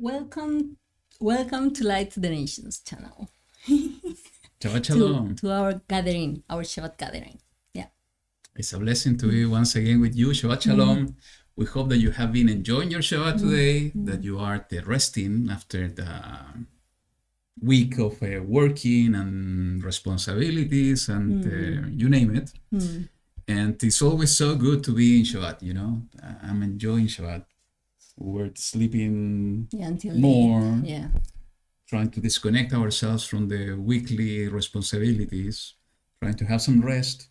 Welcome, welcome to Light to the Nations channel. Shabbat Shalom. To our gathering, our Shabbat gathering. Yeah. It's a blessing to be once again with you. Shabbat Shalom. We hope that you have been enjoying your Shabbat today, that you are resting after the week of working and responsibilities and you name it. And it's always so good to be in Shabbat, you know. I'm enjoying Shabbat. We're sleeping more, trying to disconnect ourselves from the weekly responsibilities, trying to have some rest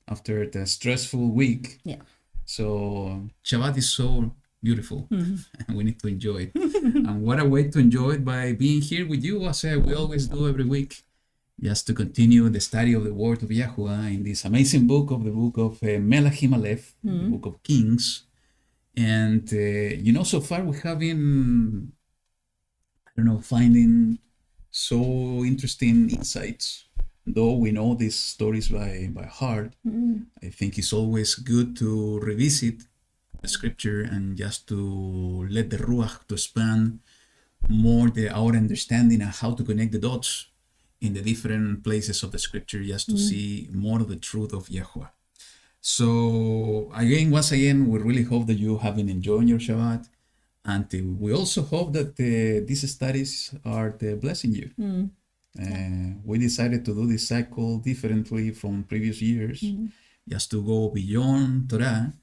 after the stressful week. Yeah. So Shabbat is so beautiful and we need to enjoy it. And what a way to enjoy it by being here with you, as we always do every week, just to continue the study of the word of YaHuWaH in this amazing book of Melachim Aleph, the book of Kings. And, so far we have been, finding so interesting insights. Though we know these stories by heart, I think it's always good to revisit the scripture and just to let the Ruach to expand more our understanding of how to connect the dots in the different places of the scripture, just to see more of the truth of YaHuWaH. So once again, we really hope that you have been enjoying your Shabbat, and we also hope that these studies are blessing you. We decided to do this cycle differently from previous years, just to go beyond Torah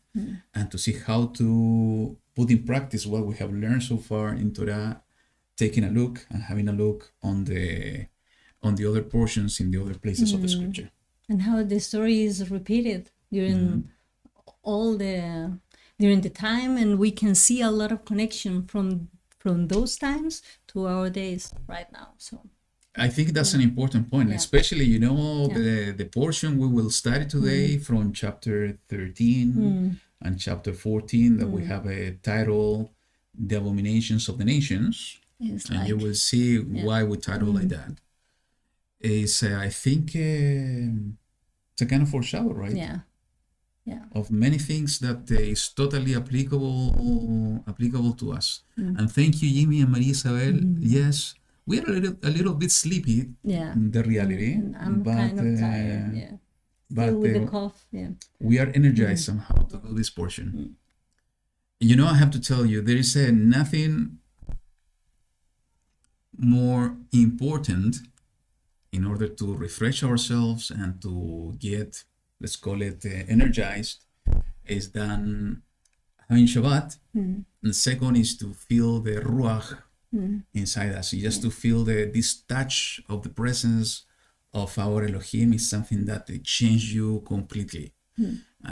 and to see how to put in practice what we have learned so far in Torah, taking a look and having a look on the other portions in the other places of the scripture. And how the story is repeated during during the time, and we can see a lot of connection from those times to our days right now. So I think that's an important point, especially, the portion we will study today from chapter 13 and chapter 14 that we have a title, The Abominations of the Nations. And you will see why we title like that. Is I think it's a kind of foreshadow, right? Yeah. Of many things that is totally applicable to us. And thank you, Jimmy and Maria Isabel. Yes, we are a little bit sleepy. In the reality, I'm kind of tired. But with the cough, we are energized somehow to do this portion. I have to tell you, there is nothing more important in order to refresh ourselves and to get, let's call it, energized, is than having Shabbat. And second is to feel the Ruach inside us. Just to feel this touch of the presence of our Elohim is something that changes you completely.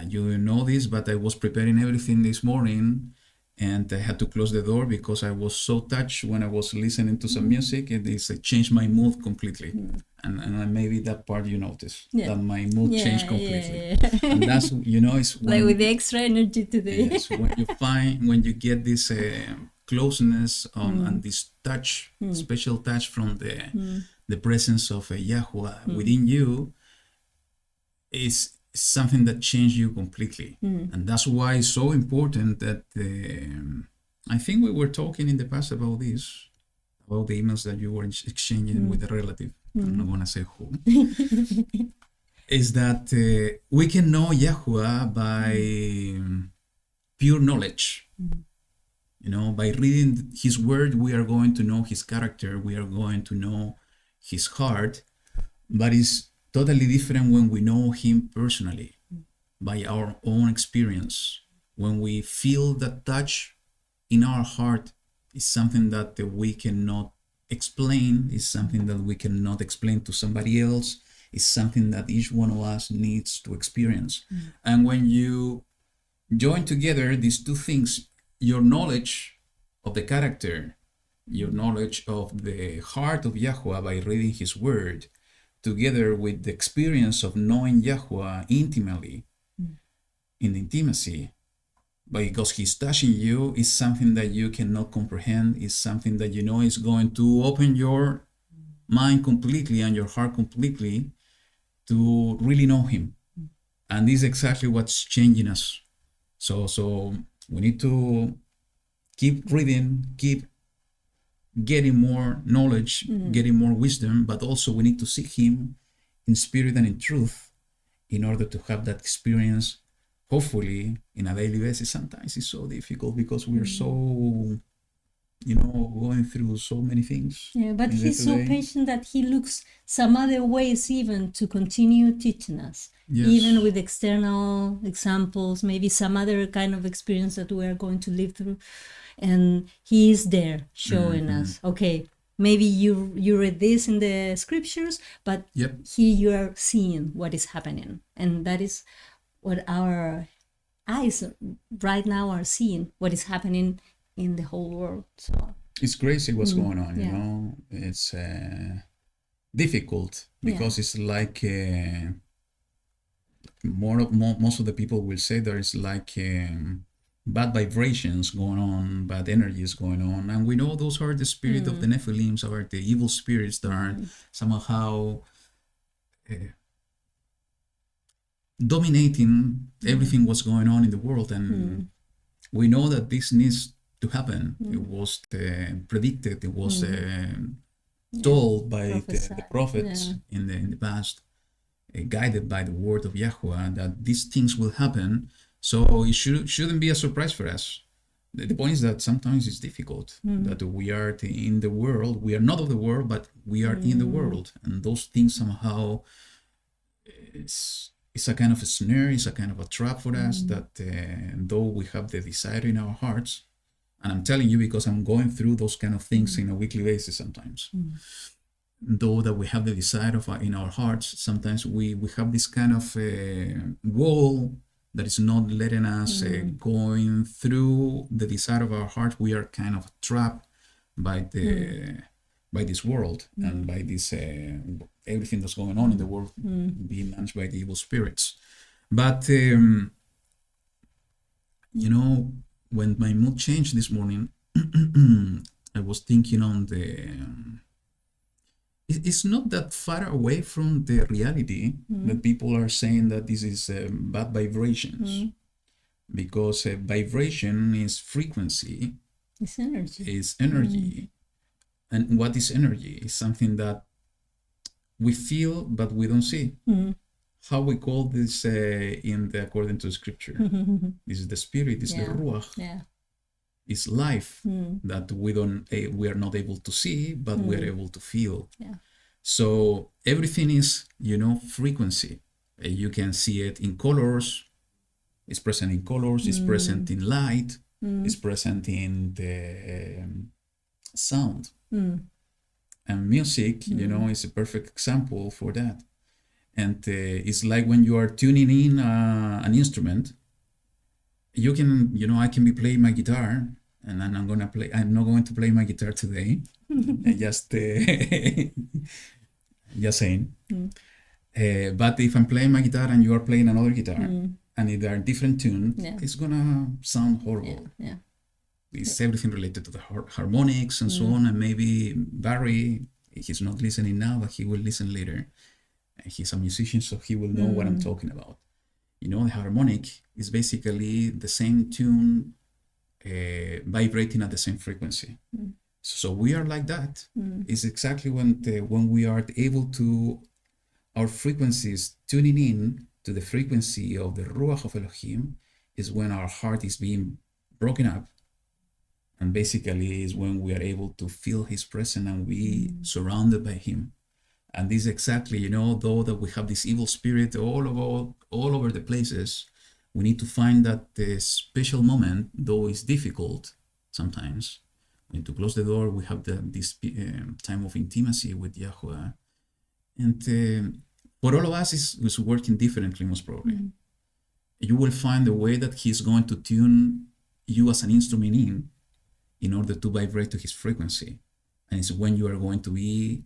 You know this, but I was preparing everything this morning, and I had to close the door because I was so touched when I was listening to some music, and it changed my mood completely. And maybe that part you notice, that my mood changed completely. And that's, it's like with the extra energy today. Yes, when you get this closeness and this touch, special touch from the presence of YaHuWaH within you, is something that changed you completely. And that's why it's so important that I think we were talking in the past about this, about the emails that you were exchanging with a relative. I'm not going to say who. Is that we can know YaHuWaH by pure knowledge. By reading his word, we are going to know his character, we are going to know his heart, but it's totally different when we know him personally, by our own experience. When we feel that touch in our heart, is something that we cannot explain, is something that we cannot explain to somebody else, is something that each one of us needs to experience. And when you join together these two things, your knowledge of the character, your knowledge of the heart of YaHuWaH by reading his word, together with the experience of knowing YaHuWaH intimately, in the intimacy, because he's touching you, is something that you cannot comprehend, is something that is going to open your mind completely and your heart completely to really know him. And this is exactly what's changing us. So we need to keep reading, keep getting more knowledge, getting more wisdom, but also we need to seek him in spirit and in truth in order to have that experience, hopefully, in a daily basis. Sometimes it's so difficult because we are so, going through so many things. Yeah, but in he's the so day. patient that he looks some other ways even to continue teaching us, Yes. even with external examples, maybe some other kind of experience that we are going to live through. And he is there showing us, okay, maybe you read this in the scriptures, but Yep. here you are seeing what is happening. And that is what our eyes right now are seeing, what is happening in the whole world. So It's crazy what's going on, yeah. It's difficult because it's like most of the people will say there is like bad vibrations going on, bad energies going on, and we know those are the spirit of the Nephilims, are the evil spirits that are somehow dominating everything what's going on in the world, and we know that this needs to happen. It was predicted, it was told by the prophets in the past, guided by the word of YaHuWaH, that these things will happen. So it shouldn't be a surprise for us. The point is that sometimes it's difficult, that we are in the world. We are not of the world, but we are in the world. And those things somehow, it's a kind of a snare, it's a kind of a trap for us, that though we have the desire in our hearts, and I'm telling you because I'm going through those kind of things in a weekly basis sometimes. Though that we have the desire in our hearts, sometimes we have this kind of wall that is not letting us going through the desire of our heart. We are kind of trapped by this world and by this everything that's going on in the world being managed by the evil spirits. But when my mood changed this morning, I was thinking on it's not that far away from the reality that people are saying that this is bad vibrations, because vibration is frequency. It's energy. It's energy. And what is energy? It's something that we feel but we don't see. How we call this according to scripture? This is the spirit, this is the YaHuWaH. Yeah. It's life that we are not able to see, but we are able to feel. Yeah. So everything is, frequency. You can see it in colors. It's present in colors. It's present in light. It's present in the sound. And music, is a perfect example for that. And it's like when you are tuning in an instrument, you can, I can be playing my guitar, and I'm not going to play my guitar today. just saying. But if I'm playing my guitar and you are playing another guitar, and if they are different tunes, it's gonna sound horrible. Yeah. It's everything related to the harmonics and so on. And maybe Barry, he's not listening now, but he will listen later. He's a musician, so he will know what I'm talking about. The harmonic is basically the same tune vibrating at the same frequency. So we are like that. It's exactly when we are able to, our frequencies tuning in to the frequency of the Ruach of Elohim, is when our heart is being broken up. And basically is when we are able to feel his presence and we surrounded by him. And this is exactly, though that we have this evil spirit all over the places, we need to find that special moment, though it's difficult sometimes. We need to close the door. We have this time of intimacy with YaHuWaH. And for all of us, it's working differently, most probably. You will find the way that he's going to tune you as an instrument in order to vibrate to his frequency. And it's when you are going to be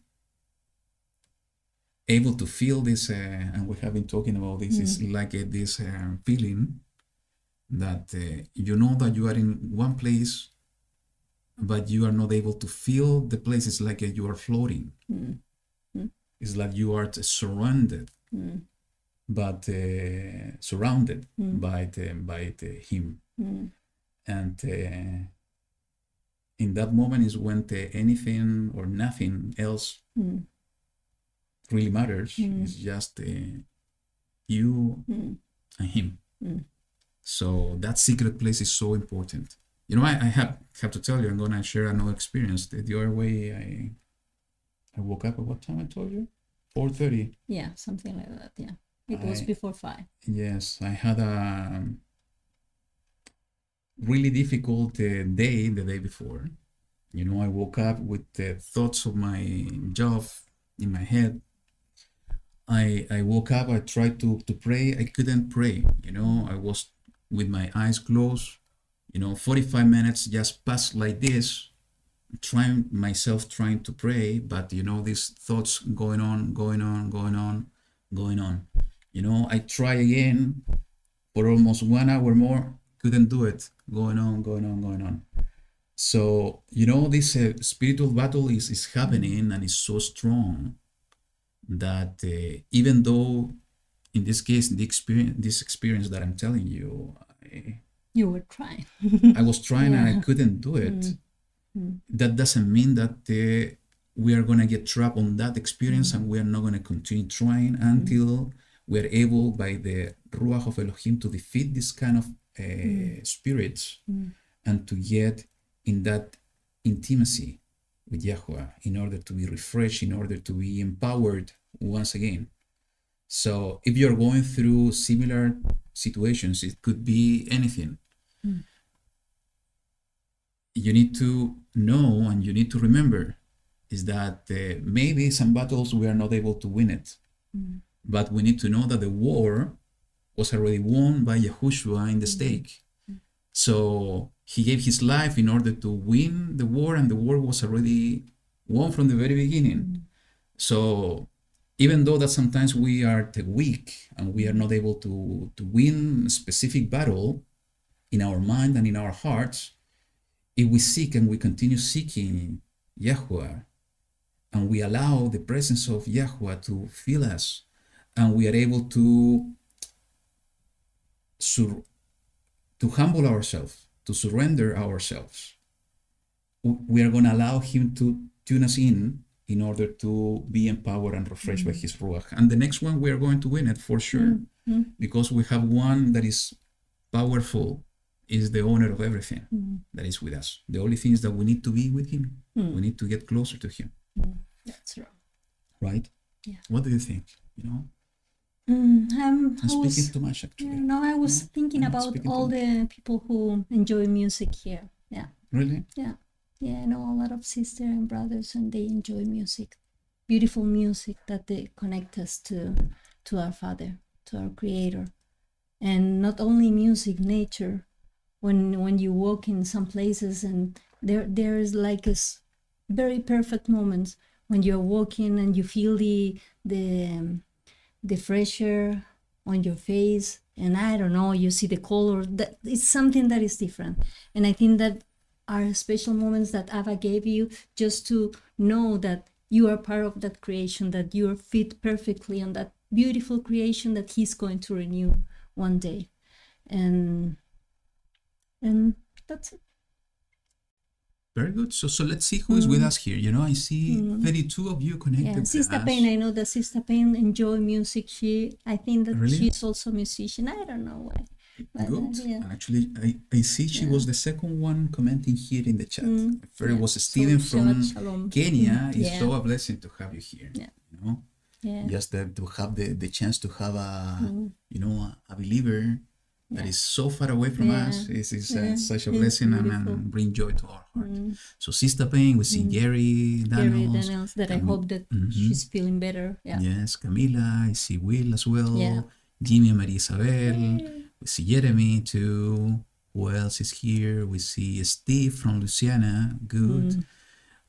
able to feel this, and we have been talking about this, is like this feeling that that you are in one place, but you are not able to feel the place. It's like you are floating. It's like you are surrounded, but surrounded by him. And in that moment is when anything or nothing else really matters. It's just you and him. So that secret place is so important. You know, I have to tell you, I'm gonna share another experience. The other way, I woke up at what time I told you? 4:30. Yeah, something like that. Yeah, it was before 5. Yes, I had a really difficult day the day before. You know, I woke up with the thoughts of my job in my head. I woke up, I tried to pray. I couldn't pray. You know, I was with my eyes closed. You know, 45 minutes just passed like this, trying to pray, but you know, these thoughts going on. You know, I try again for almost 1 hour more, couldn't do it. Going on. So, you know, this spiritual battle is happening, and it's so strong that even though, in this case, this experience that I'm telling you, You were trying. I was trying and I couldn't do it. That doesn't mean that we are going to get trapped on that experience and we are not going to continue trying until we are able, by the Ruach of Elohim, to defeat this kind of spirits and to get in that intimacy with YaHuWaH in order to be refreshed, in order to be empowered once again. So if you're going through similar situations, it could be anything. You need to know and you need to remember is that maybe some battles we are not able to win it. But we need to know that the war was already won by Yahushua in the stake. So he gave his life in order to win the war, and the war was already won from the very beginning. So even though that sometimes we are weak and we are not able to win a specific battle in our mind and in our hearts, if we seek and we continue seeking YaHuWaH, and we allow the presence of YaHuWaH to fill us, and we are able to humble ourselves, to surrender ourselves, we are going to allow him to tune us in order to be empowered and refreshed by his Ruach. And the next one, we are going to win it for sure, because we have one that is powerful, is the owner of everything that is with us. The only thing is that we need to be with him. We need to get closer to him. That's right. Right? Yeah. What do you think? You know? I'm speaking too much, actually. I was thinking about all the people who enjoy music here. Yeah. Really? Yeah. Yeah, I know a lot of sisters and brothers, and they enjoy music. Beautiful music that they connect us to our Father, to our Creator. And not only music, nature. When you walk in some places, and there is like a very perfect moments when you're walking and you feel the fresh air on your face, and I don't know, you see the color. That it's something that is different. And I think that are special moments that Abba gave you, just to know that you are part of that creation, that you are fit perfectly on that beautiful creation that he's going to renew one day. And that's it. Very good. So let's see who is with us here. You know, I see 32 of you connected. Yeah, Sister Payne, I know that Sister Payne enjoy music. I think that Really? she's also a musician. I don't know why. But, Good. yeah. And actually, I see she was the second one commenting here in the chat. First was Stephen So, from Shabbat Shalom. Kenya. It's Yeah. so a blessing to have you here. Yeah. You know, Yeah. just to have the chance to have a believer that is so far away from us is such a blessing and bring joy to our heart. So Sister Payne, we see Gary Daniels, that I hope that she's feeling better. Yeah. Yes, Camila, I see Will as well. Yeah. Jimmy and Maria Isabel. We see Jeremy too. Who else is here? We see Steve from Louisiana. Good.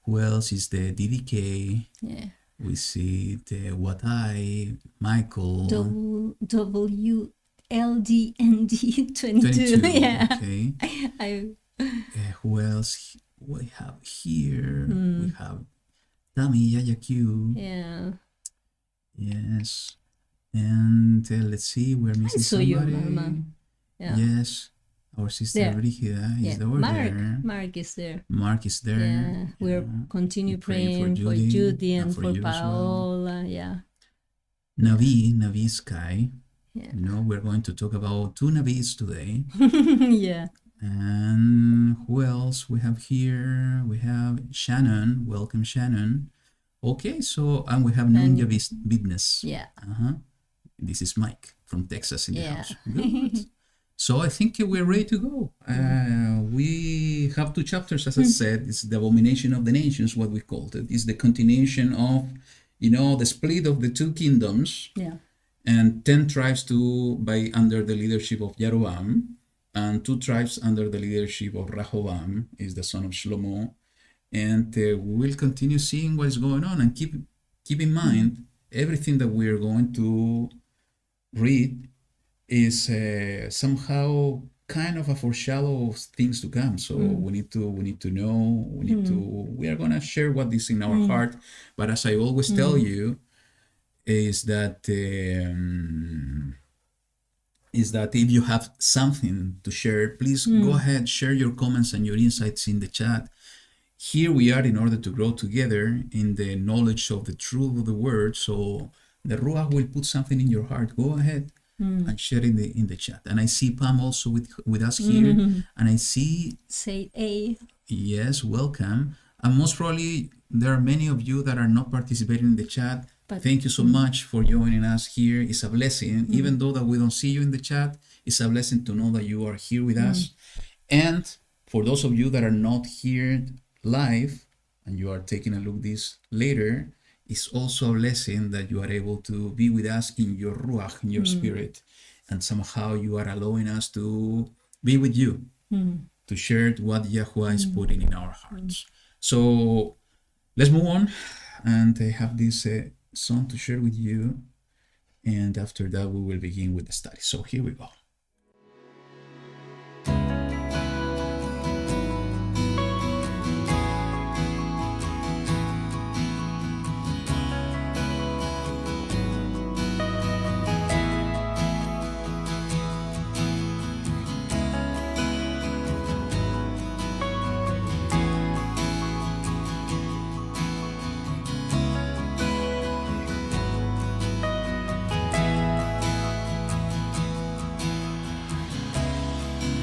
Who else is the DDK? Yeah. We see the Watai, Michael. WLDND 22. Yeah. Okay. Who else we have here? We have Tammy, Yaya Q. Yeah. Yes. And let's see, we're missing saw your somebody. mama. Yeah. Yes. Our sister There. Brigida is over Mark. there. Mark is there. Mark is there. Yeah, we're continue praying for Judy and for you as well. Paola. Yeah. Navi Sky. Yeah. We're going to talk about 2 Navis today. Yeah. And who else we have here? We have Shannon. Welcome, Shannon. Okay, so, and we have Nunya Business. Yeah. This is Mike from Texas in the Yeah. house. Good. So I think we're ready to go. We have 2 chapters, as I said. It's the Abomination of the Nations, what we called it. It's the continuation of, the split of the 2 kingdoms. Yeah. And 10 tribes under the leadership of Jeroboam, and 2 tribes under the leadership of Rehoboam, is the son of Shlomo. And we'll continue seeing what is going on, and keep in mind everything that we are going to read is somehow kind of a foreshadow of things to come. So we need to know. We are gonna share what is in our heart. But as I always tell you, is that if you have something to share, please go ahead, share your comments and your insights in the chat. Here we are in order to grow together in the knowledge of the truth of the word. So the Ruach will put something in your heart. Go ahead and share in the chat. And I see Pam also with us here. And I see... Say A. Yes, welcome. And most probably there are many of you that are not participating in the chat. But thank you so much for joining us here. It's a blessing. Even though that we don't see you in the chat, it's a blessing to know that you are here with us. And for those of you that are not here live and you are taking a look this later, it's also a blessing that you are able to be with us in your ruach, in your spirit, and somehow you are allowing us to be with you, to share what YaHuWaH is putting in our hearts. So let's move on, and I have this song to share with you, and after that we will begin with the study. So here we go.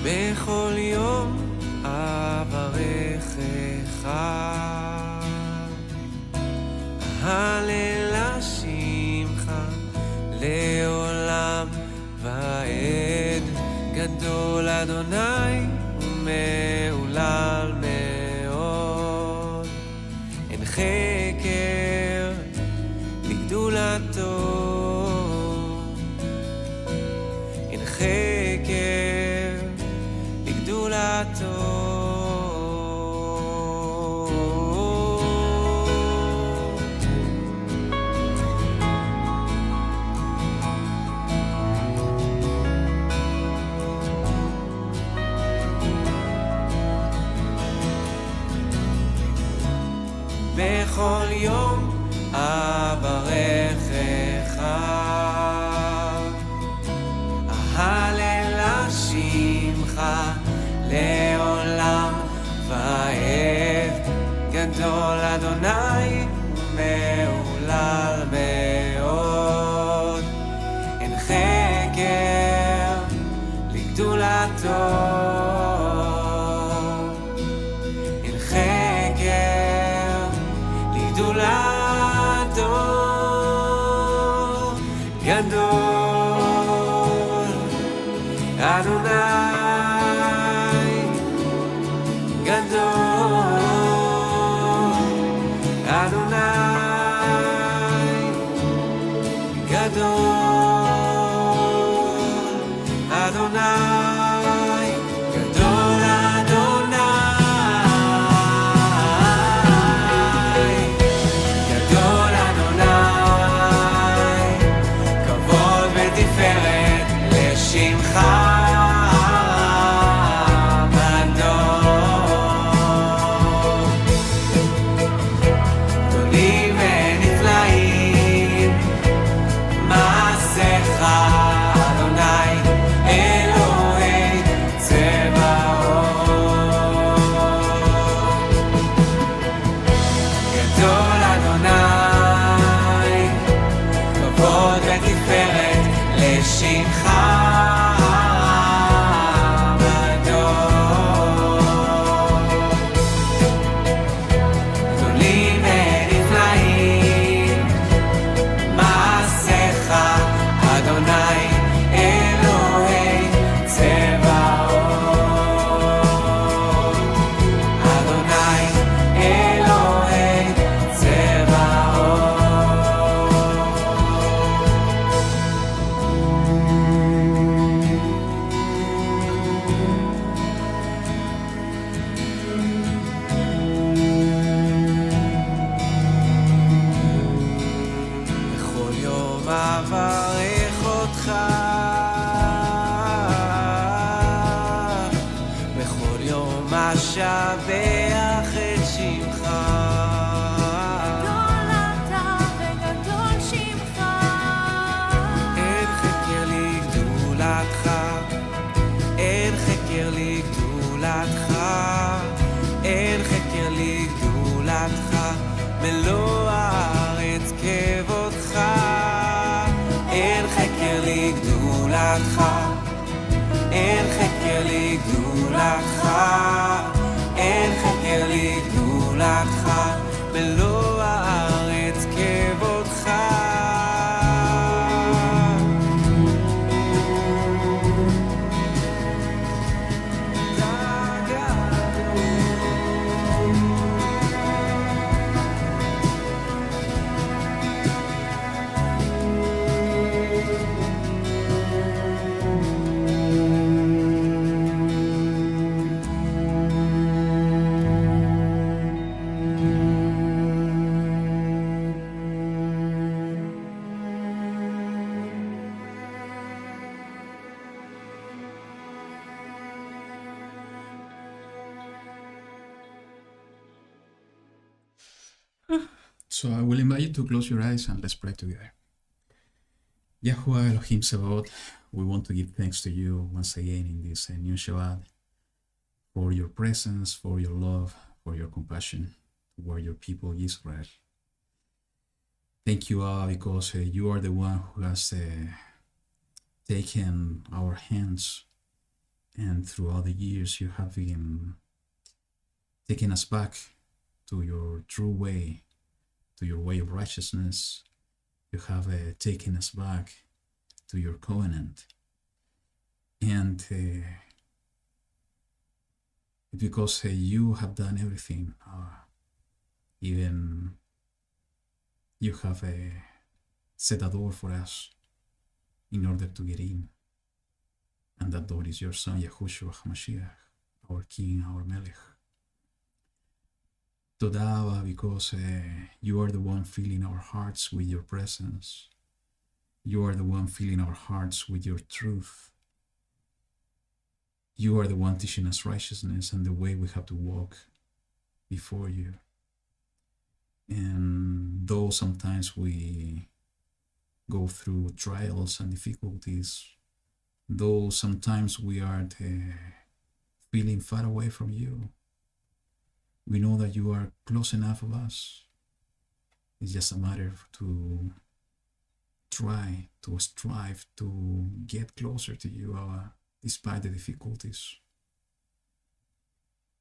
בכל יום אברכך, הלל שמך לעולם ועד, גדול אדוני ומהולל מאוד, אין חקר לגדולתו, אין חקר לגדולתו. בכל יום אברכך, הלל שמך לעולם ועד, גדול אדוני ומהולל מאוד, אין חקר לגדולתו, אין חקר לגדולתו, גדול אדוני, גדול אדוני, גדול אדוני, גדול אדוני, גדול אדוני, כבוד ותפארת לשמך. אדוני אלוהי צבאות לשמך בדור. גדולים ונפלאים מעשיך, אדוני אלוהי צבאות. אדוני אלוהי צבאות. בכל יום אברך אותך, בכל יום אשבח את שמך. גדול אתה וגדול שמך, אין חקר לגדולתך, אין חקר לגדולתך, אין חקר לגדולתך, מלוא הארץ כבודך. אין חקר לגדולתך, אין חקר לגדולתך, אין חקר לגדולתך, מלוא הארץ כבודך. So I will invite you to close your eyes and let's pray together. YaHuWaH Elohim Sebaot, we want to give thanks to you once again in this new Shabbat for your presence, for your love, for your compassion toward your people Israel. Thank you, because you are the one who has taken our hands, and throughout the years you have been taking us back to your true way, to your way of righteousness. You have taken us back to your covenant. And because you have done everything, even you have set a door for us in order to get in. And that door is your son, Yahushua HaMashiach, our King, our Melech. Toda, because you are the one filling our hearts with your presence. You are the one filling our hearts with your truth. You are the one teaching us righteousness and the way we have to walk before you. And though sometimes we go through trials and difficulties, though sometimes we are feeling far away from you, we know that you are close enough of us. It's just a matter to try, to strive to get closer to you, despite the difficulties.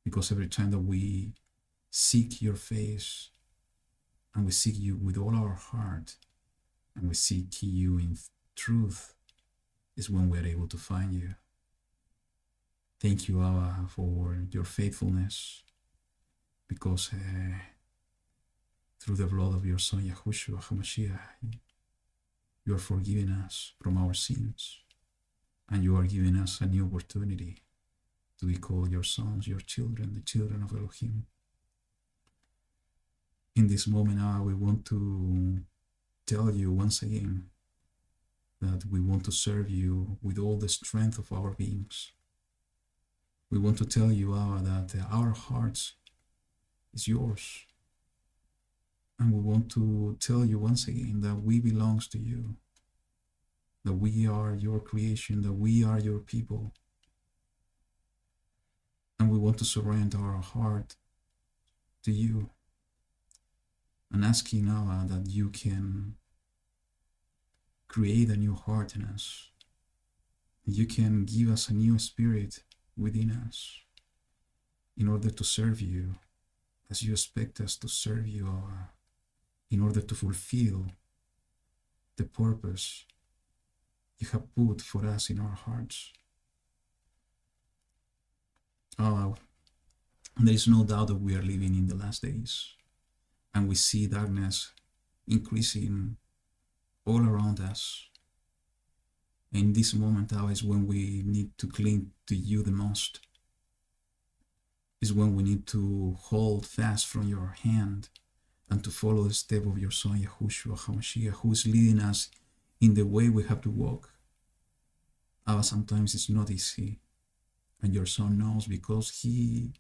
Because every time that we seek your face, and we seek you with all our heart, and we seek you in truth, is when we are able to find you. Thank you, Abba, for your faithfulness, because through the blood of your Son, Yahushua HaMashiach, you are forgiving us from our sins, and you are giving us a new opportunity to be called your sons, your children, the children of Elohim. In this moment, we want to tell you once again that we want to serve you with all the strength of our beings. We want to tell you, that our hearts is yours. And we want to tell you once again that we belong to you, that we are your creation, that we are your people. And we want to surrender our heart to you, and asking, that you can create a new heart in us. You can give us a new spirit within us in order to serve you as you expect us to serve you, in order to fulfill the purpose you have put for us in our hearts. There is no doubt that we are living in the last days, and we see darkness increasing all around us. In this moment, is when we need to cling to you the most. Is when we need to hold fast from your hand and to follow the step of your Son, YaHuWaH HaMashiach, who is leading us in the way we have to walk. Sometimes it's not easy, and your Son knows, because he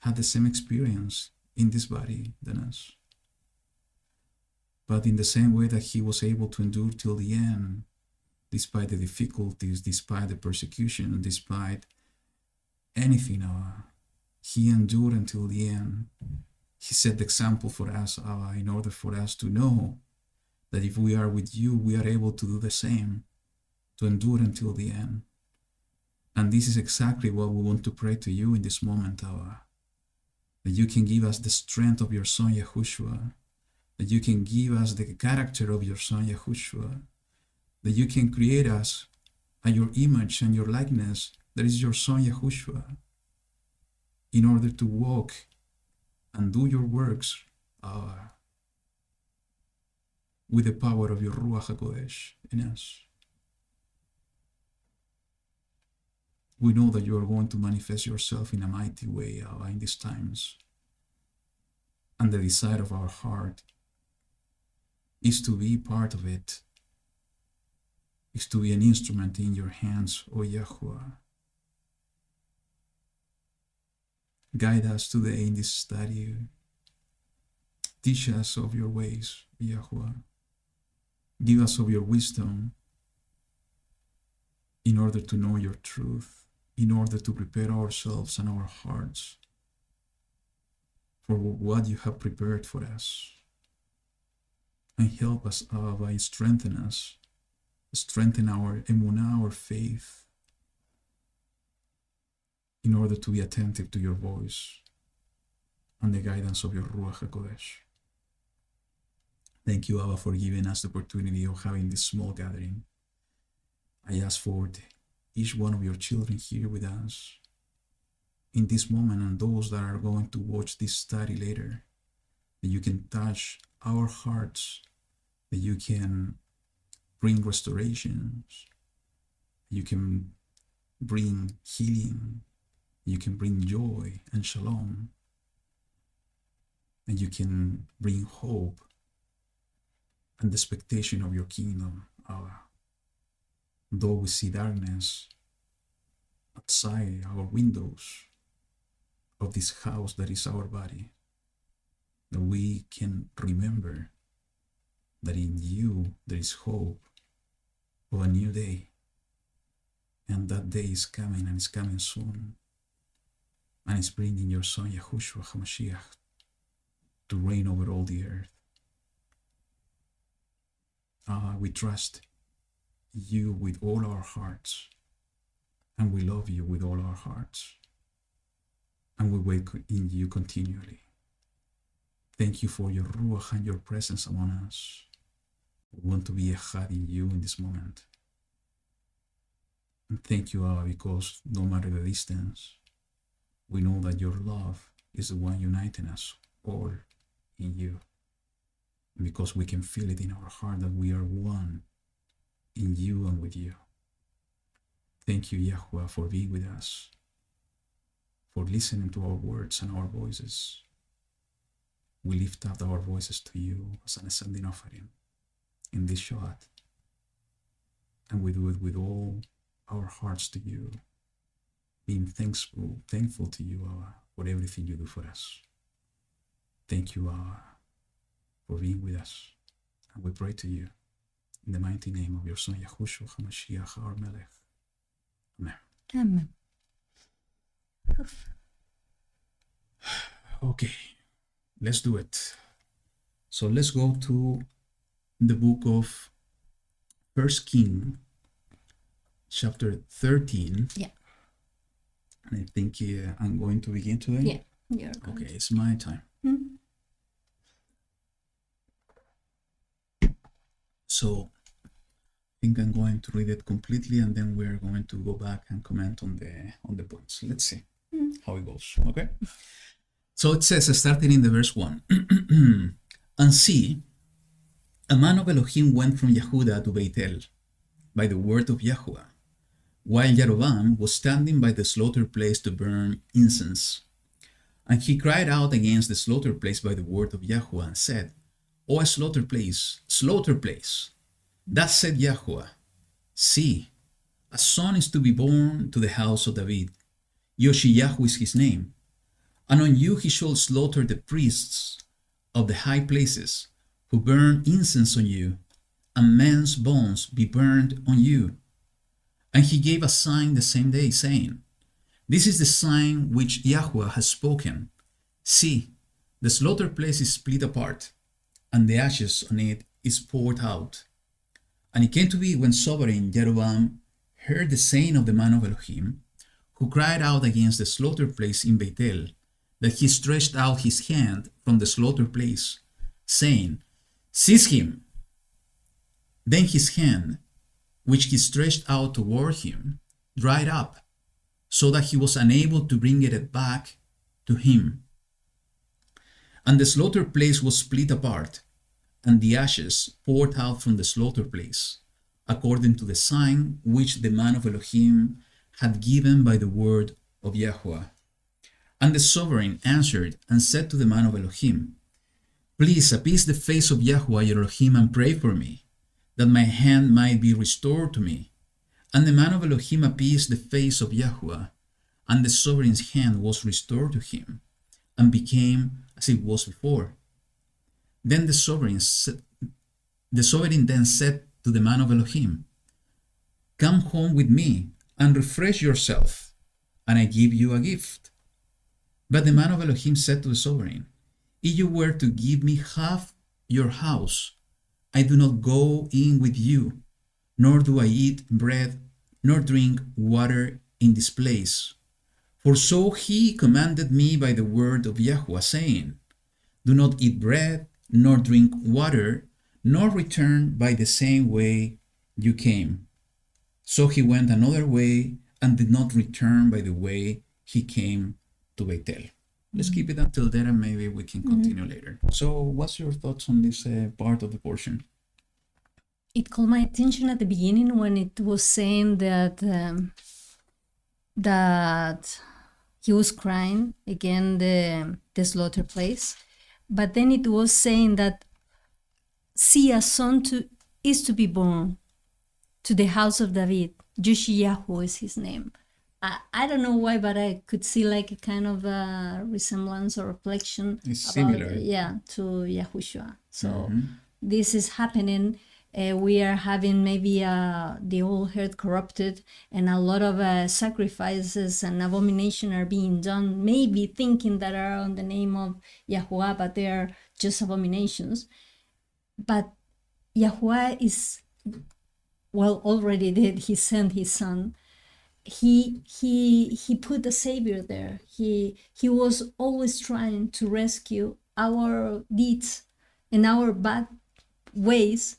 had the same experience in this body than us. But in the same way that he was able to endure till the end, despite the difficulties, despite the persecution, despite anything, he endured until the end. He set the example for us, in order for us to know that if we are with you, we are able to do the same, to endure until the end. And this is exactly what we want to pray to you in this moment, that you can give us the strength of your Son, YaHuWaH, that you can give us the character of your Son, YaHuWaH, that you can create us at your image and your likeness, that is your Son, YaHuWaH, in order to walk and do your works with the power of your Ruach HaKodesh in us. We know that you are going to manifest yourself in a mighty way in these times. And the desire of our heart is to be part of it, is to be an instrument in your hands, O YaHuWaH. Guide us today in this study. Teach us of your ways, YaHuWaH. Give us of your wisdom in order to know your truth, in order to prepare ourselves and our hearts for what you have prepared for us. And help us, by strengthen us, strengthen our emunah, our faith, in order to be attentive to your voice and the guidance of your Ruach HaKodesh. Thank you, Abba, for giving us the opportunity of having this small gathering. I ask for each one of your children here with us in this moment, and those that are going to watch this study later, that you can touch our hearts, that you can bring restorations, you can bring healing, you can bring joy and shalom, and you can bring hope and the expectation of your kingdom. Though we see darkness outside our windows of this house that is our body, that we can remember that in you there is hope of a new day, and that day is coming, and it's coming soon, and it's bringing your Son, YaHuWaH HaMashiach, to reign over all the earth. We trust you with all our hearts, and we love you with all our hearts, and we wait in you continually. Thank you for your Ruach and your presence among us. We want to be echad in you in this moment. And thank you, Abba, because no matter the distance, we know that your love is the one uniting us all in you. Because we can feel it in our heart that we are one in you and with you. Thank you, YaHuWaH, for being with us, for listening to our words and our voices. We lift up our voices to you as an ascending offering in this Shabbat, and we do it with all our hearts to you, being thankful to you, for everything you do for us. Thank you, for being with us, and we pray to you in the mighty name of your Son, YaHuWaH HaMashiach, our Melech. Amen. Amen. Okay, let's do it. So let's go to the book of First King, chapter 13. Yeah. And I think I'm going to begin today. Yeah. You're going Okay, it's my time. Mhm. So I think I'm going to read it completely, and then we're going to go back and comment on the points. Let's see how it goes. Okay. So it says, starting in the verse 1, and see, a man of Elohim went from Yehuda to Bethel by the word of YaHuWaH, while Jeroboam was standing by the slaughter place to burn incense. And he cried out against the slaughter place by the word of YaHuWaH and said, O slaughter place, thus said YaHuWaH, see, a son is to be born to the house of David. Yoshiyahu is his name. And on you he shall slaughter the priests of the high places, who burn incense on you, and men's bones be burned on you. And he gave a sign the same day, saying, This is the sign which YaHuWaH has spoken. See, the slaughter place is split apart, and the ashes on it is poured out. And it came to be, when sovereign Jeroboam heard the saying of the man of Elohim, who cried out against the slaughter place in Bethel, that he stretched out his hand from the slaughter place, saying, Seize him. Then his hand, which he stretched out toward him, dried up, so that he was unable to bring it back to him. And the slaughter place was split apart, and the ashes poured out from the slaughter place, according to the sign which the man of Elohim had given by the word of YaHuWaH. And the sovereign answered and said to the man of Elohim, Please appease the face of YaHuWaH your Elohim and pray for me, that my hand might be restored to me. And the man of Elohim appeased the face of YaHuWaH, and the sovereign's hand was restored to him, and became as it was before. Then the sovereign then said to the man of Elohim, Come home with me and refresh yourself, and I give you a gift. But the man of Elohim said to the sovereign, If you were to give me half your house, I do not go in with you, nor do I eat bread, nor drink water in this place. For so he commanded me by the word of YaHuWaH, saying, Do not eat bread, nor drink water, nor return by the same way you came. So he went another way, and did not return by the way he came to Bethel. Let's keep it until there, and maybe we can continue later. So what's your thoughts on this part of the portion? It caught my attention at the beginning when it was saying that that he was crying again the slaughter place, but then it was saying that see, a son is to be born to the house of David. Yoshiyahu is his name. I don't know why, but I could see like a kind of a resemblance or reflection. It's similar. To Yahushua. So this is happening. We are having maybe the whole earth corrupted, and a lot of sacrifices and abomination are being done, maybe thinking that are on the name of YaHuWaH, but they are just abominations. But YaHuWaH is, well, already did. He sent his son. He put the Savior there. He was always trying to rescue our deeds and our bad ways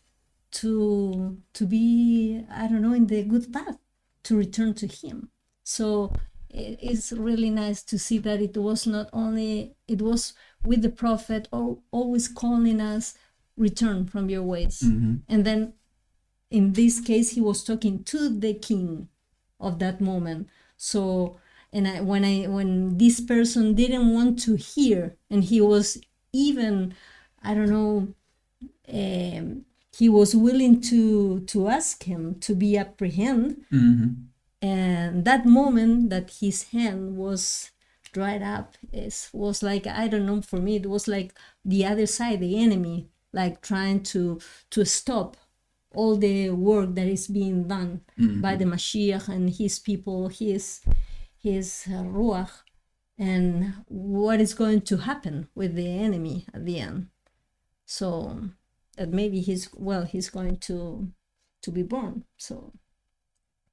to be, I don't know, in the good path, to return to him. So it's really nice to see that it was not only, it was with the prophet, always calling us, return from your ways. And then in this case, he was talking to the king of that moment. So, and when this person didn't want to hear, and he was even, I don't know, he was willing to ask him to be apprehended. And that moment that his hand was dried up, was like, I don't know, for me, it was like the other side, the enemy, like trying to stop all the work that is being done by the Mashiach and his people, his Ruach, and what is going to happen with the enemy at the end. So that maybe he's going to to be born. So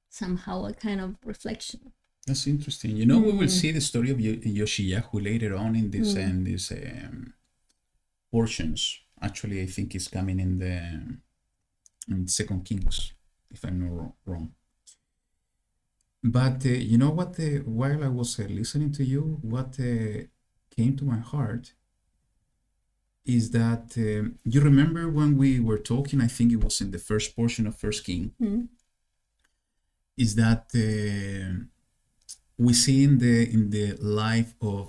somehow a kind of reflection. That's interesting. You know, we will see the story of YaHuWaH later on in this portions. Actually, I think it's coming in Second Kings, if I'm not wrong. But you know what? While I was listening to you, what came to my heart is that you remember when we were talking. I think it was in the first portion of First King. Is that we see in the life of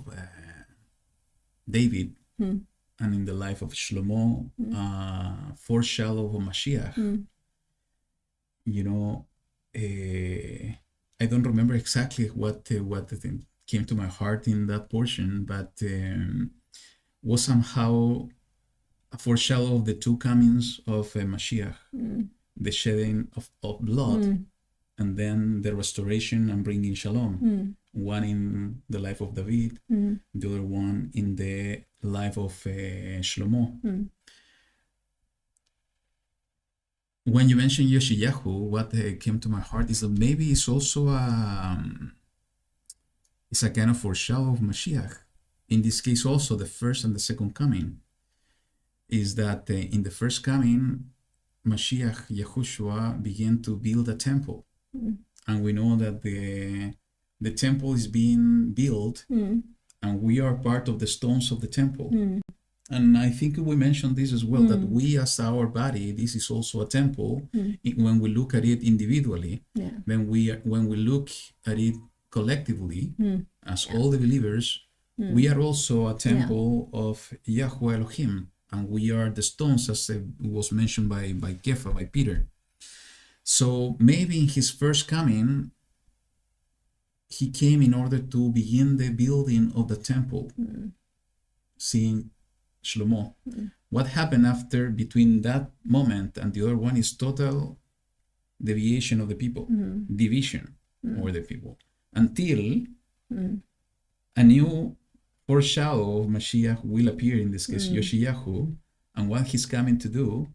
David and in the life of Shlomo, foreshadow of Mashiach. You know, I don't remember exactly what came to my heart in that portion, but was somehow a foreshadow of the two comings of Mashiach, the shedding of blood, and then the restoration and bringing shalom. One in the life of David, the other one in the life of Shlomo. When you mentioned YaHuWaH, what came to my heart is that maybe it's also it's a kind of foreshadow of Mashiach. In this case, also the first and the second coming is that in the first coming, Mashiach, Yahushua, began to build a temple. And we know that the temple is being built, and we are part of the stones of the temple. And I think we mentioned this as well, that we as our body, this is also a temple. When we look at it individually, when we look at it collectively, as all the believers, we are also a temple of YaHuWaH Elohim, and we are the stones, as was mentioned by Kefa, by Peter. So maybe in his first coming, he came in order to begin the building of the temple, seeing Shlomo. What happened after, between that moment and the other one, is total deviation of the people, division of the people, until a new foreshadow of Mashiach will appear, in this case, YaHuWaH, and what he's coming to do,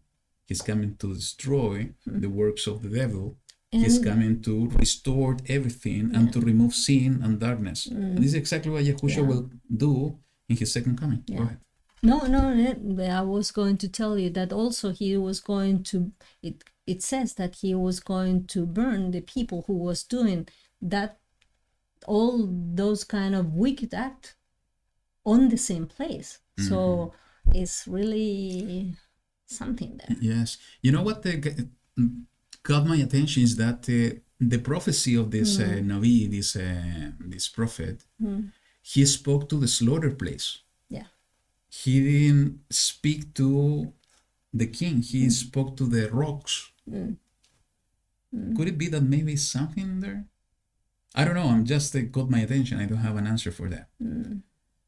he's coming to destroy the works of the devil. He's coming to restore everything and to remove sin and darkness. And this is exactly what Yahushua will do in his second coming. Go ahead. No, I was going to tell you that also he was going to, it says that he was going to burn the people who was doing that, all those kind of wicked acts on the same place. So it's really something there. Yes. You know what caught my attention is that the prophecy of this Navi, this prophet, he spoke to the slaughter place. Yeah. He didn't speak to the king. He spoke to the rocks. Could it be that maybe something there? I don't know. I'm just caught my attention. I don't have an answer for that.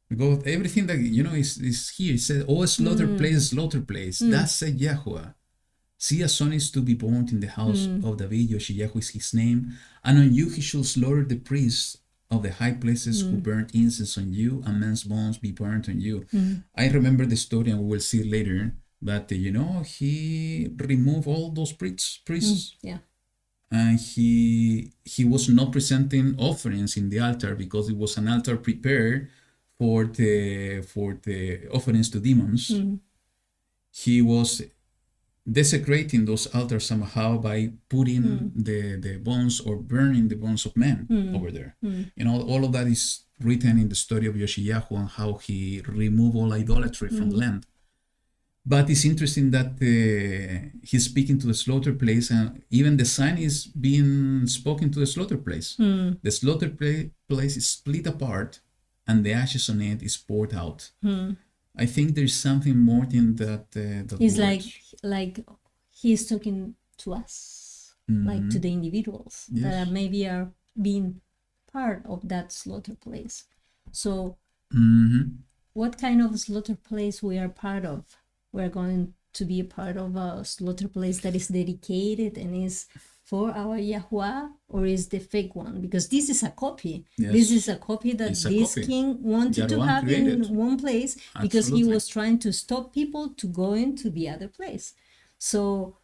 Because everything that is here. It says, "Oh, slaughter place, slaughter place." That said YaHuWaH. See, a son is to be born in the house of David. Yoshiyahu is his name, and on you he shall slaughter the priests of the high places who burnt incense on you, and men's bones be burnt on you. I remember the story, and we will see it later. But he removed all those priests. And he was not presenting offerings in the altar, because it was an altar prepared for the offerings to demons. He was desecrating those altars somehow by putting the bones, or burning the bones of men over there. All of that is written in the story of Yoshiyahu, and how he removed all idolatry from the land. But it's interesting that he's speaking to the slaughter place, and even the sign is being spoken to the slaughter place. The slaughter place is split apart, and the ashes on it is poured out. I think there's something more in that. He's like he's talking to us, like to the individuals that maybe are being part of that slaughter place. So, what kind of slaughter place we are part of? We're going to be a part of a slaughter place that is dedicated and is for our YaHuWaH, or is the fake one? Because this is a copy. Yes. This is a copy that king wanted to have created in one place. Absolutely. Because he was trying to stop people to go into the other place. So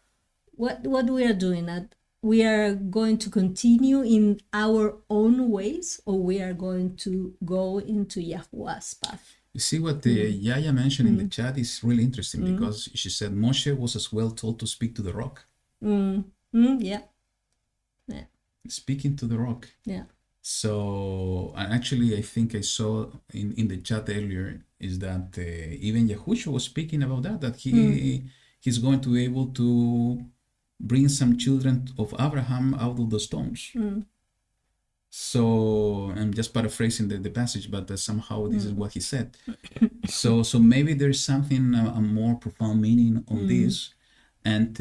what we are doing, that we are going to continue in our own ways, or we are going to go into YaHuWaH's path. You see what Yaya mentioned in the chat is really interesting because she said Moshe was as well told to speak to the rock. Yeah. Speaking to the rock. Yeah. So, and actually, I think I saw in the chat earlier is that even Yahushua was speaking about that he's going to be able to bring some children of Abraham out of the stones. So I'm just paraphrasing the passage, but somehow this is what he said. So maybe there's something a more profound meaning on this, and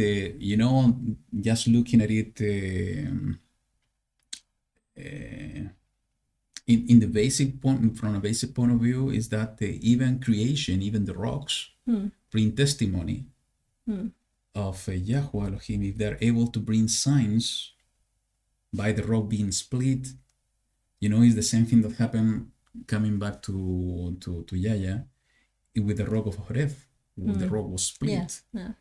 just looking at it in the basic point, from a basic point of view, is that even creation, even the rocks, bring testimony of YaHuWaH Elohim. If they're able to bring signs by the rock being split, it's the same thing that happened, coming back to Yaya, with the rock of Horeb, when the rock was split. Yeah.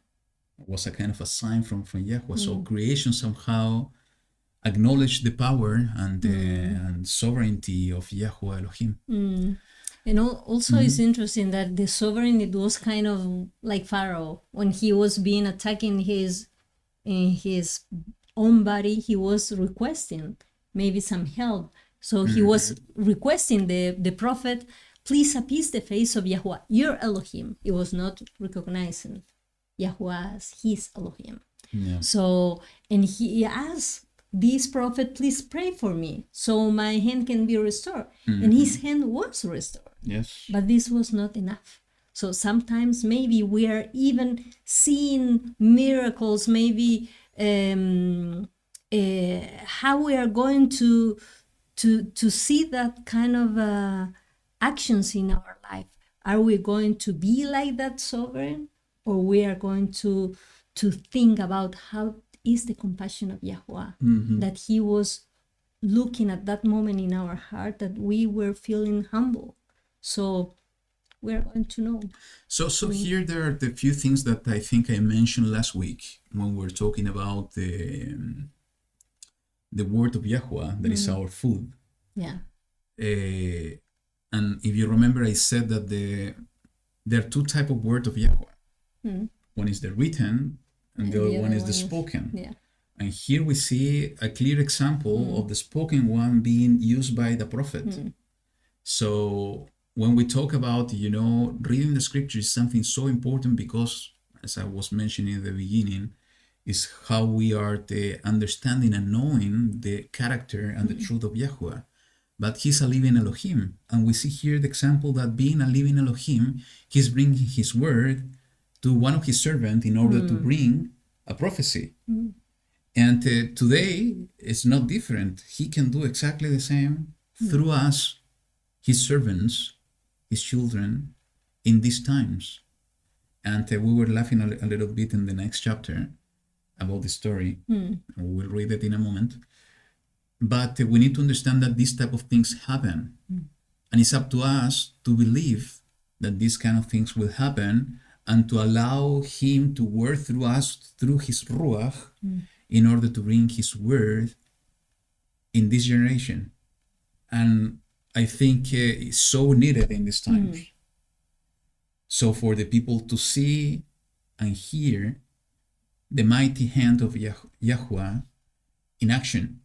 It was a kind of a sign from YaHuWaH. So creation somehow acknowledged the power and sovereignty of YaHuWaH Elohim. And also it's interesting that the sovereign, it was kind of like Pharaoh. When he was being attacked in his own body, he was requesting maybe some help. So he was requesting the prophet, please appease the face of YaHuWaH, your Elohim. He was not recognizing YaHuWaH as his Elohim. Yeah. So, and he asked this prophet, please pray for me so my hand can be restored. And his hand was restored. Yes. But this was not enough. So sometimes maybe we are even seeing miracles, maybe how we are going to see that kind of actions in our life. Are we going to be like that sovereign, or we are going to think about how is the compassion of YaHuWaH, that he was looking at that moment in our heart, that we were feeling humble. So we're going to know. So here there are the few things that I think I mentioned last week when we were talking about the word of YaHuWaH, that is our food. Yeah. And if you remember, I said that there are two types of word of YaHuWaH. One is the written, and the other one is the spoken. Yeah. And here we see a clear example of the spoken one being used by the prophet. So when we talk about, reading the scripture is something so important because, as I was mentioning in the beginning, is how we are the understanding and knowing the character and the truth of YaHuWaH. But he's a living Elohim. And we see here the example that being a living Elohim, he's bringing his word to one of his servants in order to bring a prophecy. And today, it's not different. He can do exactly the same through us, his servants, his children, in these times. And we were laughing a little bit in the next chapter about the story. And we'll read it in a moment. But we need to understand that these type of things happen. And it's up to us to believe that these kind of things will happen and to allow him to work through us, through his Ruach, in order to bring his word in this generation. And I think it's so needed in these times. So for the people to see and hear the mighty hand of YaHuWaH in action.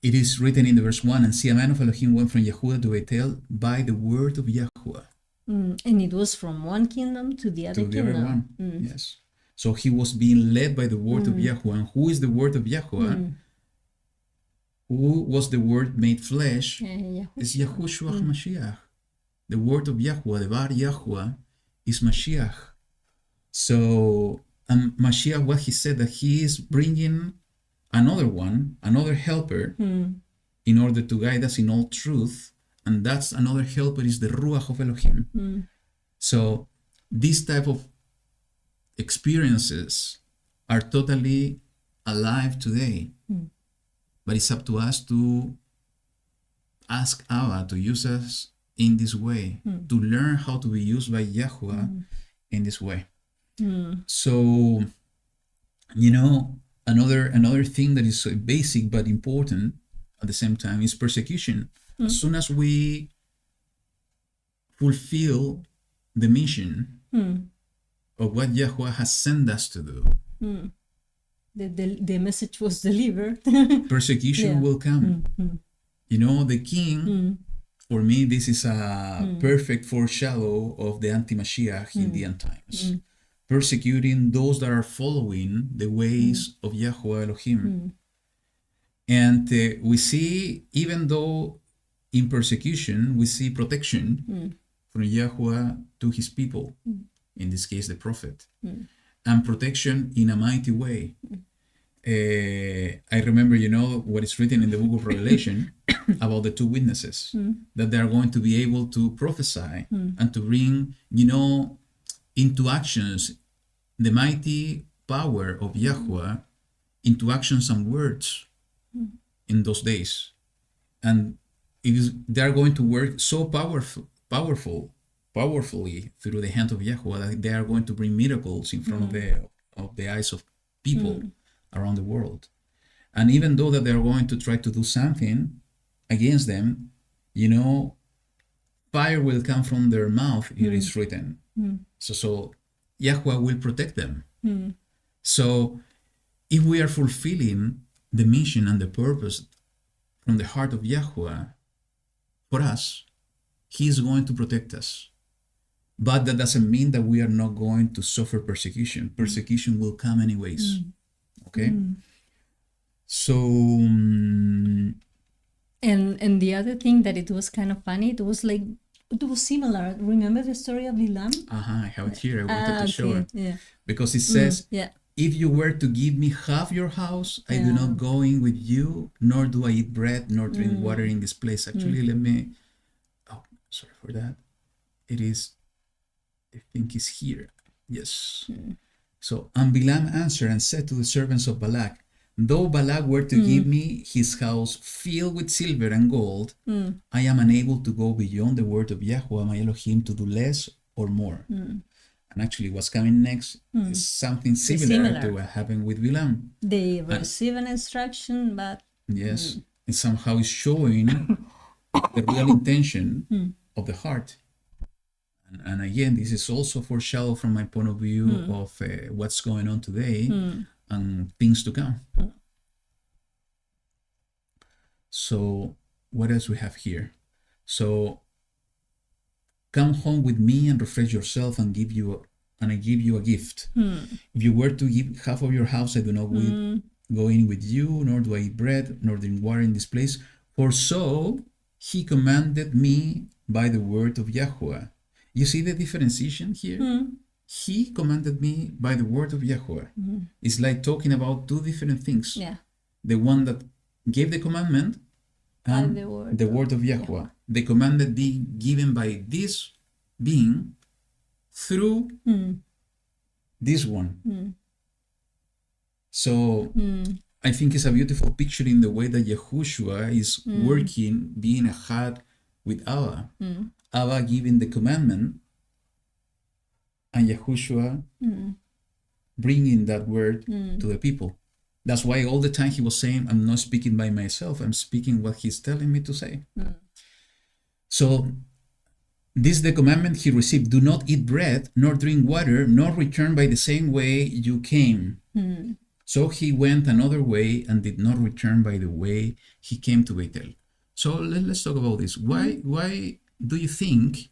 It is written in the verse 1, and see, a man of Elohim went from Yehuda to Bethel by the word of YaHuWaH. And it was from one kingdom to the other kingdom. Other one. Yes. So he was being led by the word of YaHuWaH. And who is the word of YaHuWaH? Who was the word made flesh? Is Yahushua Mashiach. The word of YaHuWaH, the Bar YaHuWaH, is Mashiach. So, and Mashiach, what he said, that he is bringing another helper, in order to guide us in all truth. And that's another helper is the Ruach of Elohim. So these type of experiences are totally alive today. But it's up to us to ask Abba to use us in this way, to learn how to be used by YaHuWaH in this way. So, you know, another thing that is so basic but important at the same time is persecution. As soon as we fulfill the mission of what YaHuWaH has sent us to do, The message was delivered. persecution will come. You know, the king, for me, this is a perfect foreshadow of the anti-Mashiach in the end times. Persecuting those that are following the ways of YaHuWaH Elohim. And we see, even though in persecution, we see protection from YaHuWaH to his people, in this case, the prophet, and protection in a mighty way. I remember, you know, what is written in the book of Revelation about the two witnesses, that they are going to be able to prophesy and to bring, you know, into actions the mighty power of YaHuWaH into actions and words in those days. And they are going to work so powerfully through the hand of YaHuWaH that they are going to bring miracles in front of the eyes of people around the world. And even though that they are going to try to do something against them, you know, fire will come from their mouth, it is written. So YaHuWaH will protect them. So if we are fulfilling the mission and the purpose from the heart of YaHuWaH for us, he is going to protect us. But that doesn't mean that we are not going to suffer persecution. Persecution will come anyways. Okay? So... And the other thing that it was kind of funny, it was similar. Remember the story of Bilam? I have it here. I wanted to show it. Yeah. Because it says, if you were to give me half your house, I do not go in with you, nor do I eat bread, nor drink water in this place. Actually, let me... Oh, sorry for that. It is... I think it's here. Yes. So, and Bilam answered and said to the servants of Balak, though Balak were to give me his house filled with silver and gold, I am unable to go beyond the word of YaHuWaH my Elohim to do less or more. And actually what's coming next is something similar to what happened with Bilam. They receive an instruction, but... Yes, and somehow is showing the real intention of the heart. And again, this is also foreshadow from my point of view of what's going on today and things to come. So what else we have here? So come home with me and refresh yourself and I give you a gift. If you were to give half of your house, I do not go in with you, nor do I eat bread, nor drink water in this place. For so he commanded me by the word of YaHuWaH. You see the differentiation here? He commanded me by the word of YaHuWaH. It's like talking about two different things. Yeah. The one that gave the commandment and the word of YaHuWaH. The commandment being given by this being through this one. So I think it's a beautiful picture in the way that Yahushua is working, being a had with Abba. Abba giving the commandment and Yahushua bringing that word to the people. That's why all the time he was saying, I'm not speaking by myself, I'm speaking what he's telling me to say. So this is the commandment he received: do not eat bread, nor drink water, nor return by the same way you came. So he went another way and did not return by the way he came to Bethel. So let's talk about this. Why do you think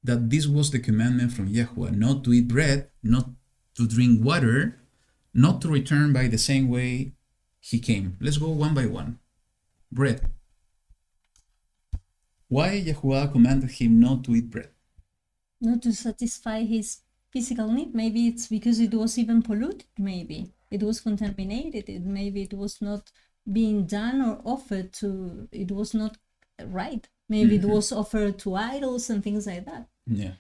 that this was the commandment from YaHuWaH? Not to eat bread, not to drink water, not to return by the same way he came. Let's go one by one. Bread. Why YaHuWaH commanded him not to eat bread? Not to satisfy his physical need. Maybe it's because it was even polluted. Maybe it was contaminated. Maybe it was not being done or offered to. It was not right. Maybe it was offered to idols and things like that. Yeah.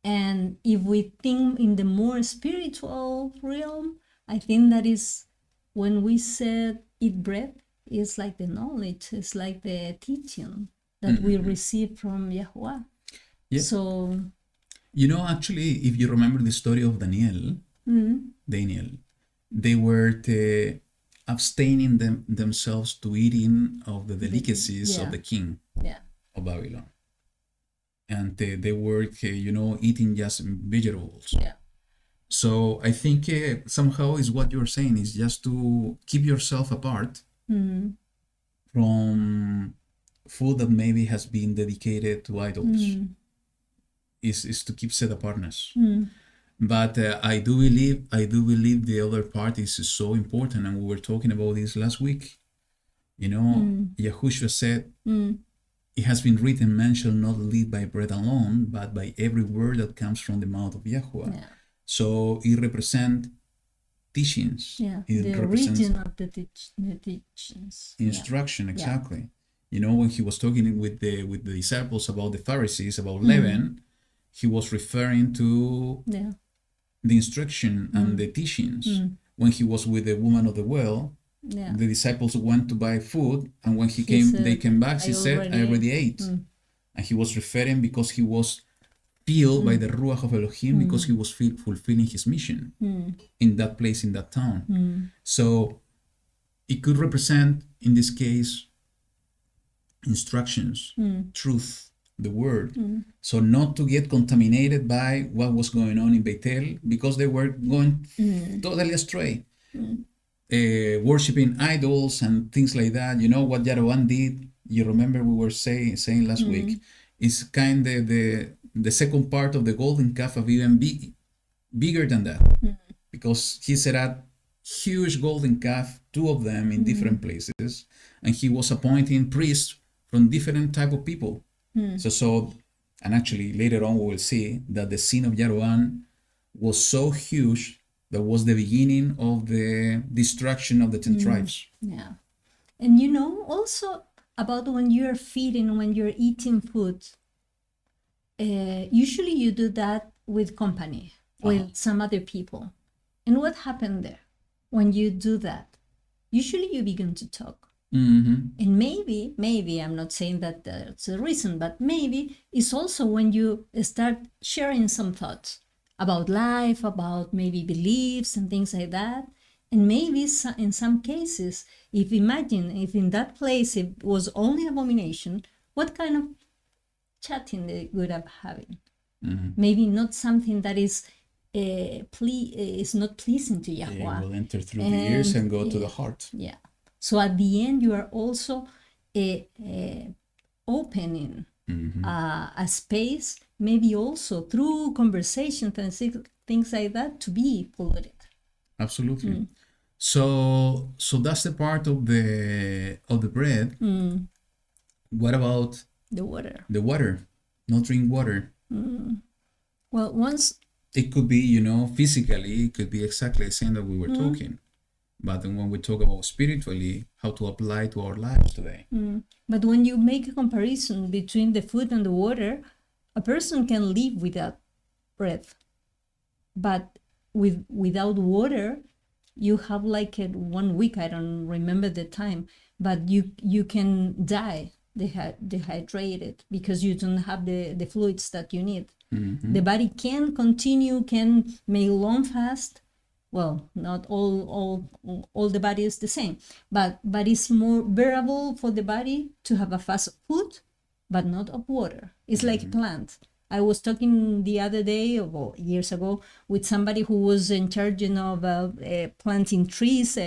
And if we think in the more spiritual realm, I think that is when we said eat bread, it's like the knowledge, it's like the teaching that we receive from YaHuWaH. Yeah. So Actually, if you remember the story of Daniel, they were abstaining themselves to eating of the delicacies of the king of Babylon. And they were, eating just vegetables. Yeah. So I think somehow is what you're saying is just to keep yourself apart from food that maybe has been dedicated to idols. Is to keep set apartness. But I do believe the other part is so important, and we were talking about this last week. Yahushua said, it has been written, man shall not live by bread alone, but by every word that comes from the mouth of YaHuWaH. Yeah. So it represents teachings. Yeah, It the represents origin of the teachings. instruction, exactly. When he was talking with the disciples about the Pharisees, about leaven, he was referring to the instruction and the teachings. When he was with the woman of the well, the disciples went to buy food, and when they came back, he said, I already ate. And he was referring because he was filled by the Ruach of Elohim, because he was fulfilling his mission in that place, in that town. So it could represent, in this case, instructions, truth, the word. So not to get contaminated by what was going on in Bethel, because they were going totally astray, worshiping idols and things like that. What Yaroam did, you remember we were saying last week, is kind of the second part of the golden calf, of even bigger than that, because he set up huge golden calf, 2 of them in different places, and he was appointing priests from different type of people. So, and actually later on we will see that the sin of Yaroam was so huge that was the beginning of the destruction of the 10 tribes. Yeah. And also about when you're feeding, when you're eating food, usually you do that with company, with some other people. And what happened there? When you do that, usually you begin to talk. And maybe, I'm not saying that that's the reason, but maybe it's also when you start sharing some thoughts about life, about maybe beliefs and things like that. And maybe in some cases, if in that place it was only abomination, what kind of chatting they would have having? Maybe not something that is not pleasing to YaHuWaH. It will enter through the ears and go to the heart. Yeah. So at the end, you are also opening a space, maybe also through conversations and things like that, to be polluted. Absolutely. So that's the part of the bread. What about the water? The water, not drink water. Well, once it could be, physically, it could be exactly the same that we were talking. But when we talk about spiritually, how to apply to our lives today. But when you make a comparison between the food and the water, a person can live without breath. But without water, you have like 1 week, I don't remember the time, but you can die dehydrated because you don't have the fluids that you need. The body can make long fast. Well, not all the body is the same, but it's more bearable for the body to have a fast food, but not of water. It's like a plant. I was talking the other day, or years ago, with somebody who was in charge of planting trees,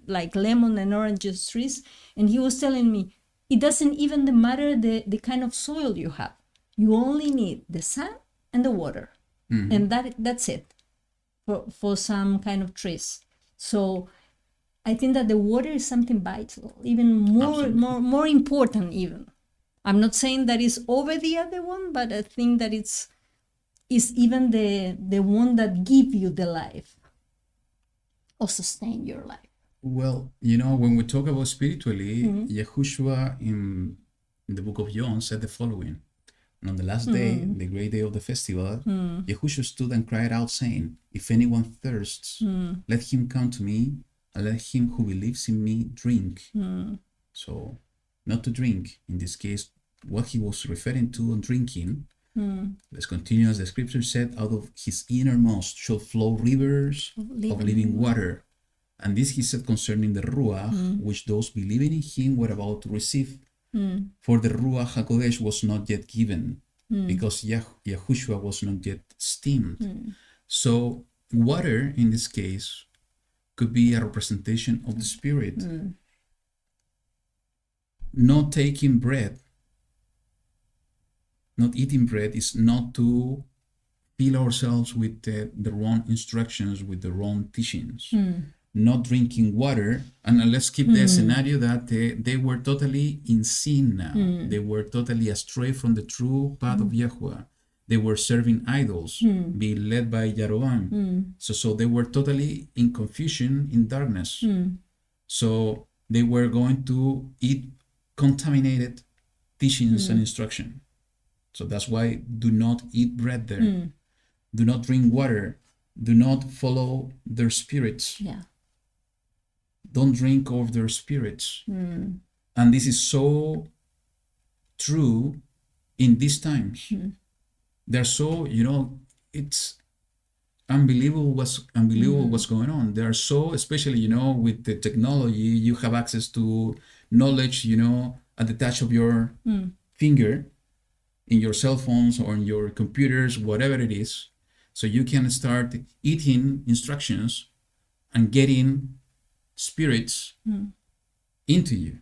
like lemon and oranges trees, and he was telling me, it doesn't even matter the kind of soil you have. You only need the sun and the water, and that's it. For some kind of trees. So I think that the water is something vital, even more important even. I'm not saying that it's over the other one, but I think that it's even the one that gives you the life or sustain your life. Well, when we talk about spiritually, Yahushua in the book of John said the following. And on the last day, the great day of the festival, Yahushua stood and cried out, saying, if anyone thirsts, let him come to me, and let him who believes in me drink. So, not to drink, in this case, what he was referring to on drinking Let's continue. As the scripture said, out of his innermost shall flow rivers of living water. And this he said concerning the Ruach, which those believing in him were about to receive. For the Ruach HaKodesh was not yet given, because YaHuWaH was not yet steamed. So water, in this case, could be a representation of the Spirit. Not taking bread, not eating bread, is not to fill ourselves with the wrong instructions, with the wrong teachings. Not drinking water, and let's keep the scenario that they were totally in sin now. They were totally astray from the true path of YaHuWaH. They were serving idols, being led by Jeroboam. So they were totally in confusion, in darkness. So they were going to eat contaminated teachings and instruction. So that's why do not eat bread there. Do not drink water. Do not follow their spirits. Yeah. Don't drink of their spirits. And this is so true in these times. They're so, it's unbelievable what's going on. They are so, especially, with the technology, you have access to knowledge, at the touch of your finger, in your cell phones or in your computers, whatever it is. So you can start eating instructions and getting spirits into you.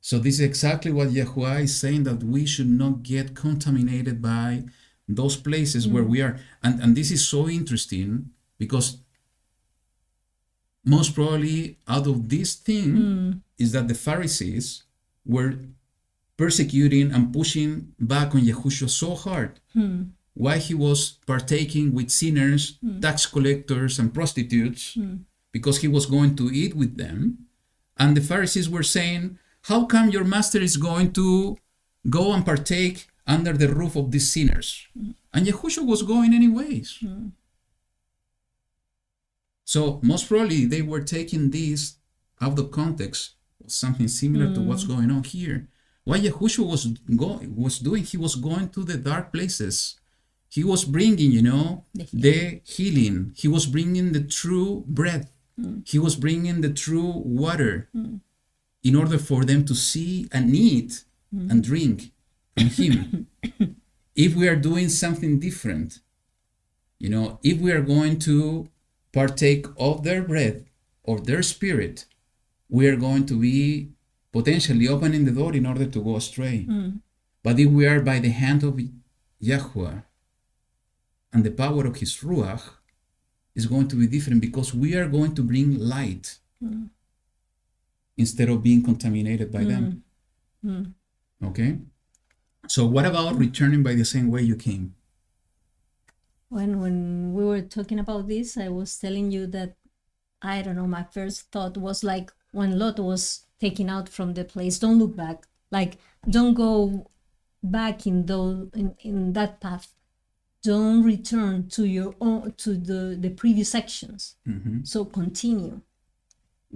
So this is exactly what YaHuWaH is saying, that we should not get contaminated by those places where we are. And this is so interesting, because most probably out of this thing is that the Pharisees were persecuting and pushing back on Yahushua so hard. Why he was partaking with sinners, tax collectors, and prostitutes, because he was going to eat with them. And the Pharisees were saying, how come your master is going to go and partake under the roof of these sinners? And Yahushua was going anyways. So most probably they were taking this out of context, something similar to what's going on here. What Yahushua was doing, he was going to the dark places. He was bringing, the healing. He was bringing the true bread. He was bringing the true water in order for them to see and eat and drink from him. If we are doing something different, if we are going to partake of their bread or their spirit, we are going to be potentially opening the door in order to go astray. But if we are by the hand of YaHuWaH and the power of his Ruach, is going to be different, because we are going to bring light instead of being contaminated by them. Okay? So what about returning by the same way you came? When we were talking about this, I was telling you that, I don't know, my first thought was like when Lot was taken out from the place, don't look back. Like, don't go back in that path. Don't return to your own, to the previous actions. So continue.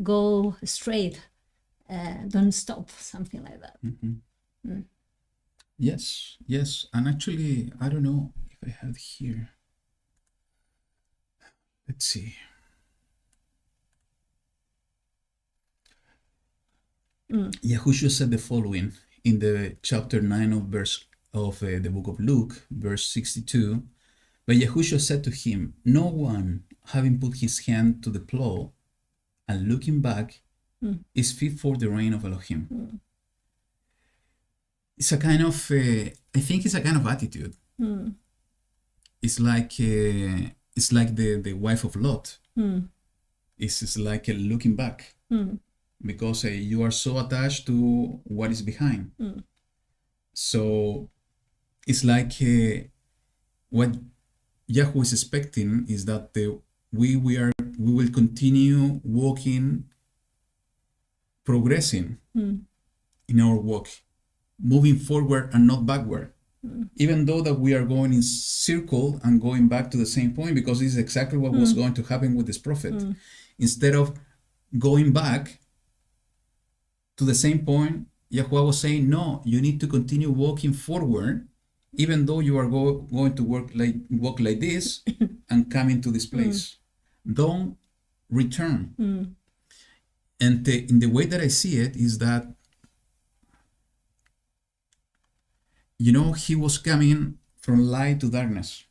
Go straight. Don't stop, something like that. Yes. And actually, I don't know if I have here. Let's see. Yahushua said the following in the chapter 9 of the book of Luke, verse 62. But Yahushua said to him, no one, having put his hand to the plow and looking back, is fit for the reign of Elohim. It's a kind of, I think it's a kind of attitude. It's like the wife of Lot. It's like a looking back, because you are so attached to what is behind. So it's like what YaHuWaH is expecting is that we will continue walking, progressing in our walk, moving forward and not backward. Even though that we are going in circle and going back to the same point, because this is exactly what was going to happen with this prophet. Instead of going back to the same point, YaHuWaH was saying, no, you need to continue walking forward even though you are going to walk like this and come into this place. Don't return. And in the way that I see it is that, he was coming from light to darkness.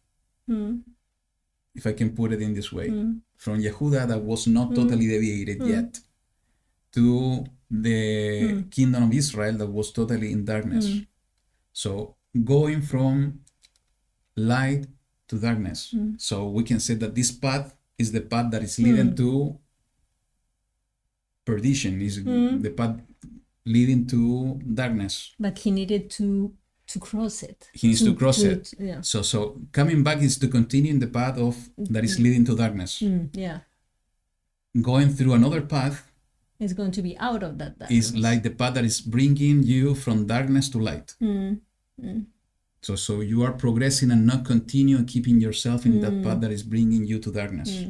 If I can put it in this way. From Yehuda that was not totally deviated yet to the kingdom of Israel that was totally in darkness. So going from light to darkness. So we can say that this path is the path that is leading to perdition, is the path leading to darkness. But he needed to cross it. He needs to cross it. Yeah. So coming back is to continue in the path that is leading to darkness. Yeah. Going through another path It's going to be out of that darkness. is like the path that is bringing you from darkness to light. So you are progressing and not continue and keeping yourself in that path that is bringing you to darkness.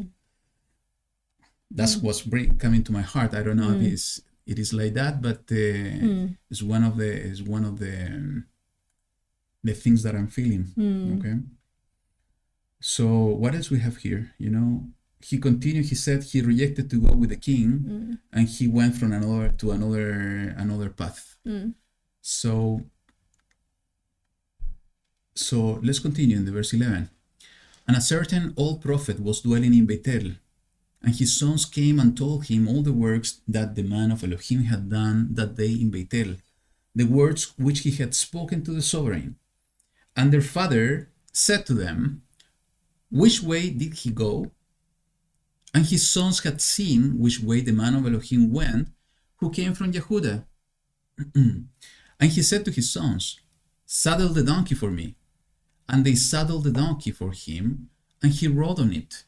That's what's coming to my heart. I don't know if it is like that, but it's one of the things that I'm feeling. Okay. So what else we have here? He continued. He said he rejected to go with the king, and he went from another path. So let's continue in the verse 11. And a certain old prophet was dwelling in Bethel, and his sons came and told him all the works that the man of Elohim had done that day in Bethel, the words which he had spoken to the sovereign. And their father said to them, which way did he go? And his sons had seen which way the man of Elohim went, who came from Yehuda. And he said to his sons, saddle the donkey for me. And they saddled the donkey for him, and he rode on it,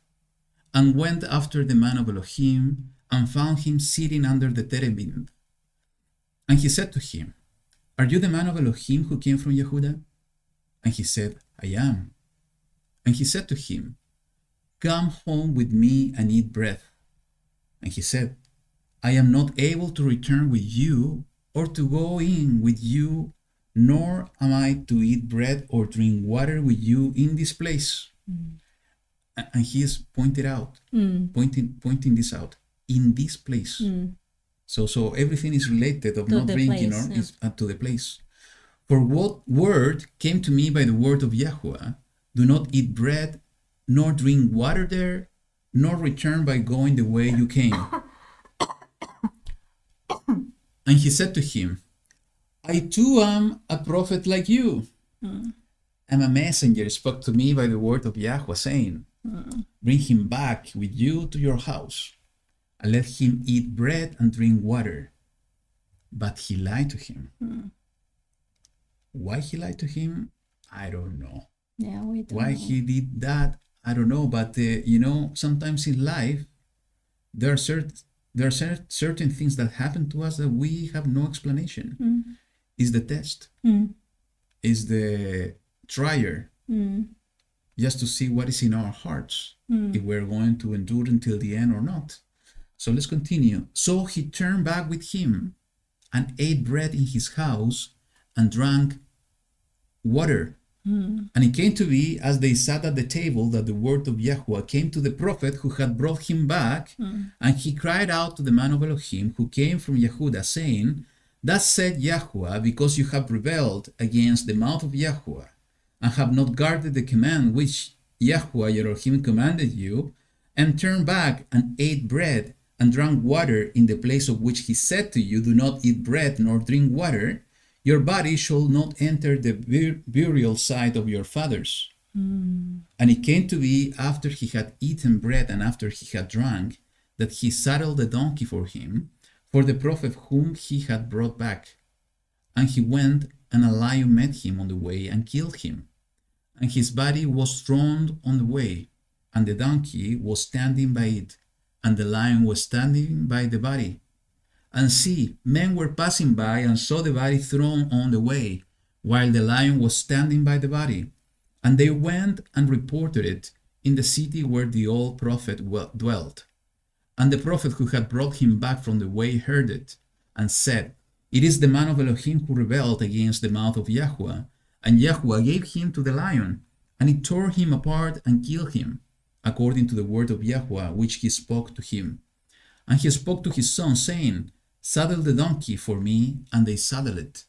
and went after the man of Elohim, and found him sitting under the terebinth. And he said to him, are you the man of Elohim who came from Yehuda? And he said, I am. And he said to him, come home with me and eat bread. And he said, I am not able to return with you or to go in with you, nor am I to eat bread or drink water with you in this place. And he is pointing this out, in this place. So everything is related of To not the drinking place, or is to the place. For what word came to me by the word of YaHuWaH, do not eat bread, nor drink water there, nor return by going the way you came. And he said to him, I too am a prophet like you. And a messenger spoke to me by the word of YaHuWaH, saying, bring him back with you to your house, and let him eat bread and drink water. But he lied to him. Why he lied to him, I don't know. Yeah, we don't Why know. he did that, I don't know. But sometimes in life, there are certain things that happen to us that we have no explanation. Is the test, is the trial, just to see what is in our hearts, if we're going to endure until the end or not. So let's continue. So he turned back with him and ate bread in his house and drank water. And it came to be, as they sat at the table, that the word of YaHuWaH came to the prophet who had brought him back, and he cried out to the man of Elohim who came from Yehuda, saying, thus said YaHuWaH, because you have rebelled against the mouth of YaHuWaH, and have not guarded the command which YaHuWaH your Elohim commanded you, and turned back and ate bread and drank water in the place of which he said to you, do not eat bread nor drink water, your body shall not enter the burial site of your fathers. And it came to be, after he had eaten bread and after he had drunk, that he saddled the donkey for him, for the prophet whom he had brought back. And he went, and a lion met him on the way and killed him. And his body was thrown on the way, and the donkey was standing by it, and the lion was standing by the body. And see, men were passing by and saw the body thrown on the way, while the lion was standing by the body. And they went and reported it in the city where the old prophet dwelt. And the prophet who had brought him back from the way heard it, and said, it is the man of Elohim who rebelled against the mouth of YaHuWaH, And YaHuWaH gave him to the lion, and it tore him apart and killed him, according to the word of YaHuWaH, which he spoke to him. And he spoke to his son, saying, Saddle the donkey for me, and they saddled it.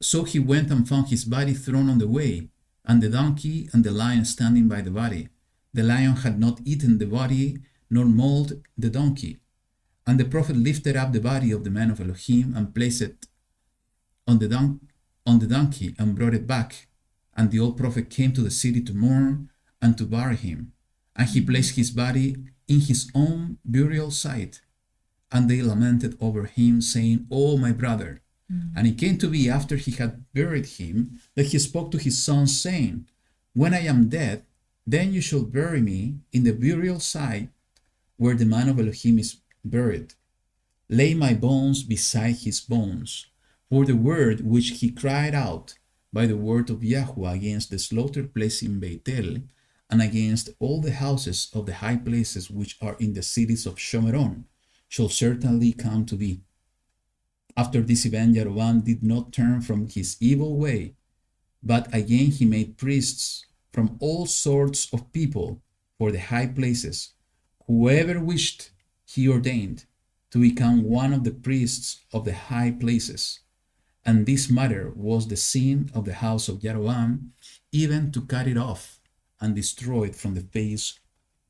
So he went and found his body thrown on the way, and the donkey and the lion standing by the body. The lion had not eaten the body, nor mauled the donkey. And the prophet lifted up the body of the man of Elohim, and placed it on the donkey, and brought it back. And the old prophet came to the city to mourn and to bury him. And he placed his body in his own burial site. And they lamented over him, saying, Oh, my brother. And it came to be, after he had buried him, that he spoke to his son, saying, When I am dead, then you shall bury me in the burial site where the man of Elohim is buried. Lay my bones beside his bones. For the word which he cried out by the word of YaHuWaH against the slaughtered place in Beitel, and against all the houses of the high places which are in the cities of Shomeron, shall certainly come to be. After this event, Jeroboam did not turn from his evil way, but again he made priests from all sorts of people for the high places. Whoever wished, he ordained to become one of the priests of the high places. And this matter was the sin of the house of Jeroboam, even to cut it off and destroy it from the face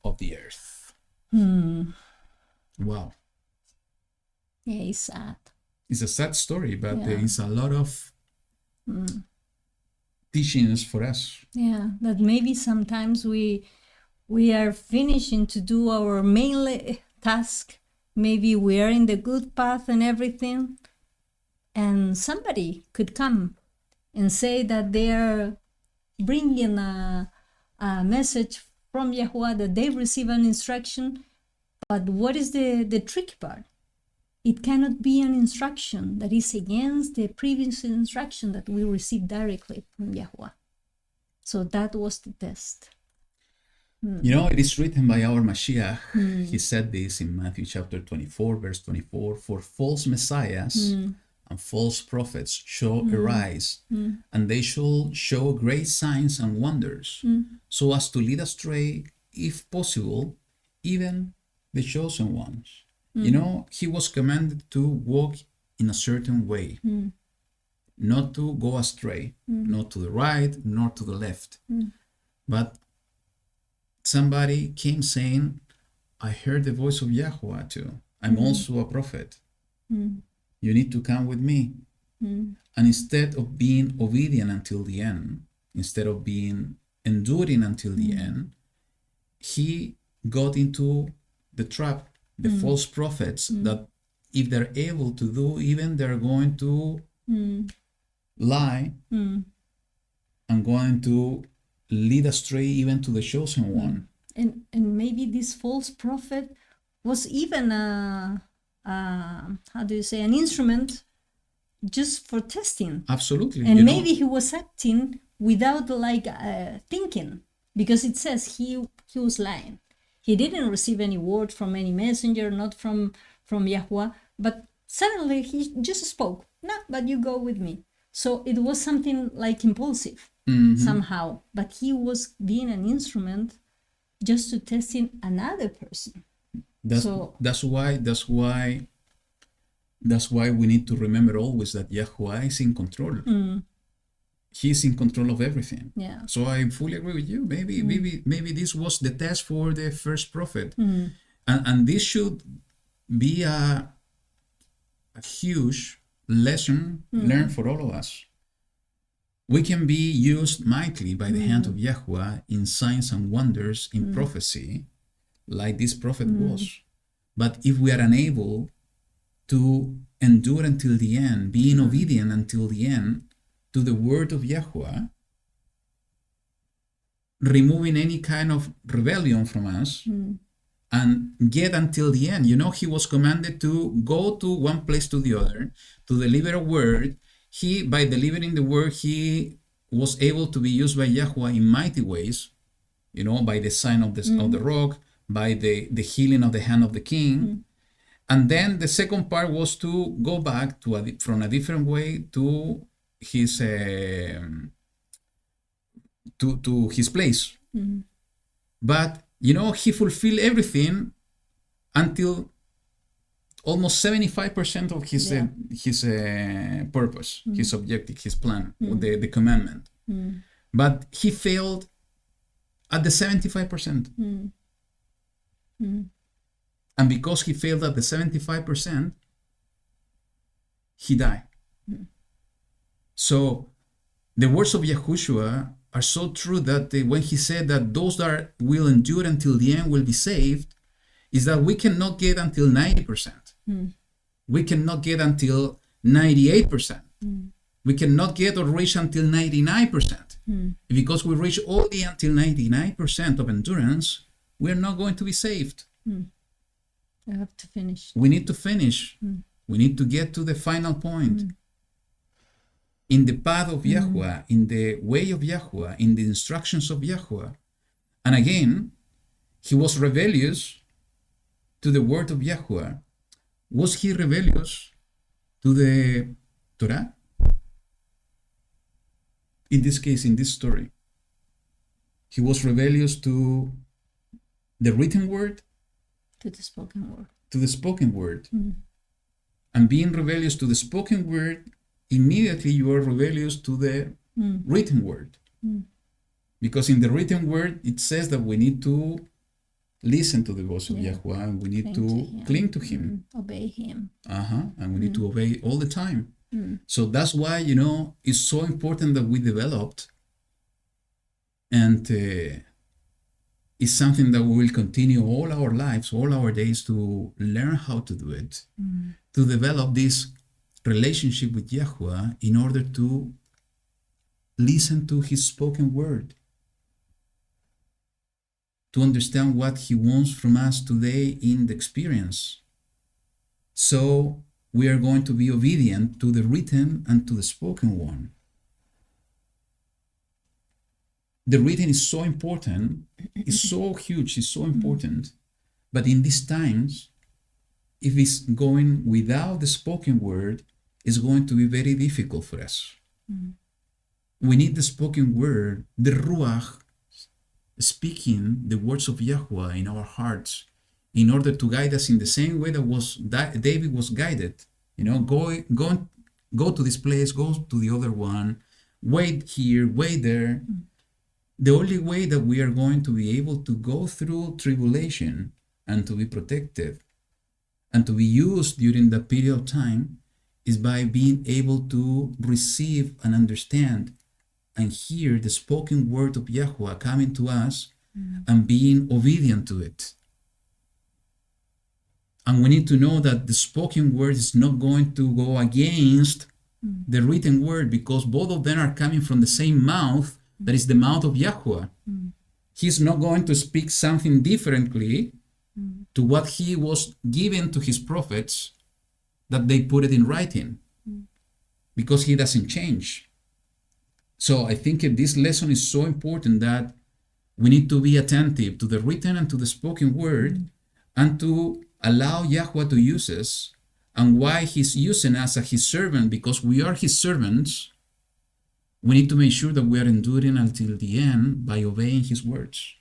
of the earth. Wow. Yeah, it's sad. It's a sad story, but Yeah. there is a lot of teachings for us. Yeah, that maybe sometimes we are finishing to do our main task. Maybe we are in the good path and everything, and somebody could come and say that they are bringing a message from YaHuWaH, that they receive an instruction. But what is the tricky part? It cannot be an instruction that is against the previous instruction that we received directly from YaHuWaH. So that was the test. You know, it is written by our Mashiach. He said this in Matthew chapter 24, verse 24, For false messiahs and false prophets shall arise, and they shall show great signs and wonders, so as to lead astray, if possible, even the chosen ones. You know, he was commanded to walk in a certain way, not to go astray, not to the right, nor to the left. But somebody came saying, I heard the voice of YaHuWaH too. I'm also a prophet. You need to come with me. And instead of being obedient until the end, instead of being enduring until the end, he got into the trap, the false prophets, that if they're able to do, even they're going to lie and going to lead astray even to the chosen one. And maybe this false prophet was even an instrument just for testing. Absolutely. And maybe he was acting without thinking, because it says he was lying. He didn't receive any word from any messenger, not from YaHuWaH, but suddenly he just spoke. No, but you go with me. So it was something like impulsive somehow, but he was being an instrument just to testing another person. That's why we need to remember always that YaHuWaH is in control. He's in control of everything. Yeah. So I fully agree with you. Maybe this was the test for the first prophet, and this should be a huge lesson learned for all of us. We can be used mightily by the hand of YaHuWaH in signs and wonders, in prophecy, like this prophet was. But if we are unable to endure until the end, being obedient until the end to the word of YaHuWaH, removing any kind of rebellion from us, and get until the end. You know, he was commanded to go to one place to the other, to deliver a word. By delivering the word, he was able to be used by YaHuWaH in mighty ways, you know, by the sign of the rock, by the healing of the hand of the king. And then the second part was to go back from a different way to his to his place. Mm. But he fulfilled everything until almost 75% of his purpose, his objective, his plan, the commandment. But he failed at the 75%. And because he failed at the 75%, he died. So the words of Yahushua are so true that when he said that those that will endure until the end will be saved, is that we cannot get until 90%. We cannot get until 98%. We cannot get or reach until 99%. Because we reach only until 99% of endurance, we are not going to be saved. I have to finish. We need to finish. We need to get to the final point. In the path of YaHuWaH, in the way of YaHuWaH, in the instructions of YaHuWaH. And again, he was rebellious to the word of YaHuWaH. Was he rebellious to the Torah? In this case, in this story, he was rebellious to the written word, To the spoken word. to the spoken word. And being rebellious to the spoken word, immediately you are rebellious to the written word. Because in the written word, it says that we need to listen to the voice of YaHuWaH, and we need to cling to him. Obey him. And we need to obey all the time. So that's why, it's so important that we developed, and it's something that we will continue all our lives, all our days, to learn how to do it, to develop this relationship with YaHuWaH in order to listen to his spoken word, to understand what he wants from us today in the experience. So we are going to be obedient to the written and to the spoken one. The written is so important, it's so huge, it's so important. But in these times, if it's going without the spoken word, it's going to be very difficult for us. We need the spoken word, the Ruach, speaking the words of YaHuWaH in our hearts, in order to guide us in the same way that David was guided. Go to this place, go to the other one, wait here, wait there. The only way that we are going to be able to go through tribulation and to be protected and to be used during that period of time is by being able to receive and understand and hear the spoken word of YaHuWaH coming to us and being obedient to it. And we need to know that the spoken word is not going to go against the written word, because both of them are coming from the same mouth, that is the mouth of YaHuWaH. He's not going to speak something differently to what he was given to his prophets, that they put it in writing, because he doesn't change. So I think this lesson is so important, that we need to be attentive to the written and to the spoken word, and to allow YaHuWaH to use us, and why he's using us as his servant, because we are his servants. We need to make sure that we are enduring until the end by obeying his words.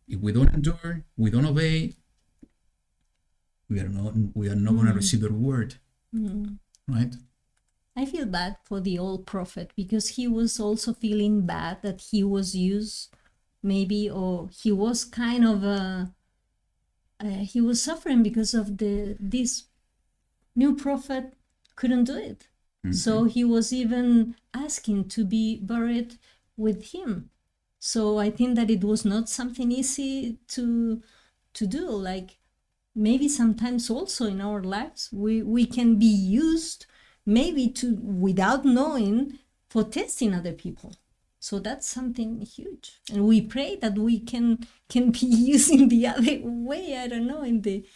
If we don't endure, we don't obey, we are not going to receive the reward. Right? I feel bad for the old prophet, because he was also feeling bad that he was used, maybe, or he was kind of he was suffering because of this new prophet couldn't do it. So he was even asking to be buried with him. So I think that it was not something easy to do. Like, maybe sometimes also in our lives we can be used, maybe to, without knowing, for testing other people. So that's something huge. And we pray that we can be using the other way, I don't know, in the,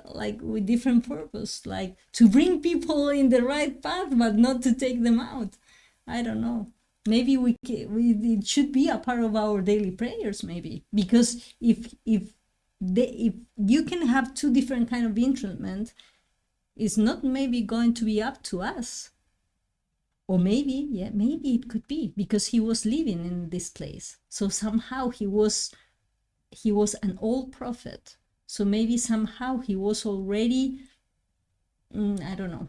like, with different purpose, like to bring people in the right path, but not to take them out. I don't know. Maybe it should be a part of our daily prayers, maybe, because if you can have two different kind of instrument, it's not maybe going to be up to us Or maybe it could be because he was living in this place. So somehow he was an old prophet. So maybe somehow he was already, I don't know,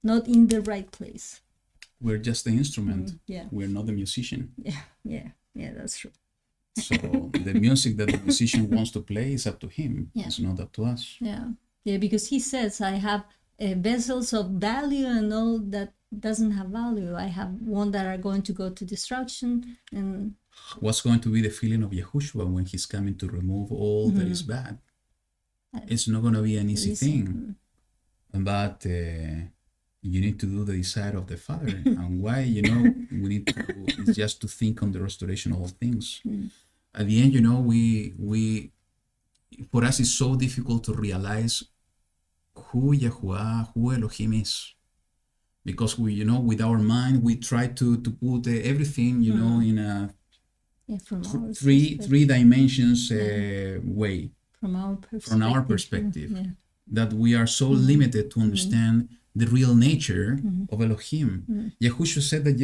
not in the right place. We're just the instrument. Yeah. We're not the musician. Yeah, that's true. So the music that the musician wants to play is up to him. Yeah. It's not up to us. Yeah, because he says, I have vessels of value and all that doesn't have value. I have one that are going to go to destruction. And what's going to be the feeling of YaHuWaH when he's coming to remove all that is bad? It's not going to be an easy thing. But you need to do the desire of the Father. And why, we need to, it's just to think on the restoration of all things. At the end, we for us, it's so difficult to realize who YaHuWaH, who Elohim is. Because we, with our mind, we try to put everything, in a three dimensions way. From our perspective. That we are so limited to understand the real nature of Elohim. Yahushua said that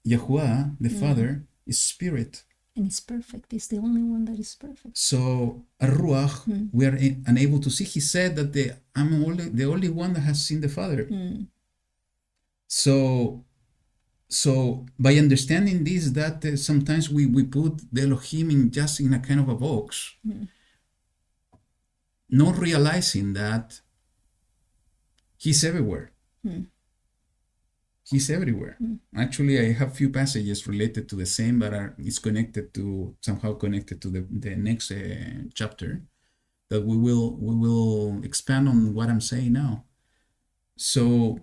YaHuWaH, the Father, is spirit. And it's perfect. It's the only one that is perfect. So, Ruach, we are unable to see. He said that I'm the only one that has seen the Father. So by understanding this, that sometimes we put the Elohim just in a kind of a box, not realizing that He's everywhere. He's everywhere. Actually, I have few passages related to the same, but it's somehow connected to the next chapter that we will expand on what I'm saying now. So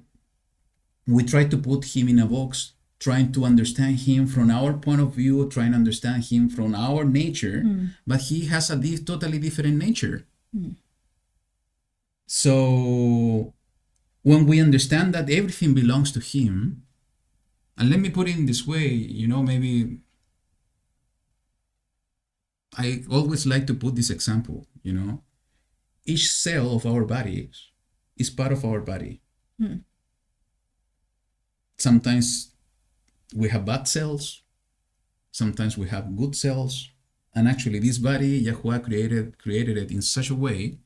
we try to put him in a box, trying to understand him from our point of view, trying to understand him from our nature, but he has a totally different nature. So when we understand that everything belongs to him, and let me put it in this way, maybe I always like to put this example, each cell of our body is part of our body. Sometimes we have bad cells, sometimes we have good cells, and actually this body, YaHuWaH created it in such a way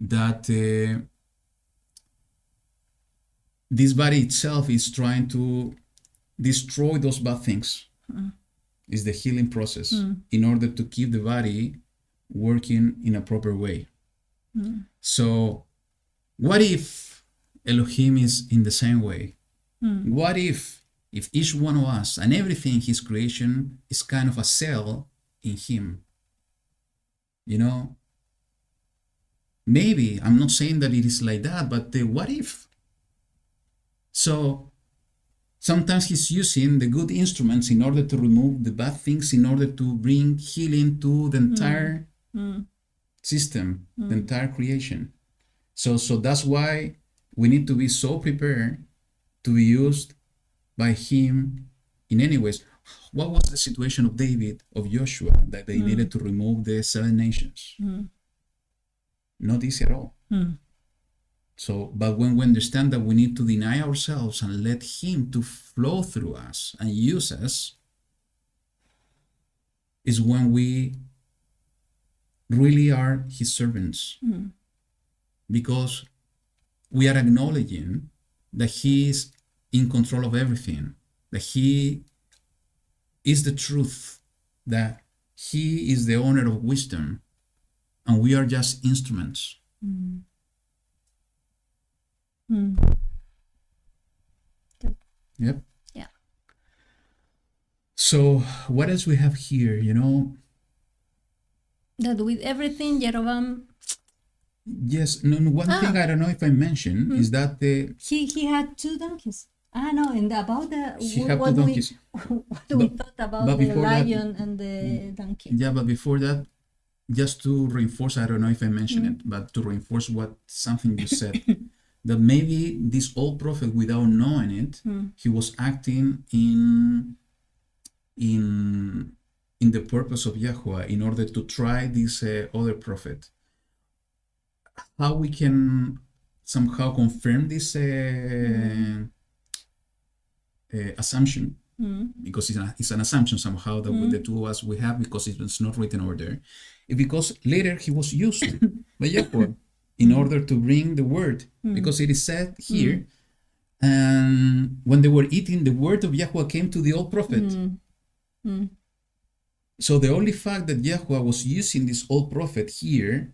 that this body itself is trying to destroy those bad things. It's the healing process in order to keep the body working in a proper way. So what if Elohim is in the same way? What if each one of us and everything his creation is kind of a cell in him? Maybe, I'm not saying that it is like that, but what if? So sometimes he's using the good instruments in order to remove the bad things, in order to bring healing to the entire system, the entire creation. So that's why we need to be so prepared to be used by him in any ways. What was the situation of David, of Joshua, that they needed to remove the 7 nations? Not easy at all. So, but when we understand that we need to deny ourselves and let him to flow through us and use us, is when we really are his servants. Because we are acknowledging that he is in control of everything, that he is the truth, that he is the owner of wisdom, and we are just instruments. Good. Yep. Yeah. So what else we have here, That with everything, Jeroboam, Yes, no, one thing I don't know if I mentioned is that he had 2 donkeys. No, and about he had 2 donkeys. what we thought about but the before that- lion and the donkey. Yeah, but before that, just to reinforce, I don't know if I mentioned it, but to reinforce something you said, that maybe this old prophet, without knowing it, he was acting in the purpose of YaHuWaH in order to try this other prophet. How we can somehow confirm this assumption, because it's an assumption somehow that with the two of us we have, because it's not written over there. It's because later he was used by YaHuWaH in order to bring the word, because it is said here, and when they were eating, the word of YaHuWaH came to the old prophet. So the only fact that YaHuWaH was using this old prophet here,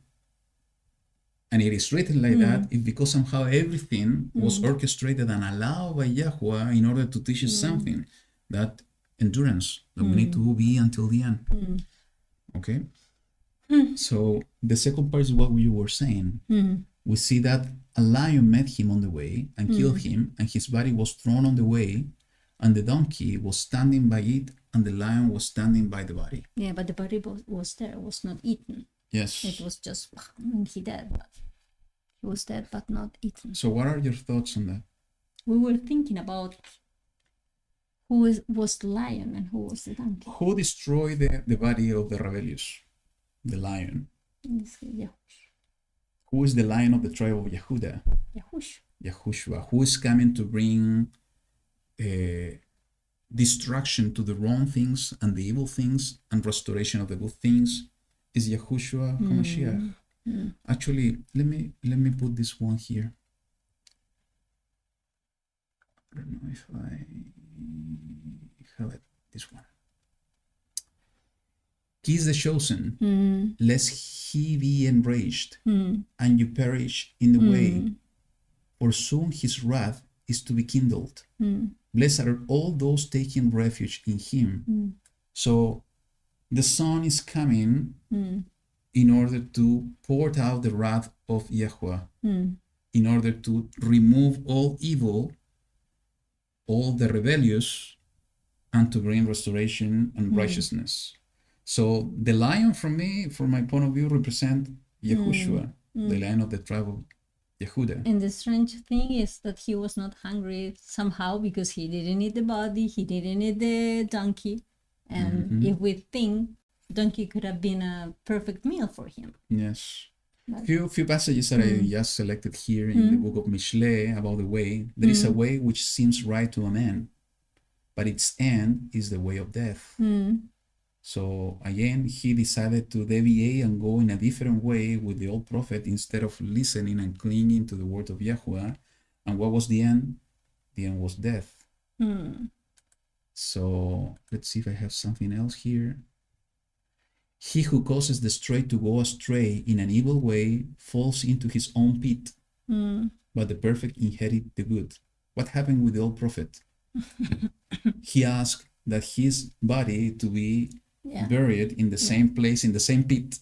and it is written like that, is because somehow everything was orchestrated and allowed by YaHuWaH in order to teach us something, that endurance that we need to be until the end. Okay? So the second part is what you were saying. We see that a lion met him on the way and killed him, and his body was thrown on the way, and the donkey was standing by it, and the lion was standing by the body. Yeah, but the body was there, was not eaten. Yes. It was just, he dead, but he was dead, but not eaten. So what are your thoughts on that? We were thinking about who was the lion and who was the donkey. Who destroyed the body of the rebellious? The lion. In this case, Who is the lion of the tribe of Yehuda? YaHuWaH. Who is coming to bring destruction to the wrong things and the evil things and restoration of the good things? Is YaHuWaH HaMashiach. Actually, let me put this one here. I don't know if I have it. This one. He is the chosen, lest he be enraged, and you perish in the way, for soon his wrath is to be kindled. Blessed are all those taking refuge in him. So the Son is coming in order to pour out the wrath of YaHuWaH, in order to remove all evil, all the rebellious, and to bring restoration and righteousness. So the lion, from my point of view, represent YaHuWaH, the lion of the tribe of Yehuda. And the strange thing is that he was not hungry somehow, because he didn't eat the body, he didn't eat the donkey. And if we think, donkey could have been a perfect meal for him. Yes. But, Few passages that I just selected here in the book of Mishle about the way. There is a way which seems right to a man, but its end is the way of death. So again, he decided to deviate and go in a different way with the old prophet instead of listening and clinging to the word of YaHuWaH. And what was the end? The end was death. So let's see if I have something else here. He who causes the straight to go astray in an evil way falls into his own pit, but the perfect inherit the good. What happened with the old prophet? He asked that his body to be buried in the same place, in the same pit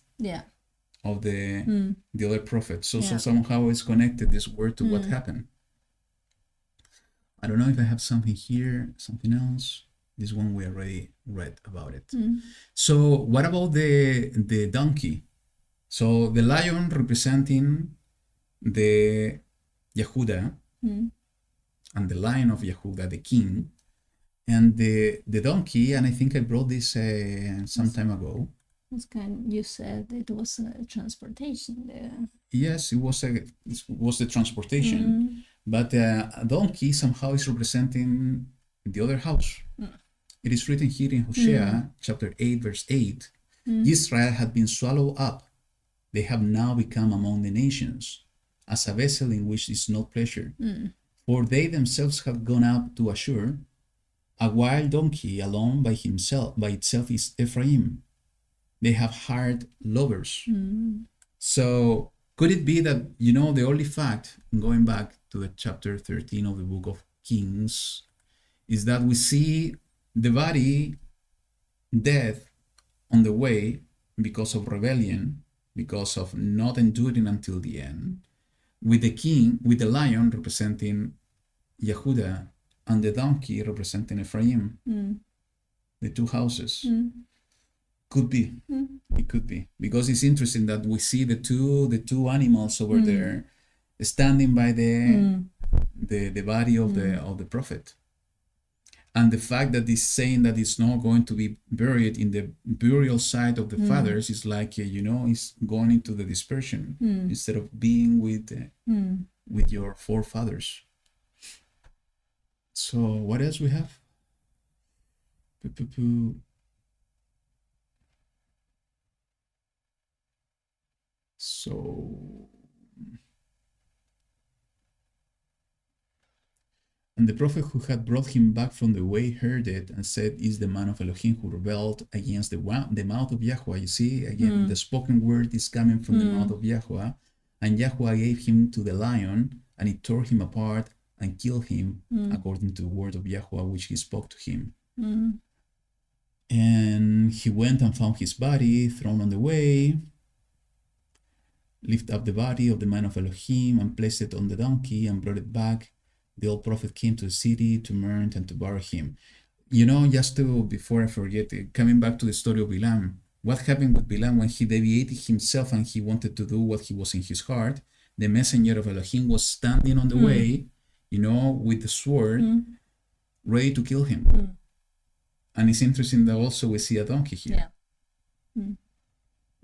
of the other prophet. So somehow it's connected, this word, to what happened. I don't know if I have something here, something else. This one we already read about it. So what about the donkey? So the lion representing the Yehuda, and the lion of Yehuda, the king, and the donkey, and I think I brought this some time ago. you said it was a transportation. Yes, it was the transportation, but a donkey somehow is representing the other house. It is written here in Hosea chapter 8, verse 8, Israel had been swallowed up. They have now become among the nations, as a vessel in which is no pleasure. For they themselves have gone up to Ashur. A wild donkey alone by itself is Ephraim. They have hired lovers. So could it be that, the only fact, going back to the chapter 13 of the book of Kings, is that we see the body death on the way because of rebellion, because of not enduring until the end, with the lion representing Yehuda, and the donkey representing Ephraim, the two houses. Could be. It could be, because it's interesting that we see the two animals over there standing by the body of the prophet, and the fact that it's saying that it's not going to be buried in the burial site of the fathers is like it's going into the dispersion instead of being with your forefathers. So what else we have? So, and the prophet who had brought him back from the way heard it and said, "Is the man of Elohim who rebelled against the mouth of YaHuWaH." You see, again, the spoken word is coming from the mouth of YaHuWaH. And YaHuWaH gave him to the lion, and it tore him apart and killed him, according to the word of YaHuWaH, which he spoke to him. And he went and found his body thrown on the way, lifted up the body of the man of Elohim and placed it on the donkey and brought it back. The old prophet came to the city to mourn and to bury him. You know, just to, before I forget, coming back to the story of Bilam, what happened with Bilam when he deviated himself and he wanted to do what he was in his heart? The messenger of Elohim was standing on the way, you know, with the sword, ready to kill him. And it's interesting that also we see a donkey here.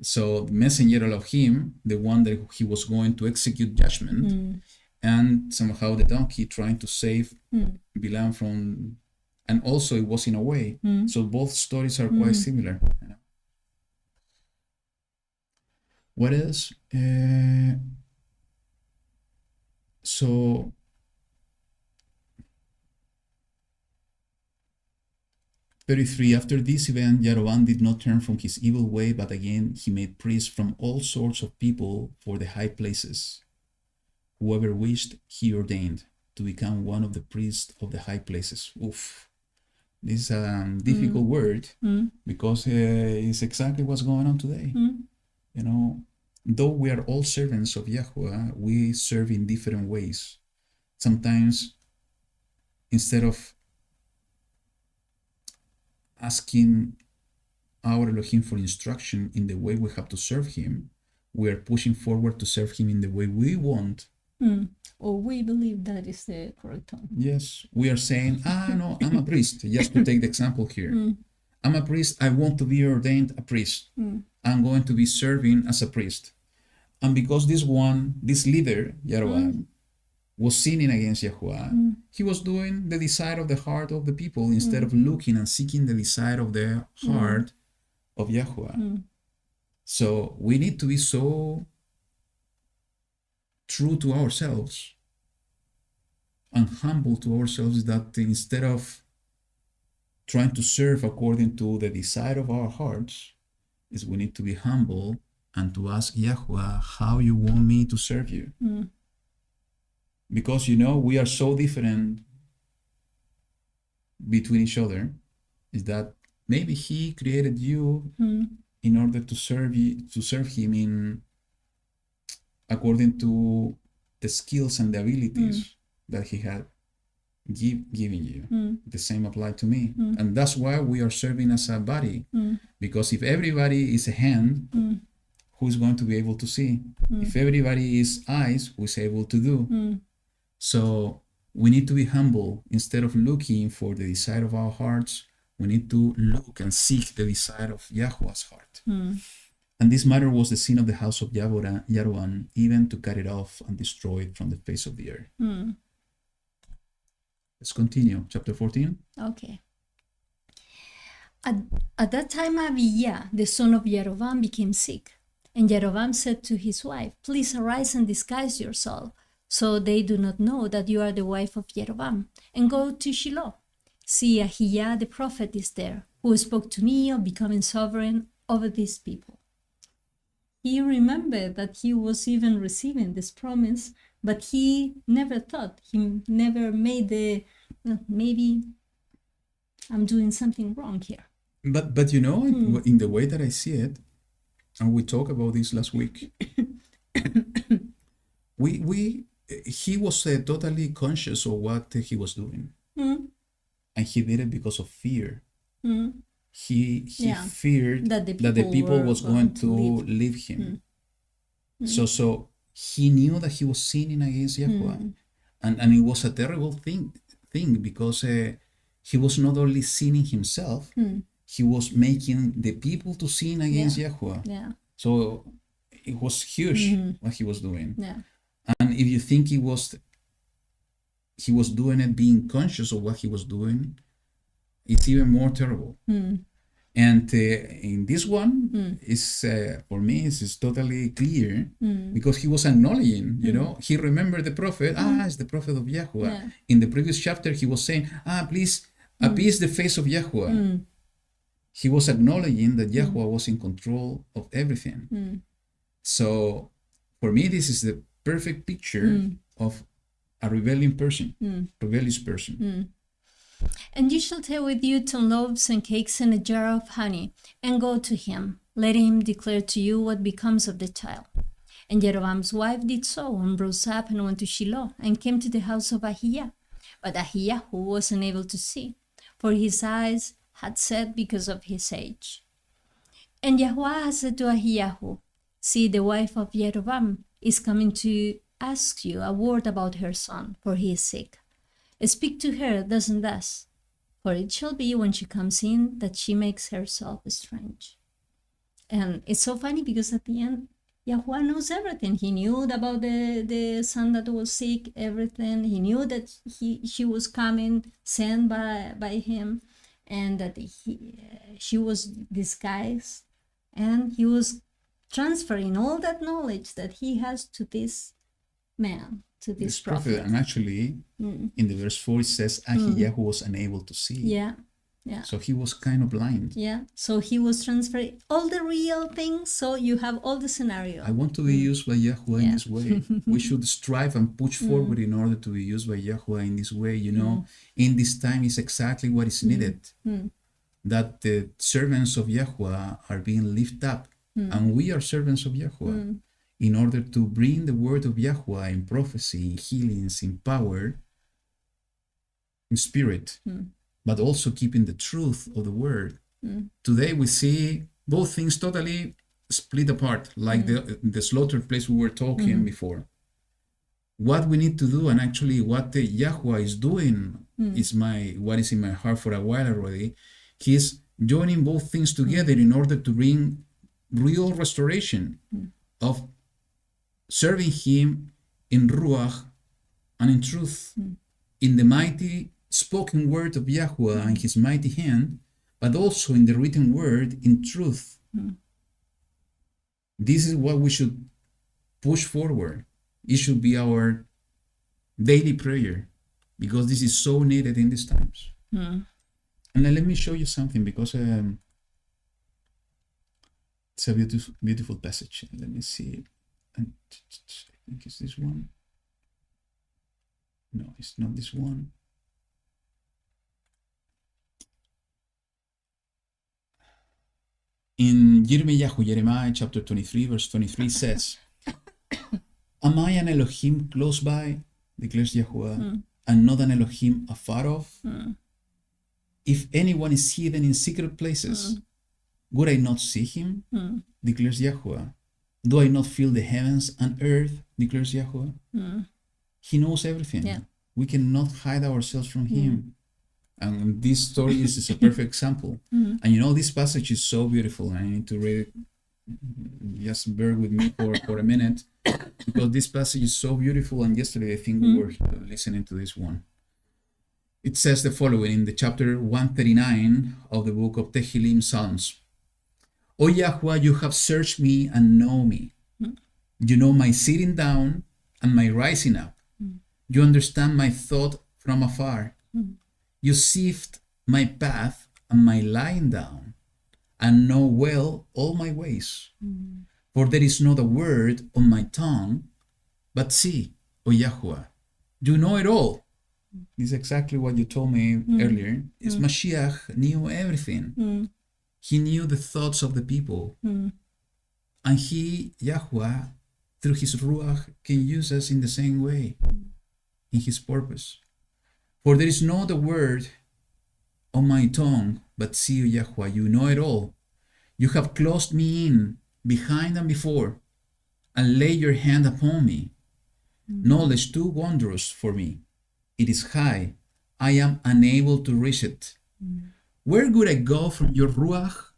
So the messenger of Elohim, the one that he was going to execute judgment, and somehow the donkey trying to save Bilam from, and also it was in a way. So both stories are quite similar. You know? What else? So (33) After this event, Jeroboam did not turn from his evil way, but again he made priests from all sorts of people for the high places. Whoever wished, he ordained to become one of the priests of the high places. Oof. This is a difficult word because it's exactly what's going on today. You know, though we are all servants of YaHuWaH, we serve in different ways. Sometimes, instead of asking our Elohim for instruction in the way we have to serve him, we are pushing forward to serve him in the way we want. Or we believe that is the correct one. Yes, we are saying, no, I'm a priest. Just to take the example here. I'm a priest. I want to be ordained a priest. I'm going to be serving as a priest. And because this leader, Jeroboam, was sinning against YaHuWaH, he was doing the desire of the heart of the people instead of looking and seeking the desire of the heart of YaHuWaH. So we need to be so true to ourselves and humble to ourselves that instead of trying to serve according to the desire of our hearts, is we need to be humble and to ask YaHuWaH, how you want me to serve you? Because, you know, we are so different between each other, is that maybe he created you in order to serve him in according to the skills and the abilities that he had given you. The same applied to me. And that's why we are serving as a body. Because if everybody is a hand, who's going to be able to see? If everybody is eyes, who's able to do? So we need to be humble. Instead of looking for the desire of our hearts, we need to look and seek the desire of YaHuWaH's heart. And this matter was the sin of the house of Jeroboam, even to cut it off and destroy it from the face of the earth. Let's continue. Chapter 14. Okay. At that time, Abijah, the son of Jeroboam, became sick. And Jeroboam said to his wife, "Please arise and disguise yourself, so they do not know that you are the wife of Jeroboam, and go to Shiloh. See, Ahijah the prophet is there, who spoke to me of becoming sovereign over these people." He remembered that he was even receiving this promise, but he never thought, he never made the, well, maybe I'm doing something wrong here. But you know, in the way that I see it, and we talked about this last week, he was totally conscious of what he was doing, and he did it because of fear. He feared that the people was going to leave him. So he knew that he was sinning against YaHuWaH, and it was a terrible thing because he was not only sinning himself, he was making the people to sin against YaHuWaH. So it was huge what he was doing. And if you think it was he was doing it, being conscious of what he was doing, it's even more terrible. And in this one, is for me, it's totally clear because he was acknowledging, he remembered the prophet. It's the prophet of YaHuWaH. Yeah. In the previous chapter, he was saying, please appease the face of YaHuWaH. He was acknowledging that YaHuWaH was in control of everything. So for me, this is the perfect picture of a rebellious person. And you shall take with you 10 loaves and cakes and a jar of honey, and go to him. Let him declare to you what becomes of the child. And Jeroboam's wife did so, and rose up and went to Shiloh, and came to the house of Ahijah. But Ahijah was unable to see, for his eyes had set because of his age. And YaHuWaH said to Ahijah, see, the wife of Jeroboam is coming to ask you a word about her son, for he is sick. Speak to her thus and thus, for it shall be when she comes in that she makes herself strange. And it's so funny because at the end, YaHuWaH knows everything. He knew about the son that was sick, everything. He knew that she was coming, sent by him, and that she was disguised. And he was transferring all that knowledge that he has to this man, to this prophet. And actually, in the verse 4, it says, Ahijah was unable to see. Yeah. So he was kind of blind. Yeah. So he was transferring all the real things. So you have all the scenario. I want to be used by YaHuWaH in this way. We should strive and push forward in order to be used by YaHuWaH in this way. In this time is exactly what is needed. That the servants of YaHuWaH are being lifted up. And we are servants of YaHuWaH. In order to bring the word of YaHuWaH in prophecy, in healings, in power, in spirit, but also keeping the truth of the word. Today we see both things totally split apart, like the slaughter place we were talking before. What we need to do, and actually what the YaHuWaH is doing, is what is in my heart for a while already. He's joining both things together in order to bring real restoration of serving him in Ruach and in truth, in the mighty spoken word of YaHuWaH and his mighty hand, but also in the written word in truth. This is what we should push forward. It should be our daily prayer, because this is so needed in these times. And let me show you something, because it's a beautiful passage. Let me see. And I think it's this one. No, it's not this one. In Jeremiah chapter 23, verse 23 says, Am I an Elohim close by, declares YaHuWaH, and not an Elohim afar off? If anyone is hidden in secret places, would I not see him? Declares YaHuWaH. Do I not feel the heavens and earth? Declares YaHuWaH. He knows everything. Yeah. We cannot hide ourselves from him. And this story is a perfect example. And this passage is so beautiful. I need to read it. Just bear with me for a minute, because this passage is so beautiful. And yesterday, I think we were listening to this one. It says the following in the chapter 139 of the book of Tehillim, Psalms. O YaHuWaH, you have searched me and know me. You know my sitting down and my rising up. You understand my thought from afar. You sift my path and my lying down, and know well all my ways. For there is not a word on my tongue, but see, O YaHuWaH, you know it all. This is exactly what you told me earlier. Is Mashiach knew everything. He knew the thoughts of the people. And he, YaHuWaH, through his Ruach, can use us in the same way, in his purpose. For there is not a word on my tongue, but see, O YaHuWaH, you know it all. You have closed me in, behind and before, and laid your hand upon me. Knowledge too wondrous for me. It is high. I am unable to reach it. Where would I go from your Ruach?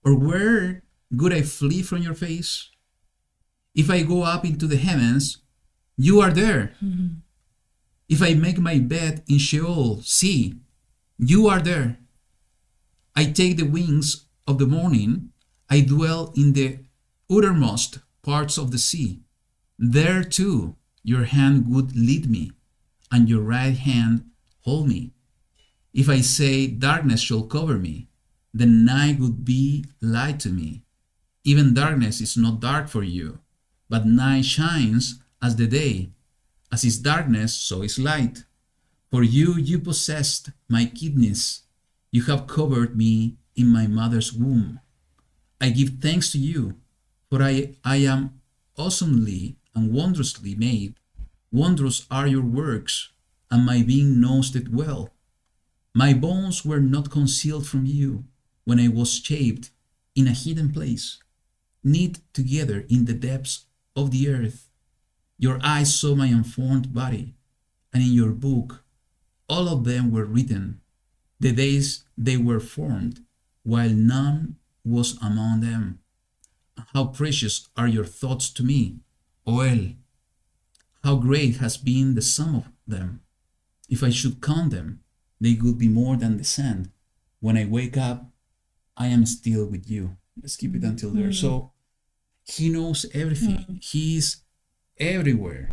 Or where would I flee from your face? If I go up into the heavens, you are there. If I make my bed in Sheol, see, you are there. I take the wings of the morning. I dwell in the uttermost parts of the sea. There too your hand would lead me, and your right hand hold me. If I say darkness shall cover me, the night would be light to me. Even darkness is not dark for you, but night shines as the day. As is darkness, so is light. For you possessed my kidneys. You have covered me in my mother's womb. I give thanks to you, for I am awesomely and wondrously made. Wondrous are your works, and my being knows it well. My bones were not concealed from you when I was shaped in a hidden place, knit together in the depths of the earth. Your eyes saw my unformed body, and in your book all of them were written, the days they were formed, while none was among them. How precious are your thoughts to me, Oel! How great has been the sum of them! If I should count them, they would be more than the sand. When I wake up, I am still with you. Let's keep it until there. So he knows everything. He is everywhere.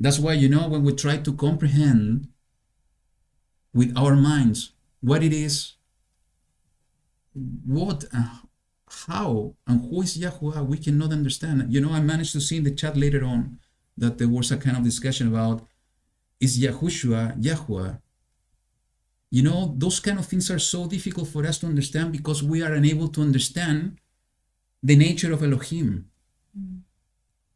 That's why, when we try to comprehend with our minds what it is, what, how, and who is YaHuWaH, we cannot understand. I managed to see in the chat later on that there was a kind of discussion about, is Yahushua YaHuWaH? Those kind of things are so difficult for us to understand because we are unable to understand the nature of Elohim.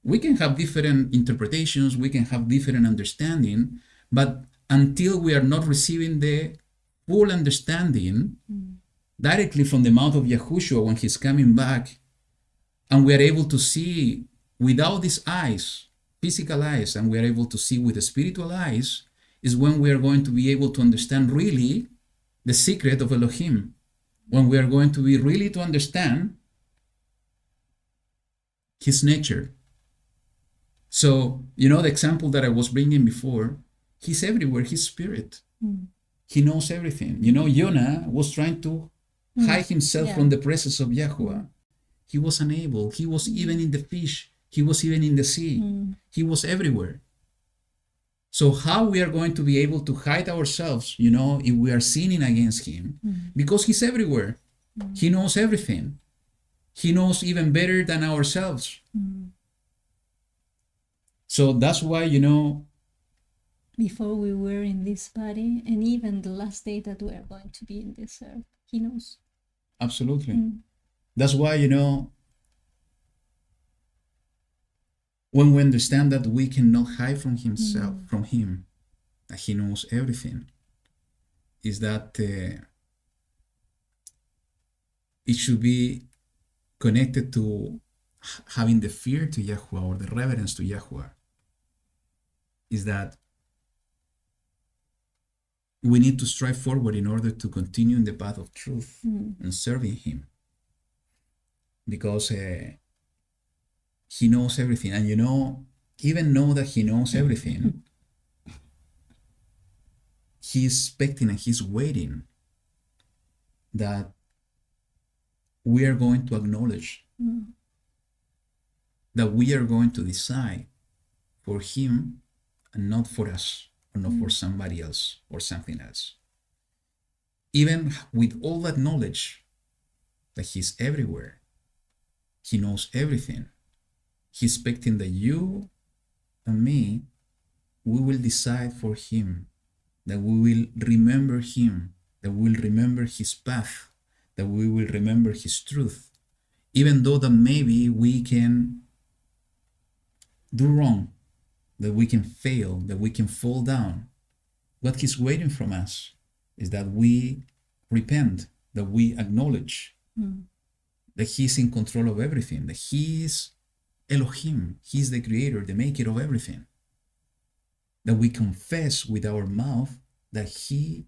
We can have different interpretations, we can have different understanding, but until we are not receiving the full understanding directly from the mouth of Yahushua when he's coming back, and we are able to see without these eyes, physical eyes, and we are able to see with the spiritual eyes, is when we are going to be able to understand really the secret of Elohim, when we are going to be really to understand his nature. So, the example that I was bringing before, he's everywhere, he's spirit. He knows everything. Jonah was trying to hide himself from the presence of YaHuWaH. He was unable. He was even in the fish. He was even in the sea. He was everywhere. So how we are going to be able to hide ourselves, if we are sinning against him? Because he's everywhere. He knows everything. He knows even better than ourselves. So that's why, before we were in this body, and even the last day that we are going to be in this earth, he knows. Absolutely. That's why, when we understand that we cannot hide from himself, from him, that he knows everything, is that it should be connected to having the fear to YaHuWaH or the reverence to YaHuWaH. Is that we need to strive forward in order to continue in the path of truth and serving him. Because he knows everything. And even know that he knows everything, he's expecting and he's waiting that we are going to acknowledge, that we are going to decide for him and not for us, or not for somebody else or something else. Even with all that knowledge that he's everywhere, he knows everything, he's expecting that you and me, we will decide for him, that we will remember him, that we will remember his path, that we will remember his truth, even though that maybe we can do wrong, that we can fail, that we can fall down. What he's waiting from us is that we repent, that we acknowledge that he's in control of everything, that he is Elohim, he's the creator, the maker of everything. That we confess with our mouth that he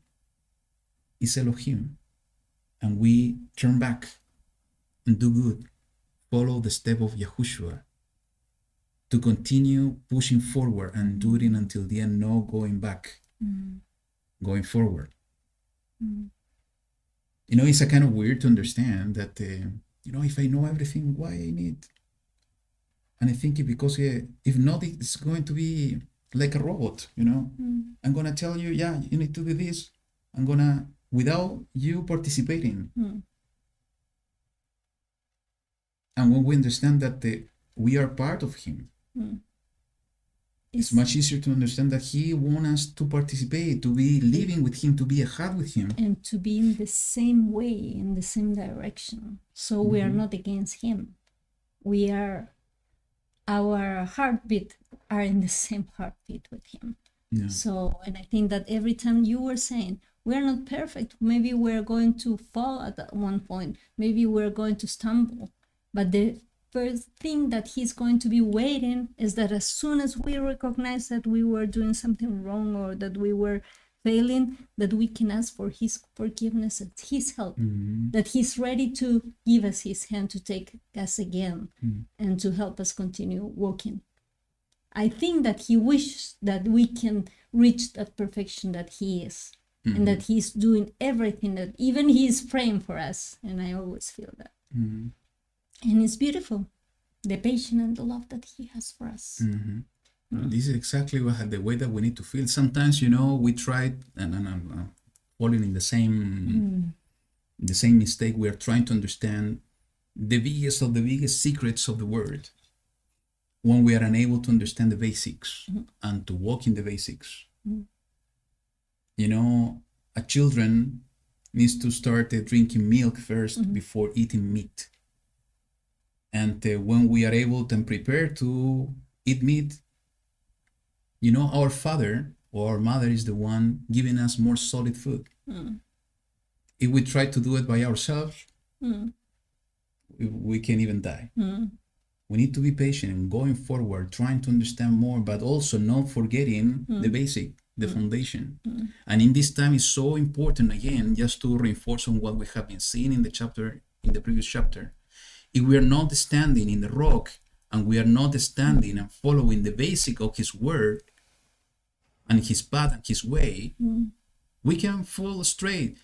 is Elohim, and we turn back and do good, follow the step of Yahushua, to continue pushing forward and do it until the end, no going back, going forward. You know, it's a kind of weird to understand that, you know, if I know everything, why I need? And I think it because if not, it's going to be like a robot, you know. I'm going to tell you, yeah, you need to do this. I'm going to, without you participating. And when we understand that we are part of him, it's much easier to understand that he wants us to participate, to be living with him, to be אחד with him. And to be in the same way, in the same direction. So we are not against him. We are, our heartbeat are in the same heartbeat with him. Yeah. So, and I think that every time you were saying, we're not perfect, maybe we're going to fall at one point, maybe we're going to stumble. But the first thing that he's going to be waiting is that as soon as we recognize that we were doing something wrong or that we were failing, that we can ask for his forgiveness and his help, that he's ready to give us his hand to take us again and to help us continue walking. I think that he wishes that we can reach that perfection that he is, and that he's doing everything, that even he is praying for us, and I always feel that. And it's beautiful, the patience and the love that he has for us. This is exactly the way that we need to feel. Sometimes, you know, we try and I'm falling in the same mistake. We are trying to understand the biggest of the biggest secrets of the word when we are unable to understand the basics and to walk in the basics. You know, a children needs to start drinking milk first before eating meat. And when we are able and prepared to eat meat, you know, our father or our mother is the one giving us more solid food. If we try to do it by ourselves, we can even die. We need to be patient and going forward, trying to understand more, but also not forgetting the basic, the foundation. And in this time, it's so important, again, just to reinforce on what we have been seeing in the chapter, in the previous chapter. If we are not standing in the rock and we are not standing and following the basic of his word and his path and his way, we can fall astray.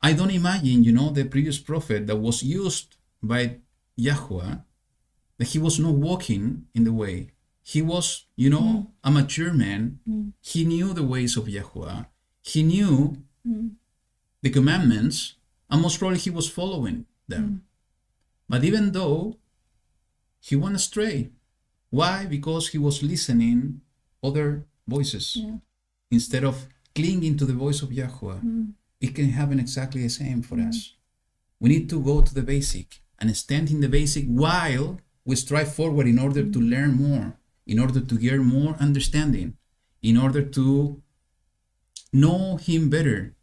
I don't imagine, you know, the previous prophet that was used by YaHuWaH, that he was not walking in the way. He was, you know, a mature man. He knew the ways of YaHuWaH. He knew the commandments, and most probably he was following them. But even though he went astray, why? Because he was listening other voices instead of clinging to the voice of YaHuWaH. It can happen exactly the same for us. We need to go to the basic and stand in the basic while we strive forward in order to learn more, in order to get more understanding, in order to know him better.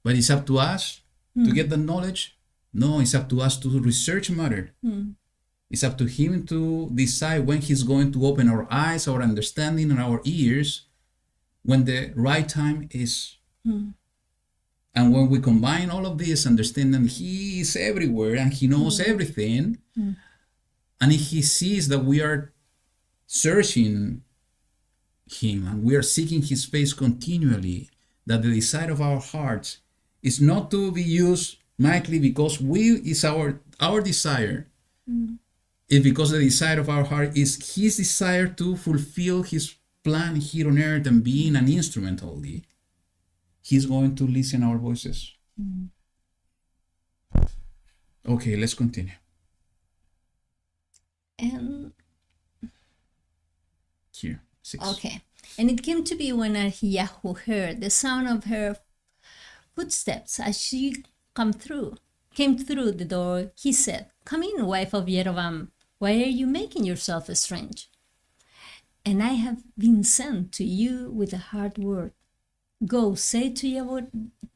But it's up to us to get the knowledge. No, it's up to us to research matter. It's up to him to decide when he's going to open our eyes, our understanding, and our ears, when the right time is. And when we combine all of this, understanding he is everywhere and he knows everything, and if he sees that we are searching him and we are seeking his face continually, that the desire of our hearts is not to be used mightily because is our desire. It's because the desire of our heart is his desire to fulfill his plan here on earth and being an instrument only. He's going to listen our voices. Okay, let's continue. And Here, 6. okay. And it came to be when YaHuWaH heard the sound of her footsteps as she came through the door, he said, "Come in, wife of Yerovam. Why are you making yourself strange? And I have been sent to you with a hard word. Go, say to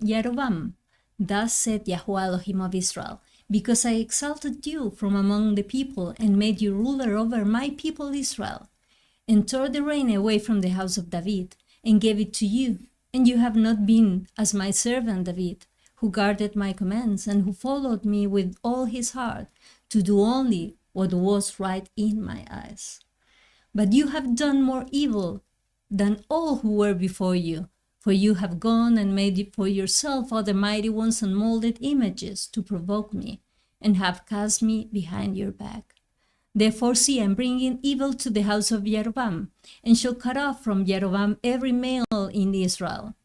Yerovam, thus said YaHuWaH Elohim of Israel, because I exalted you from among the people and made you ruler over my people Israel, and tore the reign away from the house of David, and gave it to you, and you have not been as my servant David, who guarded my commands and who followed me with all his heart, to do only what was right in my eyes. But you have done more evil than all who were before you, for you have gone and made for yourself other mighty ones and molded images to provoke me, and have cast me behind your back. Therefore, see, I am bringing evil to the house of Jeroboam, and shall cut off from Jeroboam every male in Israel,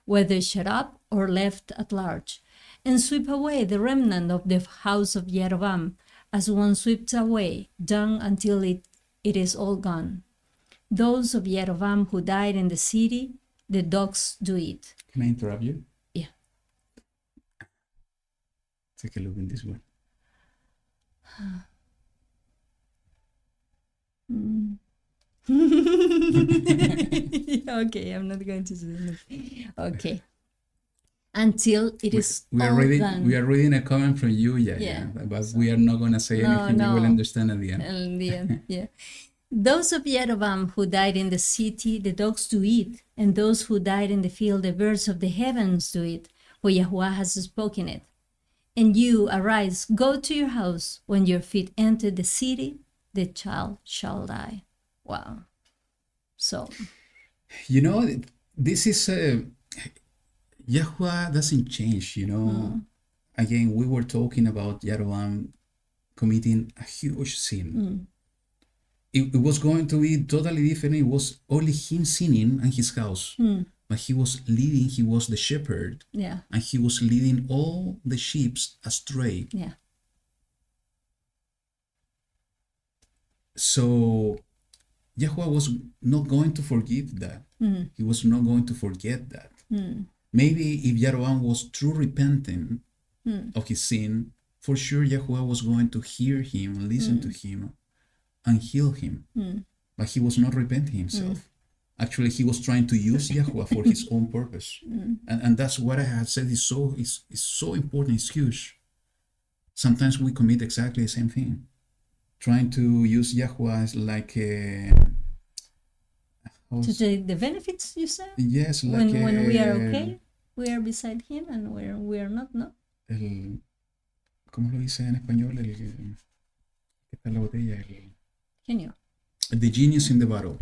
whether shut up or left at large, and sweep away the remnant of the house of Jeroboam, as one sweeps away dung until it is all gone. Those of Jeroboam who died in the city, the dogs do eat. Can I interrupt you? Yeah. Take a look in this one. Okay, I'm not going to do it. Okay. Until it is We are all reading. done. We are reading a comment from you, Yeah. but we are not going to say anything. You will understand at the end. In the end, yeah. Those of Jeroboam who died in the city, the dogs do eat, and those who died in the field, the birds of the heavens do eat, for YaHuWaH has spoken it. And you, arise, go to your house. When your feet enter the city, the child shall die. Wow. So, You know, this is YaHuWaH doesn't change. Again, we were talking about Jeroboam committing a huge sin. It was going to be totally different. It was only him sinning and his house, but he was leading. He was the shepherd, yeah, and he was leading all the sheep astray. yeah. So YaHuWaH was not going to forgive that. He was not going to forget that. Maybe if Jeroboam was true repentant of his sin, for sure YaHuWaH was going to hear him, listen to him, and heal him. But he was not repenting himself. Actually, he was trying to use YaHuWaH for his own purpose. And that's what I have said is so important, it's huge. Sometimes we commit exactly the same thing. Trying to use YaHuWaH as like a... To take the benefits, you said? Yes, like when we are okay, we are beside him, and when we are not, no? ¿Cómo lo dice en español? ¿Qué está la botella? Genio. The genius in the bottle.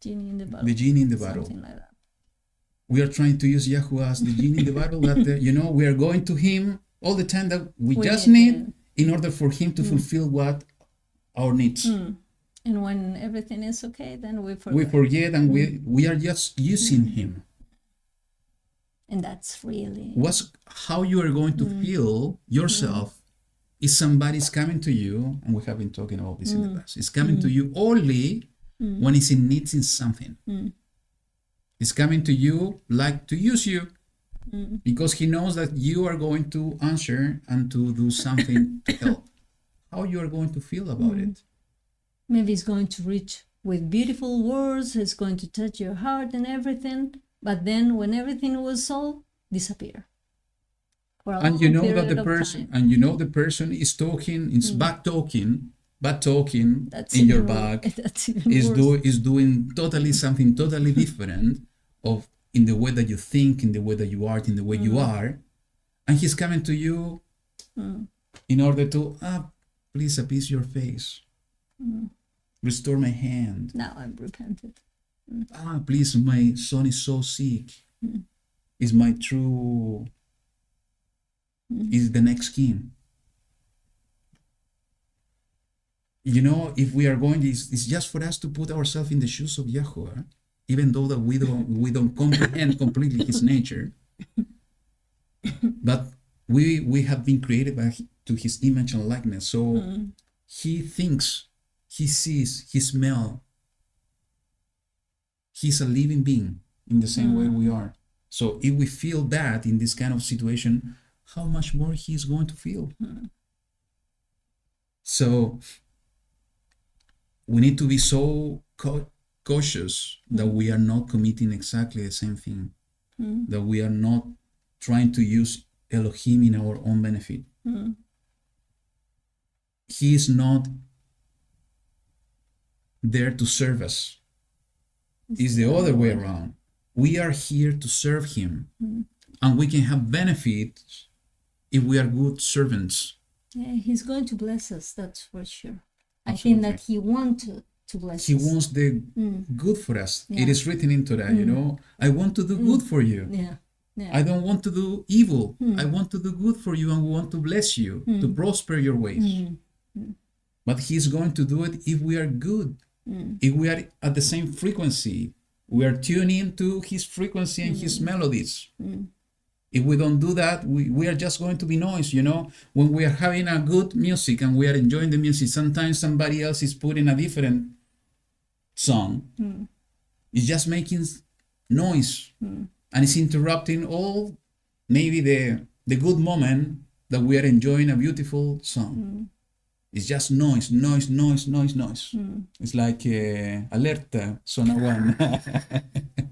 Genie in the bottle. The genie in the bottle. Something like that. We are trying to use YaHuWaH as the genie in the bottle that, we are going to him all the time that we just need in order for him to fulfill what our needs. And when everything is okay, then we forget. We forget and we are just using him. And that's really... How you are going to feel yourself is somebody's coming to you, and we have been talking about this in the past. It's coming to you only when it's in needs in something. It's coming to you like to use you because he knows that you are going to answer and to do something to help. How you are going to feel about it? Maybe it's going to reach with beautiful words, it's going to touch your heart and everything, but then when everything was solved, disappear. And you know that the person is talking, is bad talking That's in your even back, That's even worse. is doing something totally different of in the way that you think, in the way that you are, in the way you are, and he's coming to you in order to please appease your face, restore my hand. Now I'm repented. Please, my son is so sick. Is my true? Is the next king? If we are going, it's just for us to put ourselves in the shoes of YaHuWaH, even though that we don't comprehend completely his nature, but we have been created to his image and likeness. So he thinks, he sees, he smells. He's a living being in the same way we are. So if we feel that in this kind of situation, how much more he is going to feel? So we need to be so cautious that we are not committing exactly the same thing, that we are not trying to use Elohim in our own benefit. He is not there to serve us. It's the other way around. We are here to serve him, and we can have benefits if we are good servants. Yeah, he's going to bless us, that's for sure. I Absolutely. think that he wants to bless He us. wants the good for us. Yeah. It is written into that, you know. I want to do good for you. Yeah. Yeah. I don't want to do evil. I want to do good for you and want to bless you, to prosper your ways. But he's going to do it if we are good, if we are at the same frequency, we are tuning to his frequency and his melodies. If we don't do that, we are just going to be noise, you know. When we are having a good music and we are enjoying the music, sometimes somebody else is putting a different song. It's just making noise and it's interrupting all maybe the good moment that we are enjoying a beautiful song. It's just noise. It's like alerta, zona one.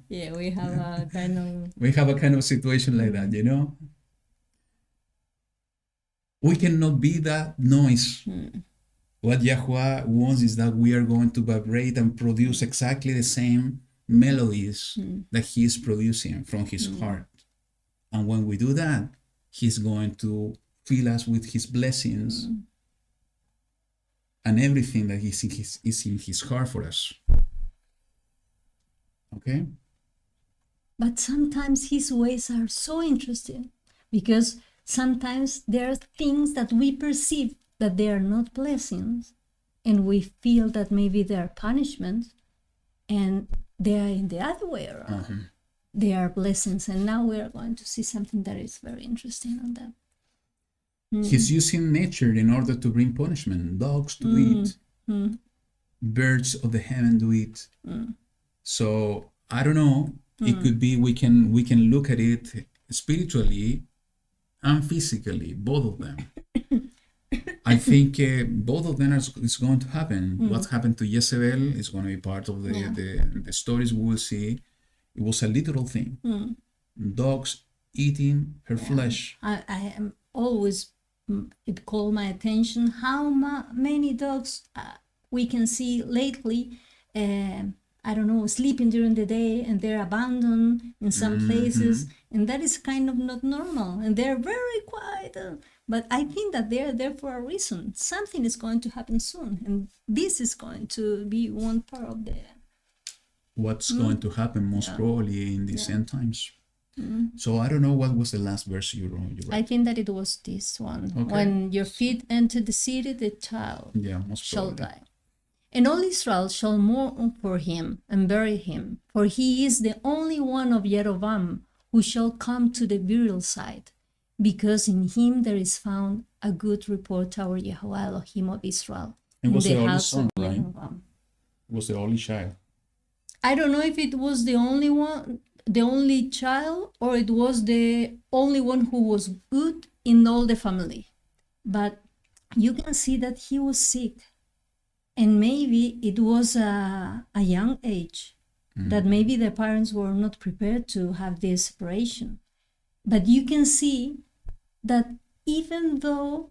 Yeah, we have a kind of We have a kind of situation like that, you know. We cannot be that noise. What YaHuWaH wants is that we are going to vibrate and produce exactly the same melodies that he is producing from his heart. And when we do that, he's going to fill us with his blessings and everything that is in his heart for us. Okay? But sometimes his ways are so interesting because sometimes there are things that we perceive that they are not blessings and we feel that maybe they are punishments and they are in the other way around. They are blessings, and now we are going to see something that is very interesting on that. He's using nature in order to bring punishment. Dogs do it. Birds of the heaven do it. So I don't know. It could be we can look at it spiritually and physically, both of them. I think both of them is going to happen. What happened to Jezebel is going to be part of the stories we will see. It was a literal thing. Dogs eating her flesh. I am always, it called my attention how many dogs we can see lately, I don't know, sleeping during the day and they're abandoned in some places. And that is kind of not normal. And they're very quiet. But I think that they're there for a reason. Something is going to happen soon. And this is going to be one part of the... What's going to happen most probably in these end times. So I don't know what was the last verse you read. I think that it was this one. Okay. When your feet enter the city, the child Most shall probably. die. And all Israel shall mourn for him and bury him, for he is the only one of Jeroboam who shall come to the burial site, because in him there is found a good report our YaHuWaH Elohim of Israel. It was in the only house son, of right? Jeroboam. It was the only child. I don't know if it was the only one, the only child, or it was the only one who was good in all the family. But you can see that he was sick. And maybe it was a young age, that maybe the parents were not prepared to have this separation. But you can see that even though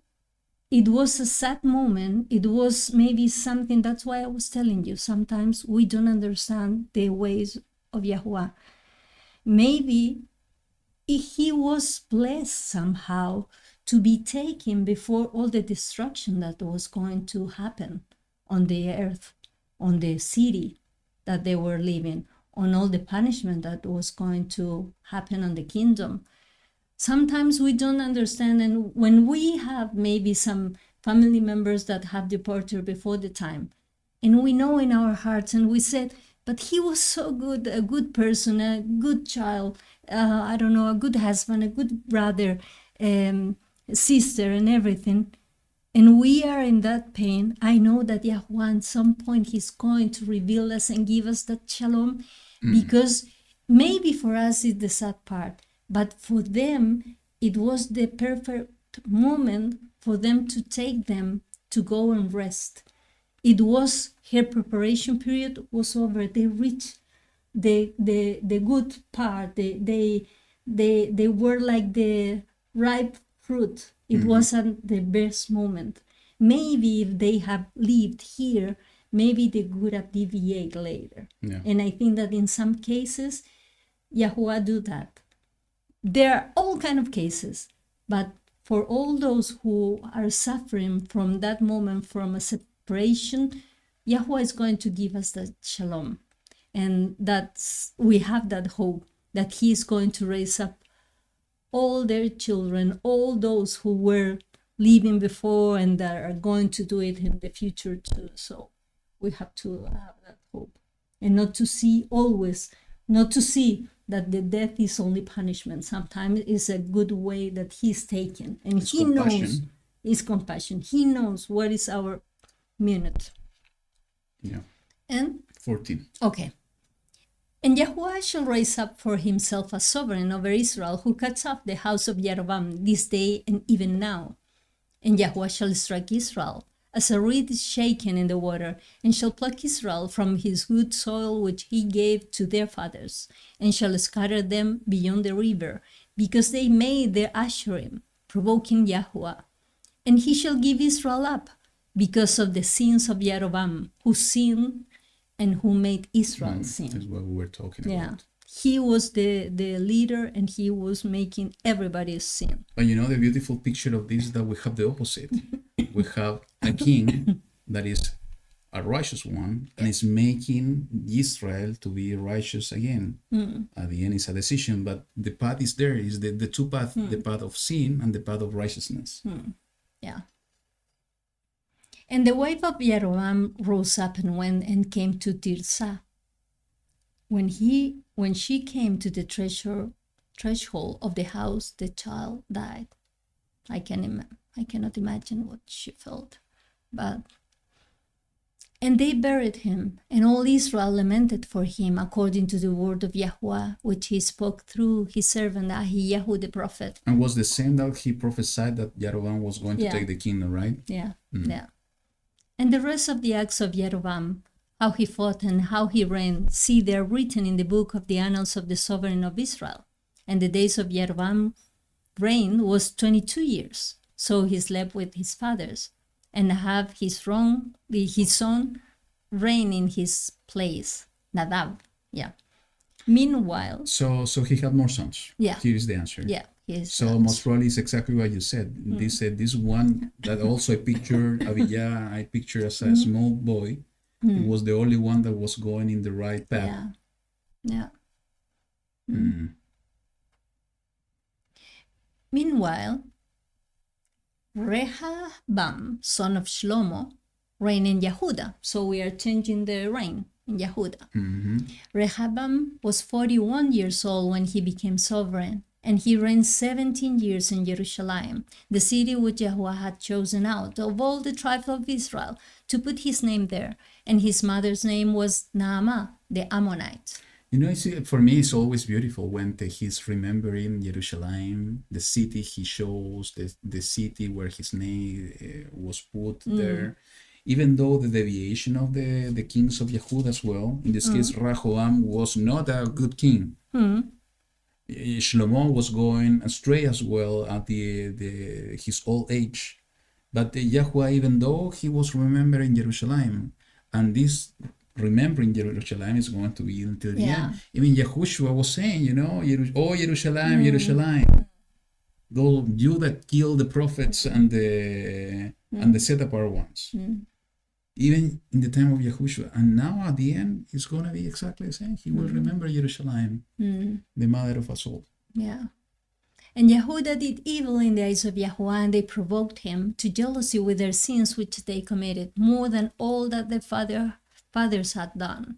it was a sad moment, it was maybe something, that's why I was telling you, sometimes we don't understand the ways of YaHuWaH. Maybe he was blessed somehow to be taken before all the destruction that was going to happen on the earth, on the city that they were living, on all the punishment that was going to happen on the kingdom. Sometimes we don't understand, and when we have maybe some family members that have departed before the time, and we know in our hearts, and we said, but he was so good, a good person, a good child, I don't know, a good husband, a good brother, sister, and everything. And we are in that pain. I know that YaHuWaH at some point he's going to reveal us and give us that shalom, because maybe for us it's the sad part, but for them it was the perfect moment for them to take them to go and rest. It was her preparation period was over. They reached the good part. They were like the ripe fruit. It wasn't the best moment. Maybe if they have lived here, maybe they would have deviated later. Yeah. And I think that in some cases, YaHuWaH do that. There are all kind of cases, but for all those who are suffering from that moment, from a separation, YaHuWaH is going to give us that shalom. And we have that hope that he is going to raise up all their children, all those who were living before and that are going to do it in the future too. So we have to have that hope, and not to see that the death is only punishment. Sometimes it's a good way that he's taken, and It's he compassion. knows it's compassion. He knows what is our minute. Yeah. And 14. okay. And YaHuWaH shall raise up for himself a sovereign over Israel, who cuts off the house of Jeroboam this day and even now. And YaHuWaH shall strike Israel, as a reed is shaken in the water, and shall pluck Israel from his good soil which he gave to their fathers, and shall scatter them beyond the river, because they made their Asherim, provoking YaHuWaH. And he shall give Israel up, because of the sins of Jeroboam, who sinned and who made Israel sin. That's what we were talking Yeah. about. He was the leader, and he was making everybody sin. But you know, the beautiful picture of this is that we have the opposite. We have a king that is a righteous one and is making Israel to be righteous again. At the end, it's a decision, but the path is there. Is the two paths, the path of sin and the path of righteousness. Yeah. And the wife of Jeroboam rose up and went and came to Tirzah. When she came to the threshold of the house, the child died. I cannot imagine what she felt. And they buried him, and all Israel lamented for him, according to the word of YaHuWaH, which he spoke through his servant Ahiyahu the prophet. And was the same that he prophesied that Jeroboam was going to take the kingdom, right? Yeah, yeah. And the rest of the acts of Jeroboam, how he fought and how he reigned, see, they are written in the book of the annals of the sovereign of Israel. And the days of Jeroboam reign was 22 years. So he slept with his fathers, and have his son reign in his place, Nadab. Yeah. Meanwhile, So he had more sons. Yeah. Here is the answer. yeah, So most probably it's exactly what you said. This one that also I pictured Abijah, I pictured as a small boy. It was the only one that was going in the right path. yeah. Meanwhile, Rehoboam, son of Shlomo, reigned in Yehuda. So we are changing the reign in Yehuda. Rehoboam was 41 years old when he became sovereign, and he reigned 17 years in Jerusalem, the city which YaHuWaH had chosen out of all the tribes of Israel to put his name there. And his mother's name was Naamah, the Ammonite. You know, for me, it's always beautiful when he's remembering Jerusalem, the city he shows, the city where his name was put there. Even though the deviation of the kings of Yehuda as well, in this case, Rehoboam was not a good king. Shlomo was going astray as well at his old age. But YaHuWaH, even though he was remembering Jerusalem, and this remembering Jerusalem is going to be until the end. Even Yahushua was saying, you know, oh Jerusalem, Jerusalem, go, you that killed the prophets and the set apart ones. Even in the time of Yahushua. And now at the end, it's going to be exactly the same. He will remember Jerusalem, the mother of us all. Yeah. And Yehuda did evil in the eyes of YaHuWaH, and they provoked him to jealousy with their sins which they committed, more than all that their fathers had done.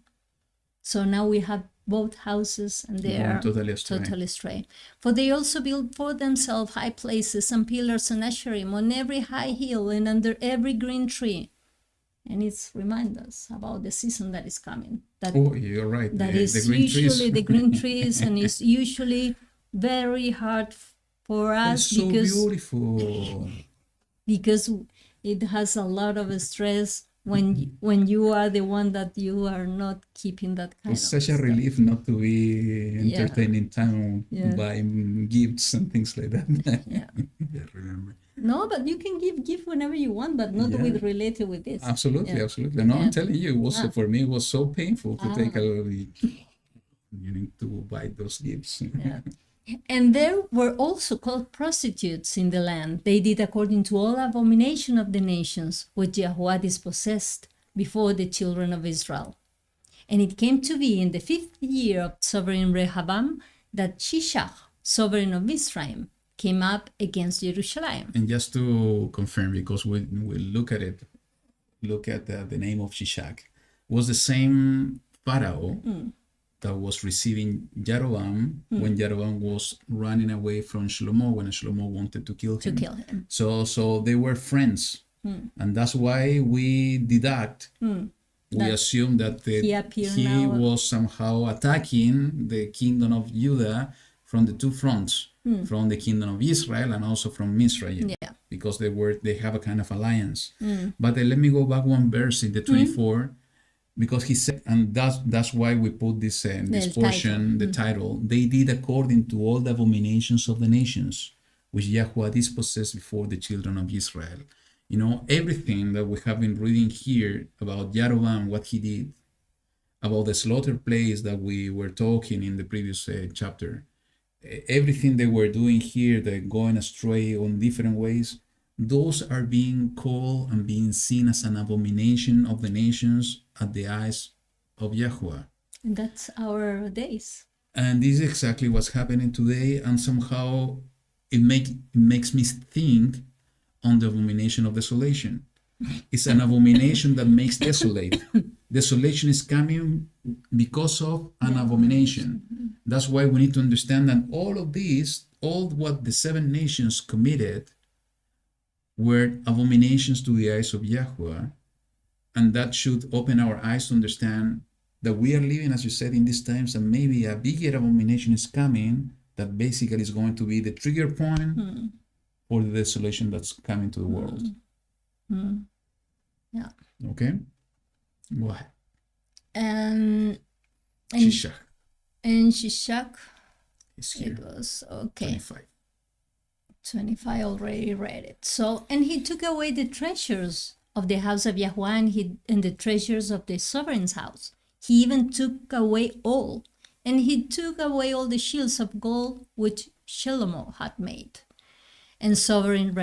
So now we have both houses, and they are totally astray. For they also built for themselves high places and pillars and asherim on every high hill and under every green tree. And it's remind us about the season that is coming. You're right. That is the green usually trees. the green trees, and it's usually very hard for us It's so beautiful. because it has a lot of stress when you are the one that you are not keeping that kind It's of such a stuff. relief not to be entertaining time by gifts and things like that. Yeah. Remember. No, but you can give whenever you want, but not with related with this. Absolutely. No, I'm telling you, it was for me. It was so painful to take a. You need to buy those gifts. And there were also called prostitutes in the land. They did according to all abomination of the nations, which YaHuWaH dispossessed before the children of Israel. And it came to be in the 5th year of sovereign Rehoboam that Shishak, sovereign of Israel, came up against Jerusalem. And just to confirm, because we look at it, look at the name of Shishak, was the same Pharaoh that was receiving Jeroboam when Jeroboam was running away from Shlomo when Shlomo wanted to kill him. So they were friends, and that's why we deduct. We assume that he was somehow attacking the kingdom of Judah from the two fronts, from the kingdom of Israel and also from Israel, because they have a kind of alliance. But let me go back one verse in the 24, because he said, and that's why we put this portion, the title. They did according to all the abominations of the nations, which YaHuWaH dispossessed before the children of Israel. You know, everything that we have been reading here about Jeroboam, what he did, about the slaughter place that we were talking in the previous chapter, everything they were doing here, they're going astray on different ways, those are being called and being seen as an abomination of the nations at the eyes of YaHuWaH. And that's our days. And this is exactly what's happening today, and somehow it makes me think on the abomination of desolation. It's an abomination that makes desolate. Desolation is coming because of an abomination. That's why we need to understand that all of this, all what the 7 nations committed, were abominations to the eyes of YaHuWaH, and that should open our eyes to understand that we are living, as you said, in these times, and maybe a bigger abomination is coming that basically is going to be the trigger point for the desolation that's coming to the world. Yeah. Okay? What? And Shishak Shishak, is here. it was okay. 25. 25 already read it. So, and he took away the treasures of the house of YaHuWaH and the treasures of the sovereign's house. He even took away all. And he took away all the shields of gold which Shlomo had made. And sovereign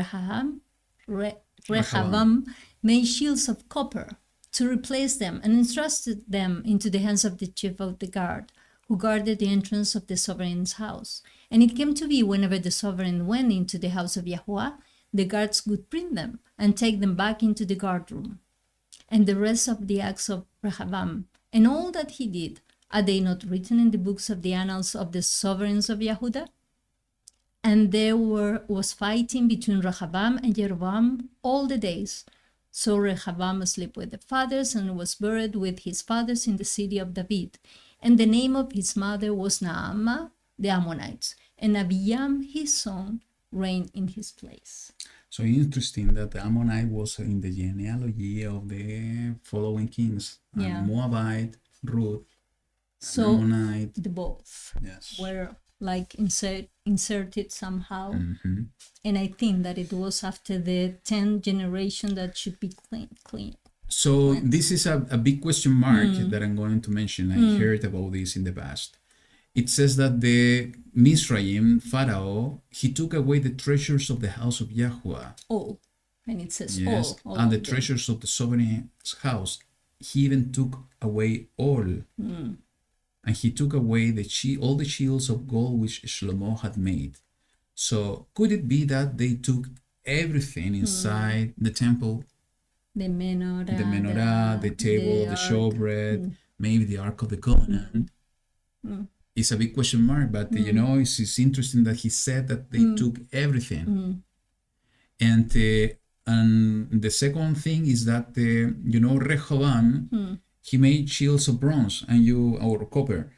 Rehoboam made shields of copper to replace them, and entrusted them into the hands of the chief of the guard, who guarded the entrance of the sovereign's house. And it came to be, whenever the sovereign went into the house of YaHuWaH, the guards would bring them and take them back into the guard room. And the rest of the acts of Rehoboam, and all that he did, are they not written in the books of the annals of the sovereigns of Yehuda? And there was fighting between Rehoboam and Jeroboam all the days. So Rehoboam slept with the fathers and was buried with his fathers in the city of David. And the name of his mother was Naamah, the Ammonites. And Abiyam, his son, reigned in his place. So interesting that the Ammonite was in the genealogy of the following kings. Moabite, Ruth, so Ammonite. The both Yes. were like inserted somehow. And I think that it was after the 10th generation that should be clean. So this is a big question mark that I'm going to mention. I heard about this in the past. It says that the Mizraim, Pharaoh, he took away the treasures of the house of YaHuWaH. All. And it says all and the of them. treasures of the sovereign's house. He even took away all. And he took away all the shields of gold which Shlomo had made. So could it be that they took everything inside the temple? The menorah, The table, the showbread, maybe the Ark of the Covenant. It's a big question mark, but it's interesting that he said that they took everything. And the second thing is that Rehoboam, he made shields of bronze or copper.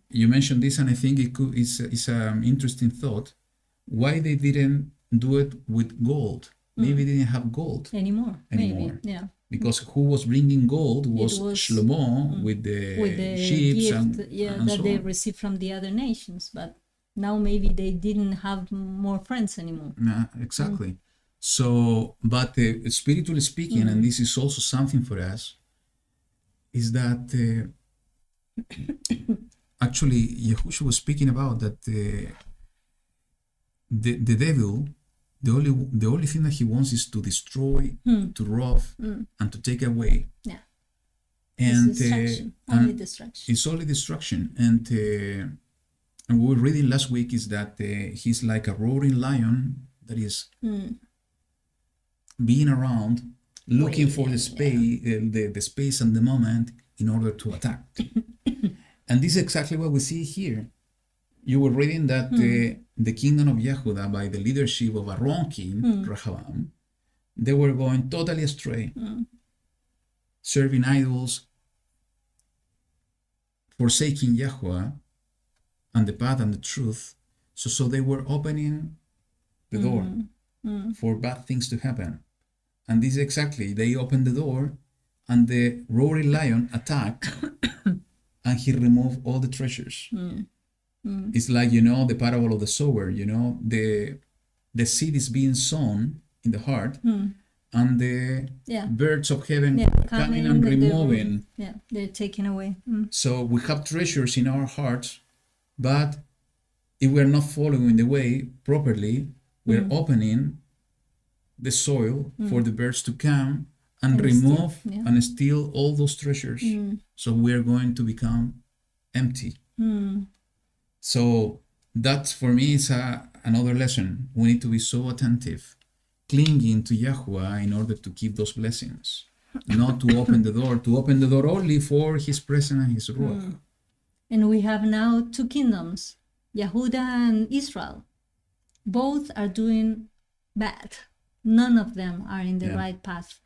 You mentioned this, and I think it's an interesting thought. Why they didn't do it with gold? Maybe they didn't have gold anymore. Maybe. Yeah. Because who was bringing gold was Shlomo with the ships gift, and that so they on. received from the other nations. But now maybe they didn't have more friends anymore. Exactly. So, but spiritually speaking, and this is also something for us, is that actually Yahushua was speaking about that the devil, the only thing that he wants is to destroy, to rob, and to take away. Yeah. And It's distraction. Only distraction. it's only destruction. And we were reading last week is that he's like a roaring lion that is being around, looking for the space, the space and the moment in order to attack. And this is exactly what we see here. You were reading that the kingdom of Yehuda, by the leadership of a wrong king, Rehoboam, they were going totally astray, serving idols, forsaking YaHuWaH and the path and the truth. So they were opening the door for bad things to happen. And this exactly, they opened the door and the roaring lion attacked and he removed all the treasures. It's like, the parable of the sower, the seed is being sown in the heart and the birds of heaven coming and removing. They're taken away. So we have treasures in our hearts, but if we're not following the way properly, we're opening the soil for the birds to come and remove and steal all those treasures. So we're going to become empty. So that for me is another lesson. We need to be so attentive, clinging to YaHuWaH in order to keep those blessings, not to open the door only for his presence and his ruach. And we have now two kingdoms, Yehuda and Israel. Both are doing bad. None of them are in the right path.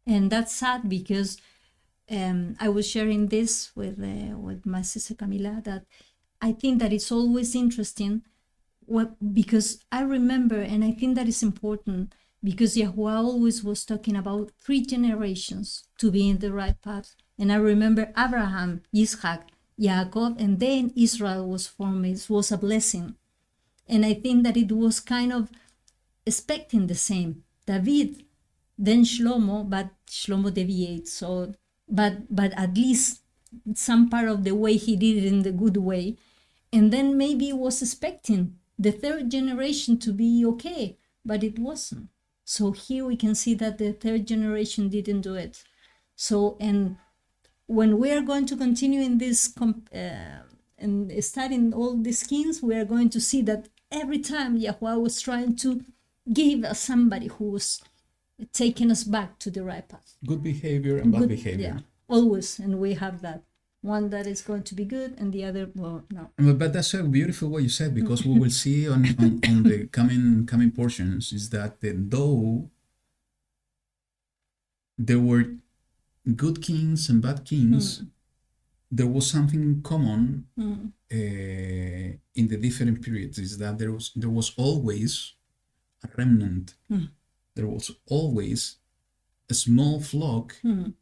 And that's sad because I was sharing this with my sister Camila, that I think that it's always interesting because I remember, and I think that is important, because YaHuWaH always was talking about 3 generations to be in the right path. And I remember Abraham, Yitzhak, Yaakov, and then Israel was formed. It was a blessing. And I think that it was kind of expecting the same. David, then Shlomo, but Shlomo deviates. So, but at least some part of the way he did it in the good way. And then maybe was expecting the 3rd generation to be okay, but it wasn't. So here we can see that the 3rd generation didn't do it. So, and when we are going to continue in this and studying all these kings, we are going to see that every time YaHuWaH was trying to give us somebody who was taking us back to the right path. Good behavior and bad behavior. Yeah, always. And we have that. One that is going to be good and the other, well, no. But that's so beautiful what you said, because we will see on the coming portions is that though there were good kings and bad kings, there was something common in the different periods, is that there was always a remnant. There was always a small flock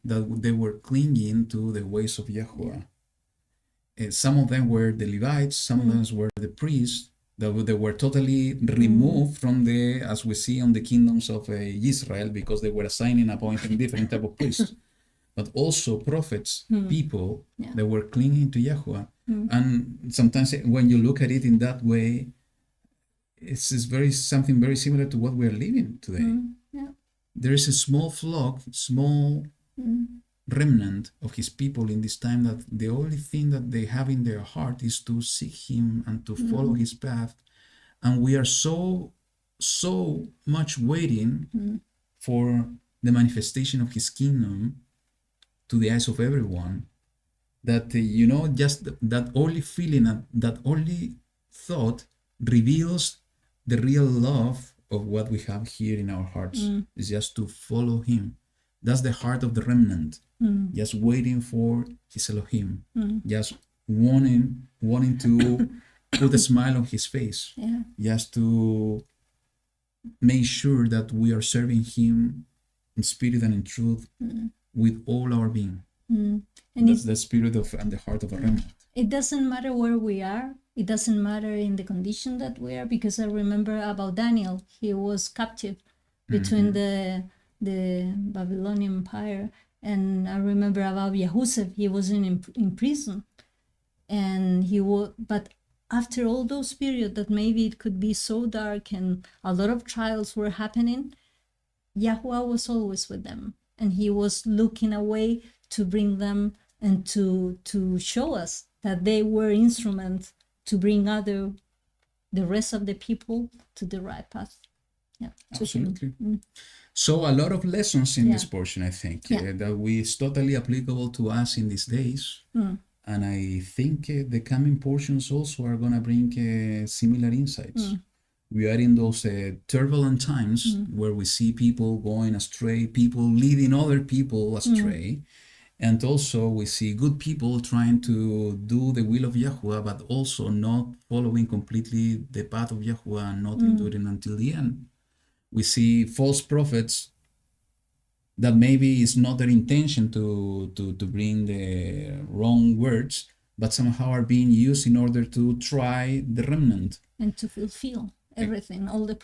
that they were clinging to the ways of YaHuWaH. Some of them were the Levites, some of them were the priests, that they were totally removed from as we see on the kingdoms of Israel, because they were assigning, appointing different type of priests. But also prophets, people that were clinging to YaHuWaH. And sometimes when you look at it in that way, it's something very similar to what we are living today. There is a small flock, small remnant of his people in this time, that the only thing that they have in their heart is to seek him and to follow his path. And we are so much waiting for the manifestation of his kingdom to the eyes of everyone, that just that only feeling, that only thought reveals the real love of what we have here in our hearts, is just to follow him. That's the heart of the remnant, just waiting for his Elohim, just wanting to put a smile on his face, just to make sure that we are serving him in spirit and in truth with all our being. And that's the spirit and the heart of a remnant. It doesn't matter where we are. It doesn't matter in the condition that we are, because I remember about Daniel. He was captive between the Babylonian Empire, and I remember about Yehusef. He was in prison, and but after all those periods that maybe it could be so dark and a lot of trials were happening, YaHuWaH was always with them, and he was looking away to bring them and to show us that they were instruments to bring the rest of the people to the right path. Yeah, to him. Absolutely. So a lot of lessons in this Yeah. portion, I think, Yeah. that is totally applicable to us in these days. And I think the coming portions also are going to bring similar insights. We are in those turbulent times where we see people going astray, people leading other people astray. And also we see good people trying to do the will of YaHuWaH, but also not following completely the path of YaHuWaH and not enduring until the end. We see false prophets that maybe it's not their intention to bring the wrong words, but somehow are being used in order to try the remnant. And to fulfill everything, all the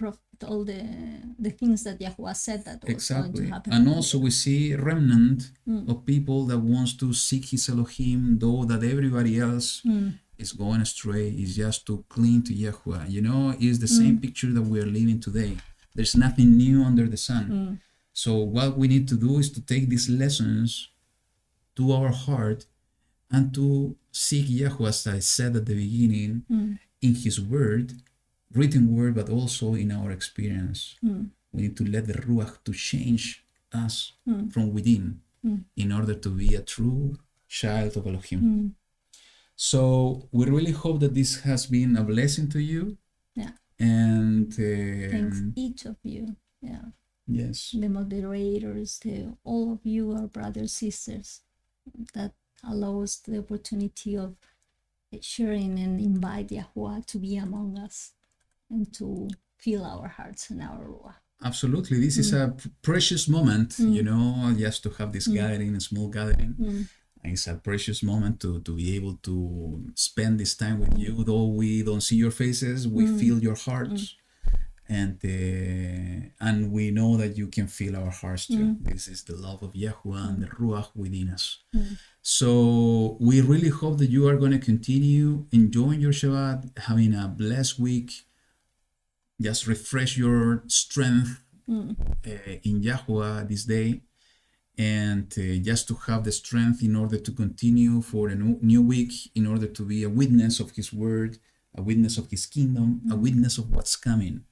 things that YaHuWaH said that was going to happen. And also we see remnant of people that wants to seek his Elohim, though that everybody else is going astray, is just to cling to YaHuWaH. You know, it's the same picture that we are living today. There's nothing new under the sun. So what we need to do is to take these lessons to our heart and to seek YaHuWaH, as I said at the beginning, in his word, written word, but also in our experience. We need to let the Ruach to change us from within in order to be a true child of Elohim. So we really hope that this has been a blessing to you. Yeah. And Thanks each of you. Yeah. yes, The moderators, all of you, our brothers, sisters, that allow us the opportunity of sharing and invite YaHuWaH to be among us and to fill our hearts and our Ruach. absolutely. This is a precious moment, you know, just to have this gathering, a small gathering. It's a precious moment to be able to spend this time with you. Though we don't see your faces, we feel your hearts. And we know that you can feel our hearts too. This is the love of YaHuWaH and the Ruach within us. So we really hope that you are going to continue enjoying your Shabbat, having a blessed week. Just refresh your strength in YaHuWaH this day, and just to have the strength in order to continue for a new week, in order to be a witness of his word, a witness of his kingdom, a witness of what's coming.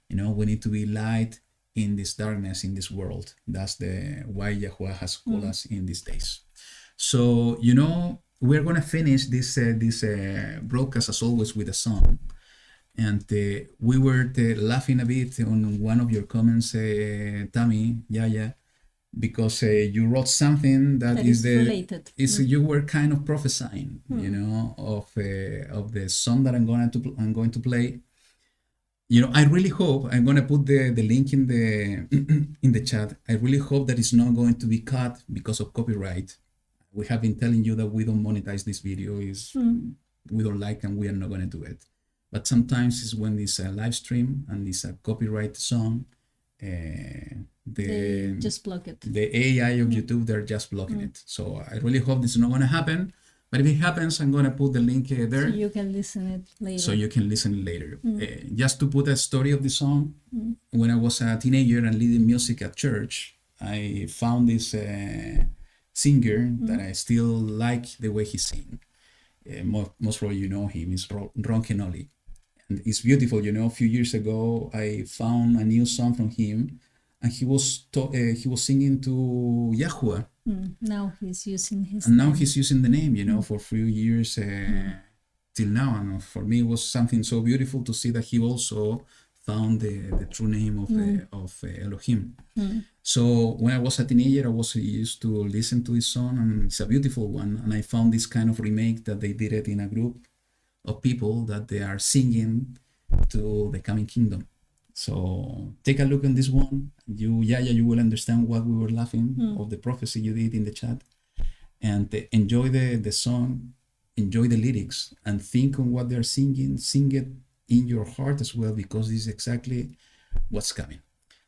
You know, we need to be light in this darkness, in this world. That's why YaHuWaH has called us in these days. So, you know, we're going to finish this broadcast as always with a song. And we were laughing a bit on one of your comments, Tammy, Yaya, because you wrote something that is related. You were kind of prophesying, you know, of the song that I'm going to play. You know, I really hope, I'm going to put the link in the chat. I really hope that it's not going to be cut because of copyright. We have been telling you that we don't monetize this video. We don't like, and we are not going to do it. But sometimes it's when it's a live stream and it's a copyright song, They just block it. the AI of YouTube, they're just blocking it. So I really hope this is not going to happen. But if it happens, I'm going to put the link there. So you can listen it later. So you can listen later. Just to put a story of the song, when I was a teenager and leading music at church, I found this singer that I still like the way he sings. Most probably you know him, is Ron Kenoli. And it's beautiful, you know. A few years ago, I found a new song from him, and he was singing to YaHuWaH. Now he's using his And now name. he's using the name, you know, for a few years till now. And for me, it was something so beautiful to see that he also found the true name of Elohim. So when I was a teenager, I was used to listen to this song, and it's a beautiful one. And I found this kind of remake that they did it in a group of people that they are singing to the coming kingdom. So take a look on this one. You will understand what we were laughing of the prophecy you did in the chat. And enjoy the song, enjoy the lyrics, and think on what they're singing. Sing it in your heart as well, because this is exactly what's coming.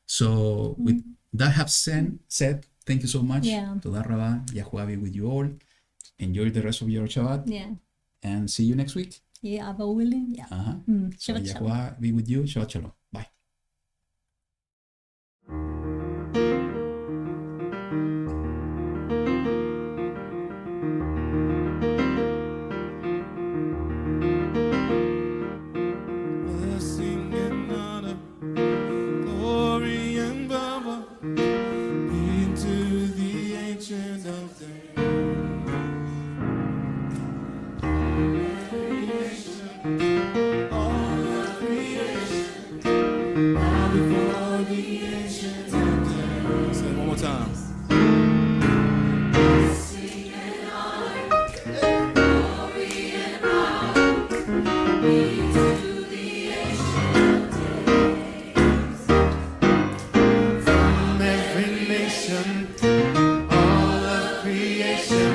So with that have said, thank you so much. Yeah. Toda Rabba, YaHuWaH be with you all. Enjoy the rest of your Shabbat, Yeah. and see you next week. Yeah, Abba willing. Yeah. So Shabbat Shalom. YaHuWaH be with you. Shabbat Shalom. Bye. Blessing and honor, glory and power be to the Ancient of Days. All of creation, bow before the Ancient of Days. Say it one more time. From every nation, all of creation,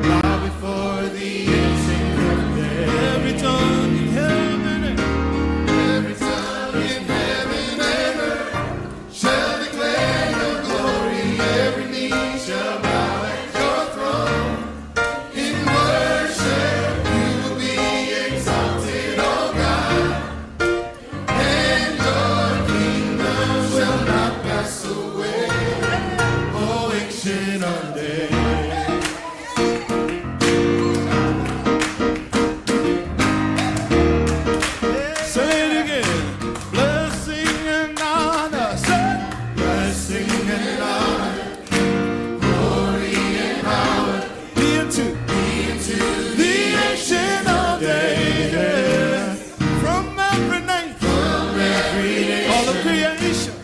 bow before the Ancient of Days. Every tongue in heaven and every tongue in heaven and earth shall declare your glory. Every knee shall bow at your throne. In worship you will be exalted, O God, and your kingdom shall not pass away, O Ancient of Days. Say it again. Blessing and honor. Say, blessing and honor, glory and power be unto the Ancient of Days. From every nation, all of creation,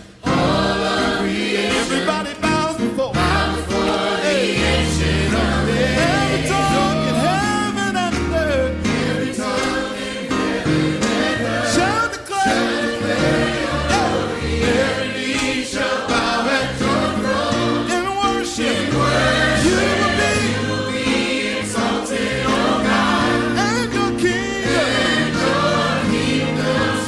everybody bows before the Ancient of Days. Every tongue in heaven and earth, every tongue in heaven and earth shall declare your glory. Every knee shall bow at your throne. In worship, you will be exalted, O God, and your kingdom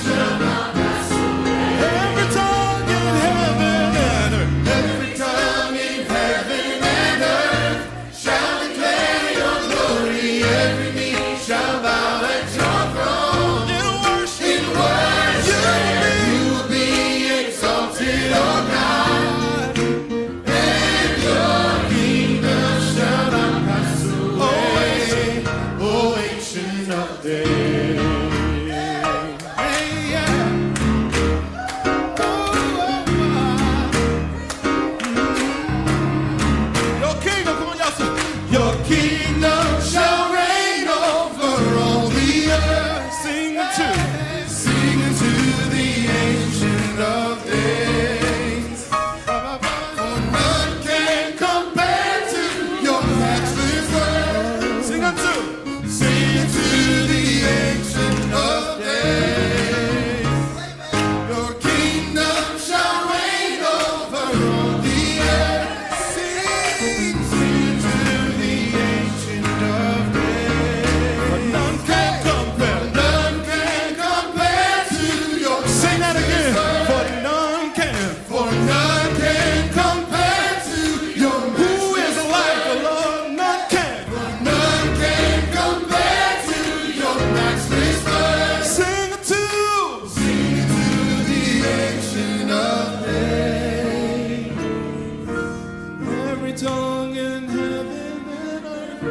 shall not pass away. Every tongue in heaven and earth, every tongue in heaven and earth shall declare your glory. Every knee shall bow at your throne. In worship, you will be exalted, O God, and your kingdom shall not pass away, O Ancient of Days. Hey, yeah. Your kingdom, come on, y'all sing. Your kingdom shall reign over all the earth. Sing to the Ancient of Days. For none can compare to your matchless word. Sing to the Ancient of Days. Your kingdom shall reign over all the earth. Sing to the Ancient of Days. For none can compare to your. Sing that again. For none can compare to your. Who is like the Lord? None can. For none can compare to your matchless word. Sing to the Ancient of Days. Every tongue in heaven and earth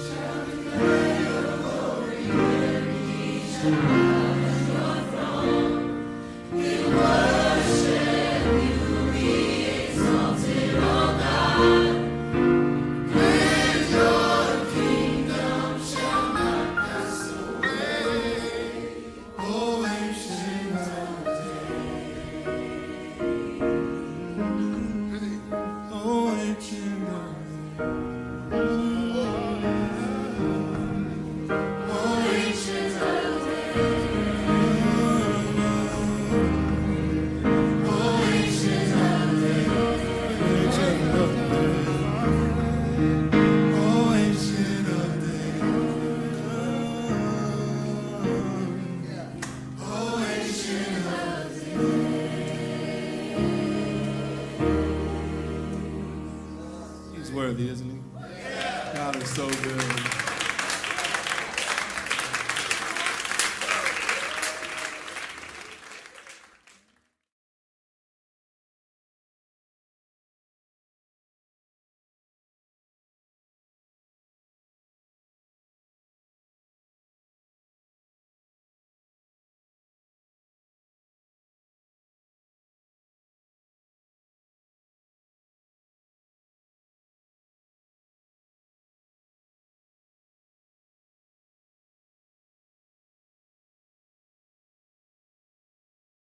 shall declare your glory. Every knee shall bow at your throne. In worship you will be exalted, O God, and your kingdom shall not pass away, O Ancient of Days. O Ancient of He's worthy, isn't he?